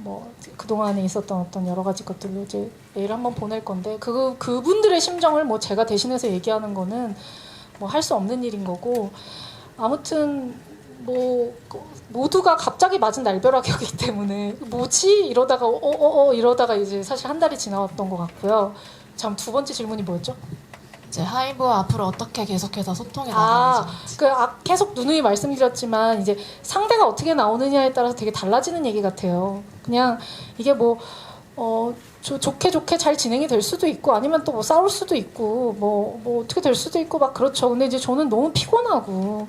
그동안에 있었던 어떤 여러 가지 것들로 이제 메일 한번 보낼 건데, 그분들의 심정을 제가 대신해서 얘기하는 거는 할 수 없는 일인 거고, 아무튼 모두가 갑자기 맞은 날벼락이었기 때문에 뭐지? 이러다가 이러다가 이제 사실 한 달이 지나왔던 것 같고요. 참, 2번째 질문이 뭐였죠? 이제 하이브와 앞으로 어떻게 계속해서 소통해 나가는지. 계속 누누이 말씀드렸지만 이제 상대가 어떻게 나오느냐에 따라서 되게 달라지는 얘기 같아요. 그냥 이게 좋게 잘 진행이 될 수도 있고, 아니면 또 싸울 수도 있고, 어떻게 될 수도 있고 그렇죠. 근데 이제 저는 너무 피곤하고,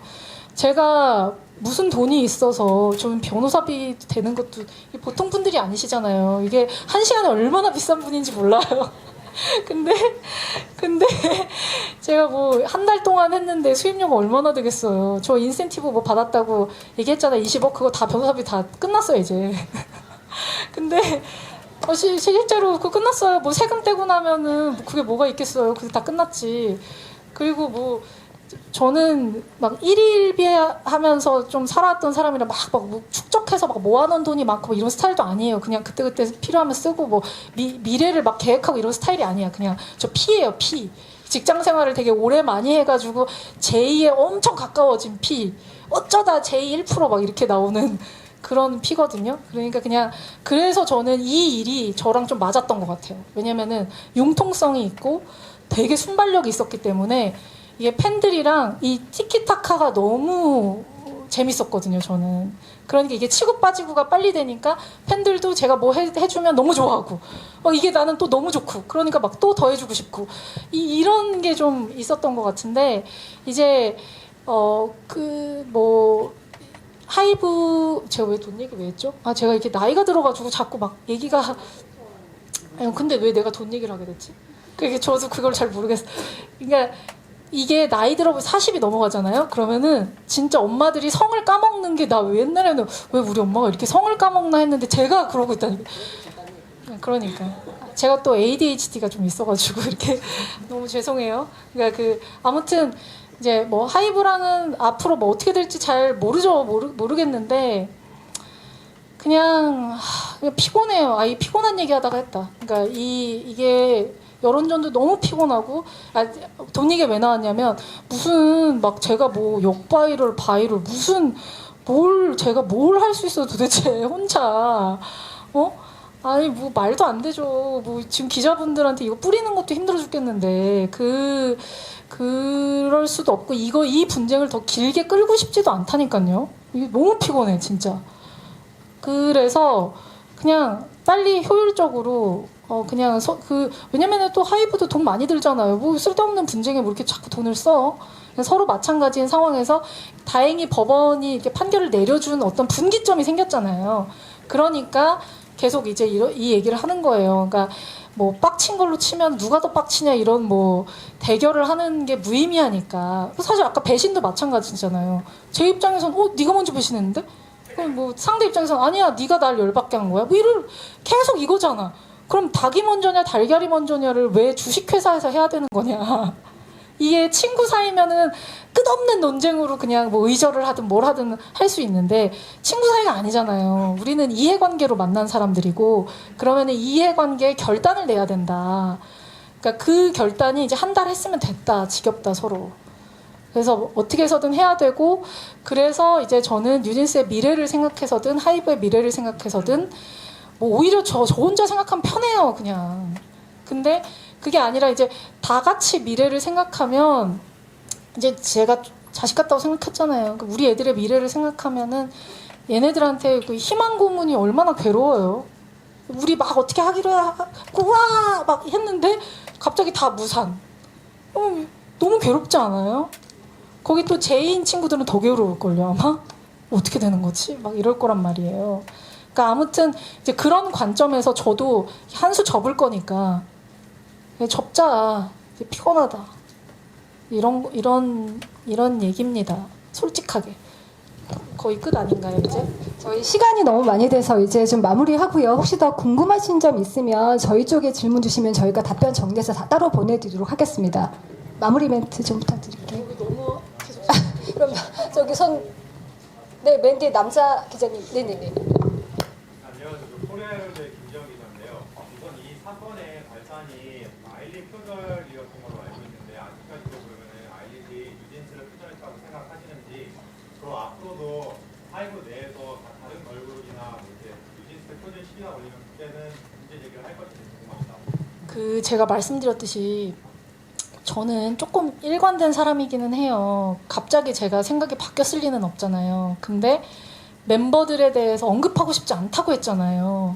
제가 무슨 돈이 있어서 좀 변호사비 되는 것도 보통 분들이 아니시잖아요. 이게 1시간에 얼마나 비싼 분인지 몰라요. 근데 제가 뭐 한 달 동안 했는데 수입료가 얼마나 되겠어요. 저 인센티브 뭐 받았다고 얘기했잖아요. 20억 그거 다 변호사비 다 끝났어요 이제. 근데 실제로 그거 끝났어요. 뭐 세금 떼고 나면은 그게 뭐가 있겠어요. 그게 다 끝났지. 그리고 뭐 저는 막 일일비 하면서 좀 살아왔던 사람이라 막 축적해서 막 모아놓은 돈이 많고 뭐 이런 스타일도 아니에요. 그냥 그때그때 필요하면 쓰고 뭐 미래를 막 계획하고 이런 스타일이 아니야. 그냥 저 피예요, 피. 직장 생활을 되게 오래 많이 해가지고 제2에 엄청 가까워진 피. 어쩌다 제2 1% 막 이렇게 나오는 그런 피거든요. 그러니까 그냥 그래서 저는 이 일이 저랑 좀 맞았던 것 같아요. 왜냐면은 융통성이 있고 되게 순발력이 있었기 때문에 이게 팬들이랑 이 티키타카가 너무 재밌었거든요, 저는. 그러니까 이게 치고 빠지고가 빨리 되니까 팬들도 제가 뭐 해주면 너무 좋아하고, 이게 나는 또 너무 좋고, 그러니까 막 또 더 해주고 싶고, 이런 게 좀 있었던 것 같은데, 이제, 하이브, 제가 왜 돈 얘기 왜 했죠? 제가 이렇게 나이가 들어가지고 자꾸 막 얘기가, 근데 왜 내가 돈 얘기를 하게 됐지? 그게 저도 그걸 잘 모르겠어요. 그러니까, 이게 나이 들어보면 40이 넘어가잖아요. 그러면은 진짜 엄마들이 성을 까먹는 게 나 옛날에는 왜 우리 엄마가 이렇게 성을 까먹나 했는데 제가 그러고 있다니까. 그러니까 제가 또 ADHD가 좀 있어가지고 이렇게 너무 죄송해요. 그러니까 아무튼 이제 뭐 하이브랑은 앞으로 뭐 어떻게 될지 잘 모르겠는데 그냥 피곤해요. 이 피곤한 얘기하다가 했다. 그러니까 이게 여론전도 너무 피곤하고 돈 얘기 왜 나왔냐면 무슨 막 제가 뭐 역바이럴 바이럴 무슨 제가 뭘 할 수 있어 도대체 혼자 아니 뭐 말도 안 되죠. 뭐 지금 기자분들한테 이거 뿌리는 것도 힘들어 죽겠는데 그럴 수도 없고 이 분쟁을 더 길게 끌고 싶지도 않다니까요. 이게 너무 피곤해 진짜. 그래서 그냥 빨리 효율적으로 왜냐면은 또 하이브도 돈 많이 들잖아요. 뭐 쓸데없는 분쟁에 뭐 이렇게 자꾸 돈을 써. 서로 마찬가지인 상황에서 다행히 법원이 이렇게 판결을 내려준 어떤 분기점이 생겼잖아요. 그러니까 계속 이제 이 얘기를 하는 거예요. 그러니까 뭐 빡친 걸로 치면 누가 더 빡치냐 이런 뭐 대결을 하는 게 무의미하니까. 사실 아까 배신도 마찬가지잖아요. 제 입장에서는 네가 먼저 배신했는데? 그럼 뭐 상대 입장에서는 아니야 네가 날 열받게 한 거야. 뭐 계속 이거잖아. 그럼 닭이 먼저냐 달걀이 먼저냐를 왜 주식회사에서 해야 되는 거냐. 이게 친구 사이면은 끝없는 논쟁으로 그냥 뭐 의절을 하든 뭘 하든 할 수 있는데 친구 사이가 아니잖아요. 우리는 이해관계로 만난 사람들이고 그러면은 이해관계에 결단을 내야 된다. 그러니까 그 결단이 이제 한 달 했으면 됐다. 지겹다 서로. 그래서 어떻게 해서든 해야 되고 그래서 이제 저는 뉴진스의 미래를 생각해서든 하이브의 미래를 생각해서든 뭐 오히려 저 혼자 생각하면 편해요 그냥. 근데 그게 아니라 이제 다 같이 미래를 생각하면 이제 제가 자식 같다고 생각했잖아요. 우리 애들의 미래를 생각하면은 얘네들한테 그 희망 고문이 얼마나 괴로워요. 우리 막 어떻게 하기로 하고 와 막 했는데 갑자기 다 무산. 너무 괴롭지 않아요? 거기 또 제이인 친구들은 더 괴로울걸요 아마? 어떻게 되는 거지? 막 이럴 거란 말이에요. 그러니까 아무튼 이제 그런 관점에서 저도 한 수 접을 거니까 접자. 이제 피곤하다. 이런 얘기입니다. 솔직하게. 거의 끝 아닌가요 이제? 저희 시간이 너무 많이 돼서 이제 좀 마무리하고요. 혹시 더 궁금하신 점 있으면 저희 쪽에 질문 주시면 저희가 답변 정리해서 다 따로 보내드리도록 하겠습니다. 마무리 멘트 좀 부탁드릴게요. 너무 그럼 저기 맨 뒤에 남자 기자님. 네네네. 안녕하세요. 코리아일보의 김지영 기자인데요. 우선 이 사건의 발단이 아일린 표절이었던 걸로 알고 있는데 아직까지도 그러면은 아일린이 뉴진스를 표절했다고 생각하시는지 그 앞으로도 하이브 내에서 다른 걸그룹이나 이제 뉴진스 표절 시비가 걸리면 그때는 문제 제기를 할 것인지 궁금합니다. 제가 말씀드렸듯이 저는 조금 일관된 사람이기는 해요. 갑자기 제가 생각이 바뀌었을 리는 없잖아요. 근데 멤버들에 대해서 언급하고 싶지 않다고 했잖아요.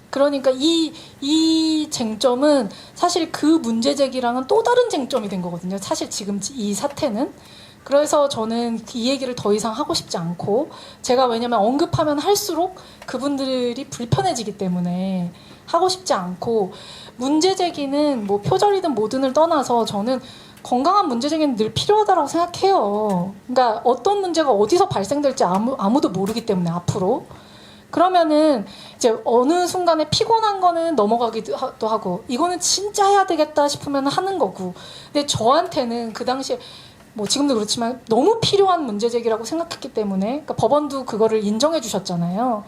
그러니까 이 쟁점은 사실 그 문제 제기랑은 또 다른 쟁점이 된 거거든요. 사실 지금 이 사태는. 그래서 저는 이 얘기를 더 이상 하고 싶지 않고, 제가 왜냐면 언급하면 할수록 그분들이 불편해지기 때문에 하고 싶지 않고, 문제 제기는 뭐 표절이든 뭐든을 떠나서 저는 건강한 문제 제기는 늘 필요하다고 생각해요. 그러니까 어떤 문제가 어디서 발생될지 아무도 모르기 때문에 앞으로. 그러면은 이제 어느 순간에 피곤한 거는 넘어가기도 하고, 이거는 진짜 해야 되겠다 싶으면 하는 거고. 근데 저한테는 그 당시에 뭐 지금도 그렇지만 너무 필요한 문제 제기라고 생각했기 때문에, 그러니까 법원도 그거를 인정해 주셨잖아요.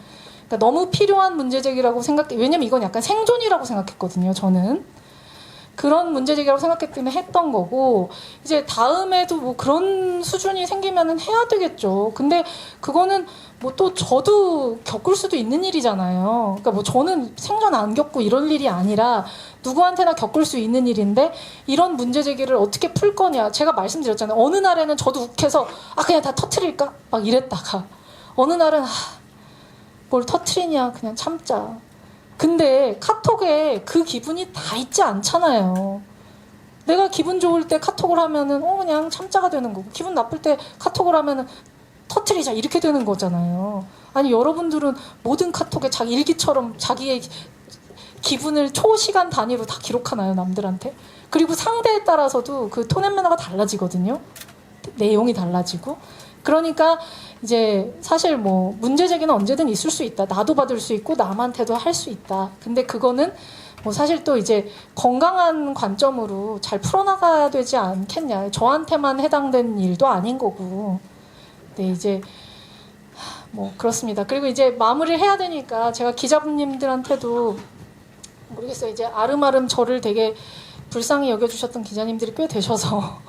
그러니까 너무 필요한 문제 제기라고 왜냐면 이건 약간 생존이라고 생각했거든요, 저는. 그런 문제 제기라고 생각했기 때문에 했던 거고, 이제 다음에도 뭐 그런 수준이 생기면은 해야 되겠죠. 근데 그거는 뭐 또 저도 겪을 수도 있는 일이잖아요. 그러니까 뭐 저는 생전 안 겪고 이럴 일이 아니라 누구한테나 겪을 수 있는 일인데, 이런 문제 제기를 어떻게 풀 거냐. 제가 말씀드렸잖아요. 어느 날에는 저도 욱해서 그냥 다 터트릴까? 막 이랬다가 어느 날은 뭘 터트리냐, 그냥 참자. 근데 카톡에 그 기분이 다 있지 않잖아요. 내가 기분 좋을 때 카톡을 하면은 그냥 참자가 되는 거고, 기분 나쁠 때 카톡을 하면은 터트리자 이렇게 되는 거잖아요. 아니, 여러분들은 모든 카톡에 자기 일기처럼 자기의 기분을 초시간 단위로 다 기록하나요, 남들한테? 그리고 상대에 따라서도 그 톤 앤 매너가 달라지거든요. 내용이 달라지고. 그러니까 이제 사실 뭐 문제 제기는 언제든 있을 수 있다. 나도 받을 수 있고 남한테도 할 수 있다. 근데 그거는 뭐 사실 또 이제 건강한 관점으로 잘 풀어나가야 되지 않겠냐. 저한테만 해당된 일도 아닌 거고. 네, 이제 뭐 그렇습니다. 그리고 이제 마무리를 해야 되니까 제가 기자분님들한테도 모르겠어요. 이제 아름아름 저를 되게 불쌍히 여겨주셨던 기자님들이 꽤 되셔서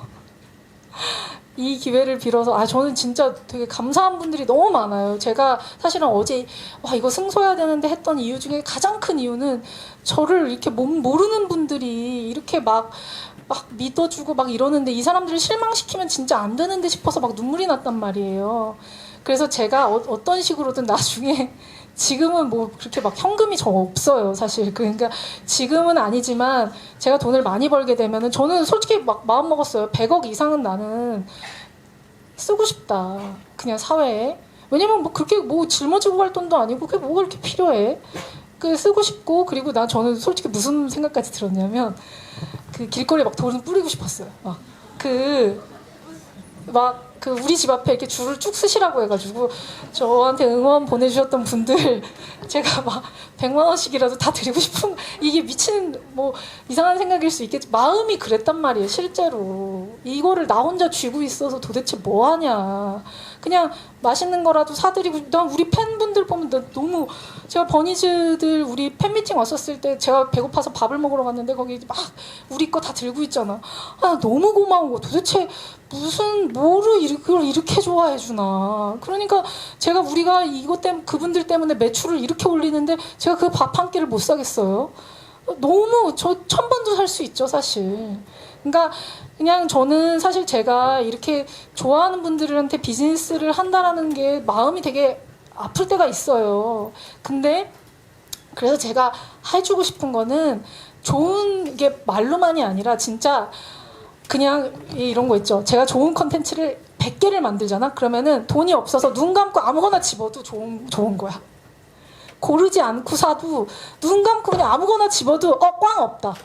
이 기회를 빌어서 저는 진짜 되게 감사한 분들이 너무 많아요. 제가 사실은 어제 이거 승소해야 되는데 했던 이유 중에 가장 큰 이유는 저를 이렇게 모르는 분들이 이렇게 막 믿어주고 막 이러는데, 이 사람들을 실망시키면 진짜 안 되는데 싶어서 막 눈물이 났단 말이에요. 그래서 제가 어떤 식으로든 나중에, 지금은 뭐 그렇게 막 현금이 저 없어요, 사실. 그러니까 지금은 아니지만 제가 돈을 많이 벌게 되면은 저는 솔직히 막 마음 먹었어요. 100억 이상은 나는 쓰고 싶다, 그냥 사회에. 왜냐면 뭐 그렇게 뭐 짊어지고 갈 돈도 아니고 그게 뭐가 그렇게 필요해. 그 쓰고 싶고, 그리고 저는 솔직히 무슨 생각까지 들었냐면, 그 길거리에 막 돈을 뿌리고 싶었어요. 우리 집 앞에 이렇게 줄을 쭉 쓰시라고 해가지고 저한테 응원 보내주셨던 분들 제가 막 100만 원씩이라도 다 드리고 싶은, 이게 미친 뭐 이상한 생각일 수 있겠지, 마음이 그랬단 말이에요. 실제로 이거를 나 혼자 쥐고 있어서 도대체 뭐 하냐. 그냥 맛있는 거라도 사드리고. 난 우리 팬분들 보면 나 너무, 제가 버니즈들 우리 팬미팅 왔었을 때 제가 배고파서 밥을 먹으러 갔는데 거기 막 우리 거 다 들고 있잖아. 너무 고마운 거. 도대체 뭐를 이렇게 좋아해 주나. 그러니까 우리가 이것 때문에, 그분들 때문에 매출을 이렇게 올리는데 제가 그 밥 한 끼를 못 사겠어요? 너무, 저 1000번도 살 수 있죠, 사실. 그러니까 그냥 저는 사실 제가 이렇게 좋아하는 분들한테 비즈니스를 한다라는 게 마음이 되게 아플 때가 있어요. 근데 그래서 제가 해주고 싶은 거는 좋은 게 말로만이 아니라 진짜 그냥 이런 거 있죠. 제가 좋은 컨텐츠를 100개를 만들잖아? 그러면은 돈이 없어서 눈 감고 아무거나 집어도 좋은 거야. 고르지 않고 사도 눈 감고 그냥 아무거나 집어도 꽝 없다.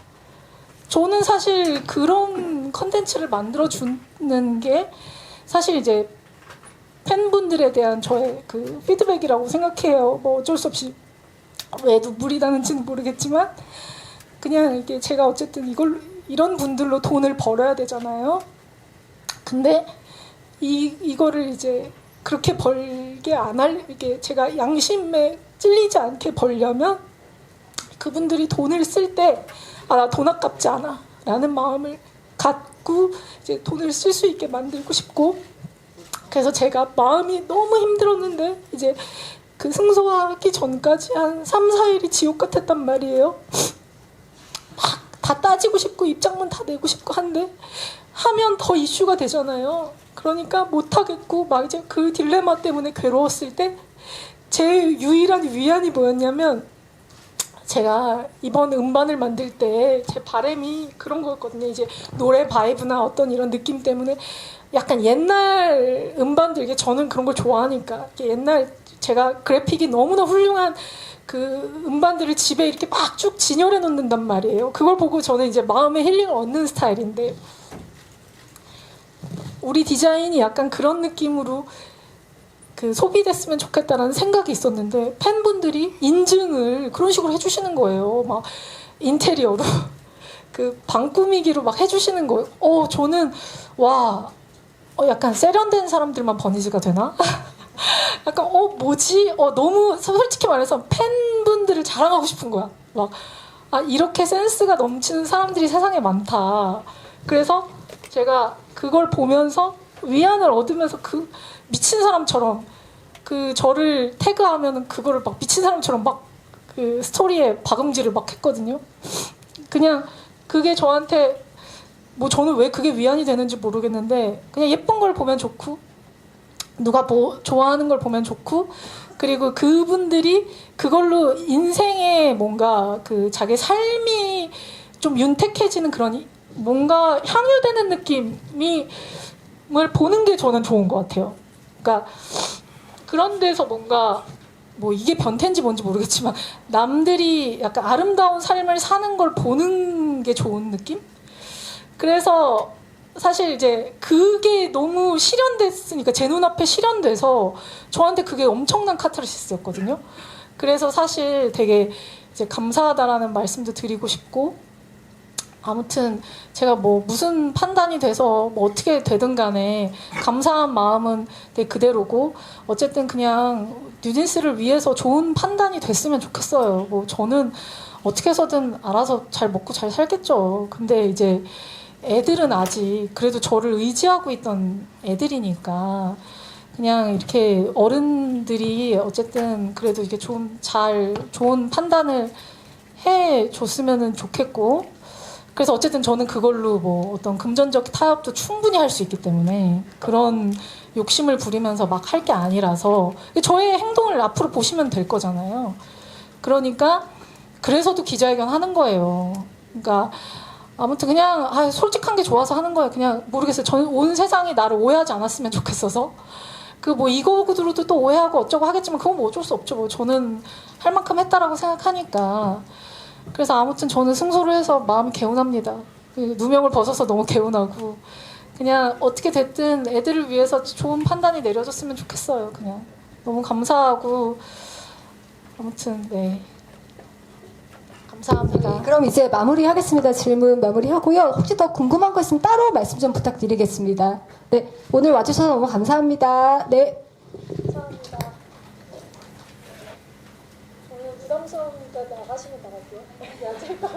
저는 사실 그런 컨텐츠를 만들어주는 게 사실 이제 팬분들에 대한 저의 그 피드백이라고 생각해요. 뭐 어쩔 수 없이 왜 눈물이 나는지는 모르겠지만, 그냥 이게 제가 어쨌든 이런 분들로 돈을 벌어야 되잖아요. 근데 이거를 이제 그렇게 벌게 이게 제가 양심에 찔리지 않게 벌려면 그분들이 돈을 쓸 때 나 돈 아깝지 않아 라는 마음을 갖고 이제 돈을 쓸 수 있게 만들고 싶고, 그래서 제가 마음이 너무 힘들었는데 이제 그 승소하기 전까지 한 3, 4일이 지옥 같았단 말이에요. 막 다 따지고 싶고 입장문 다 내고 싶고 한데 하면 더 이슈가 되잖아요. 그러니까 못하겠고 막 이제 그 딜레마 때문에 괴로웠을 때 제 유일한 위안이 뭐였냐면, 제가 이번 음반을 만들 때 제 바람이 그런 거였거든요. 이제 노래 바이브나 어떤 이런 느낌 때문에 약간 옛날 음반들, 이게 저는 그런 걸 좋아하니까 이게 옛날 제가 그래픽이 너무나 훌륭한 그 음반들을 집에 이렇게 막 쭉 진열해 놓는단 말이에요. 그걸 보고 저는 이제 마음의 힐링을 얻는 스타일인데, 우리 디자인이 약간 그런 느낌으로 그 소비됐으면 좋겠다라는 생각이 있었는데 팬분들이 인증을 그런 식으로 해주시는 거예요. 막 인테리어로 그 방 꾸미기로 막 해주시는 거예요. 저는 와, 약간 세련된 사람들만 버니즈가 되나? 약간 뭐지? 너무 솔직히 말해서 팬분들을 자랑하고 싶은 거야. 막 이렇게 센스가 넘치는 사람들이 세상에 많다. 그래서 제가 그걸 보면서 위안을 얻으면서 그 미친 사람처럼 그 저를 태그하면은 그거를 막 미친 사람처럼 막 그 스토리에 박음질을 막 했거든요. 그냥 그게 저한테 뭐 저는 왜 그게 위안이 되는지 모르겠는데, 그냥 예쁜 걸 보면 좋고 누가 뭐 좋아하는 걸 보면 좋고, 그리고 그분들이 그걸로 인생에 뭔가 그 자기 삶이 좀 윤택해지는 그런 뭔가 향유되는 느낌을 보는 게 저는 좋은 것 같아요. 그러니까 그런 데서 뭔가 뭐 이게 변태인지 뭔지 모르겠지만 남들이 약간 아름다운 삶을 사는 걸 보는 게 좋은 느낌? 그래서 사실 이제 그게 너무 실현됐으니까, 제 눈앞에 실현돼서 저한테 그게 엄청난 카타르시스였거든요. 그래서 사실 되게 이제 감사하다라는 말씀도 드리고 싶고, 아무튼 제가 뭐 무슨 판단이 돼서 뭐 어떻게 되든 간에 감사한 마음은 되게 그대로고, 어쨌든 그냥 뉴진스를 위해서 좋은 판단이 됐으면 좋겠어요. 뭐 저는 어떻게 해서든 알아서 잘 먹고 잘 살겠죠. 근데 이제 애들은 아직 그래도 저를 의지하고 있던 애들이니까 그냥 이렇게 어른들이 어쨌든 그래도 이렇게 좋은 판단을 해 줬으면 좋겠고, 그래서 어쨌든 저는 그걸로 뭐 어떤 금전적 타협도 충분히 할 수 있기 때문에 그런 욕심을 부리면서 막 할 게 아니라서, 저의 행동을 앞으로 보시면 될 거잖아요. 그러니까 그래서도 기자회견 하는 거예요. 그러니까 아무튼 그냥 솔직한 게 좋아서 하는 거예요. 그냥 모르겠어요. 저는 온 세상이 나를 오해하지 않았으면 좋겠어서. 그 뭐 이거로도 또 오해하고 어쩌고 하겠지만 그건 뭐 어쩔 수 없죠. 뭐 저는 할 만큼 했다라고 생각하니까. 그래서 아무튼 저는 승소를 해서 마음이 개운합니다. 누명을 벗어서 너무 개운하고, 그냥 어떻게 됐든 애들을 위해서 좋은 판단이 내려졌으면 좋겠어요. 그냥 너무 감사하고, 아무튼 네, 감사합니다. 그럼 이제 마무리하겠습니다. 질문 마무리하고요. 혹시 더 궁금한 거 있으면 따로 말씀 좀 부탁드리겠습니다. 네, 오늘 와주셔서 너무 감사합니다. 네. 감사합니다. 저는 부담스러우니까 나가시면 나갈게요. 제가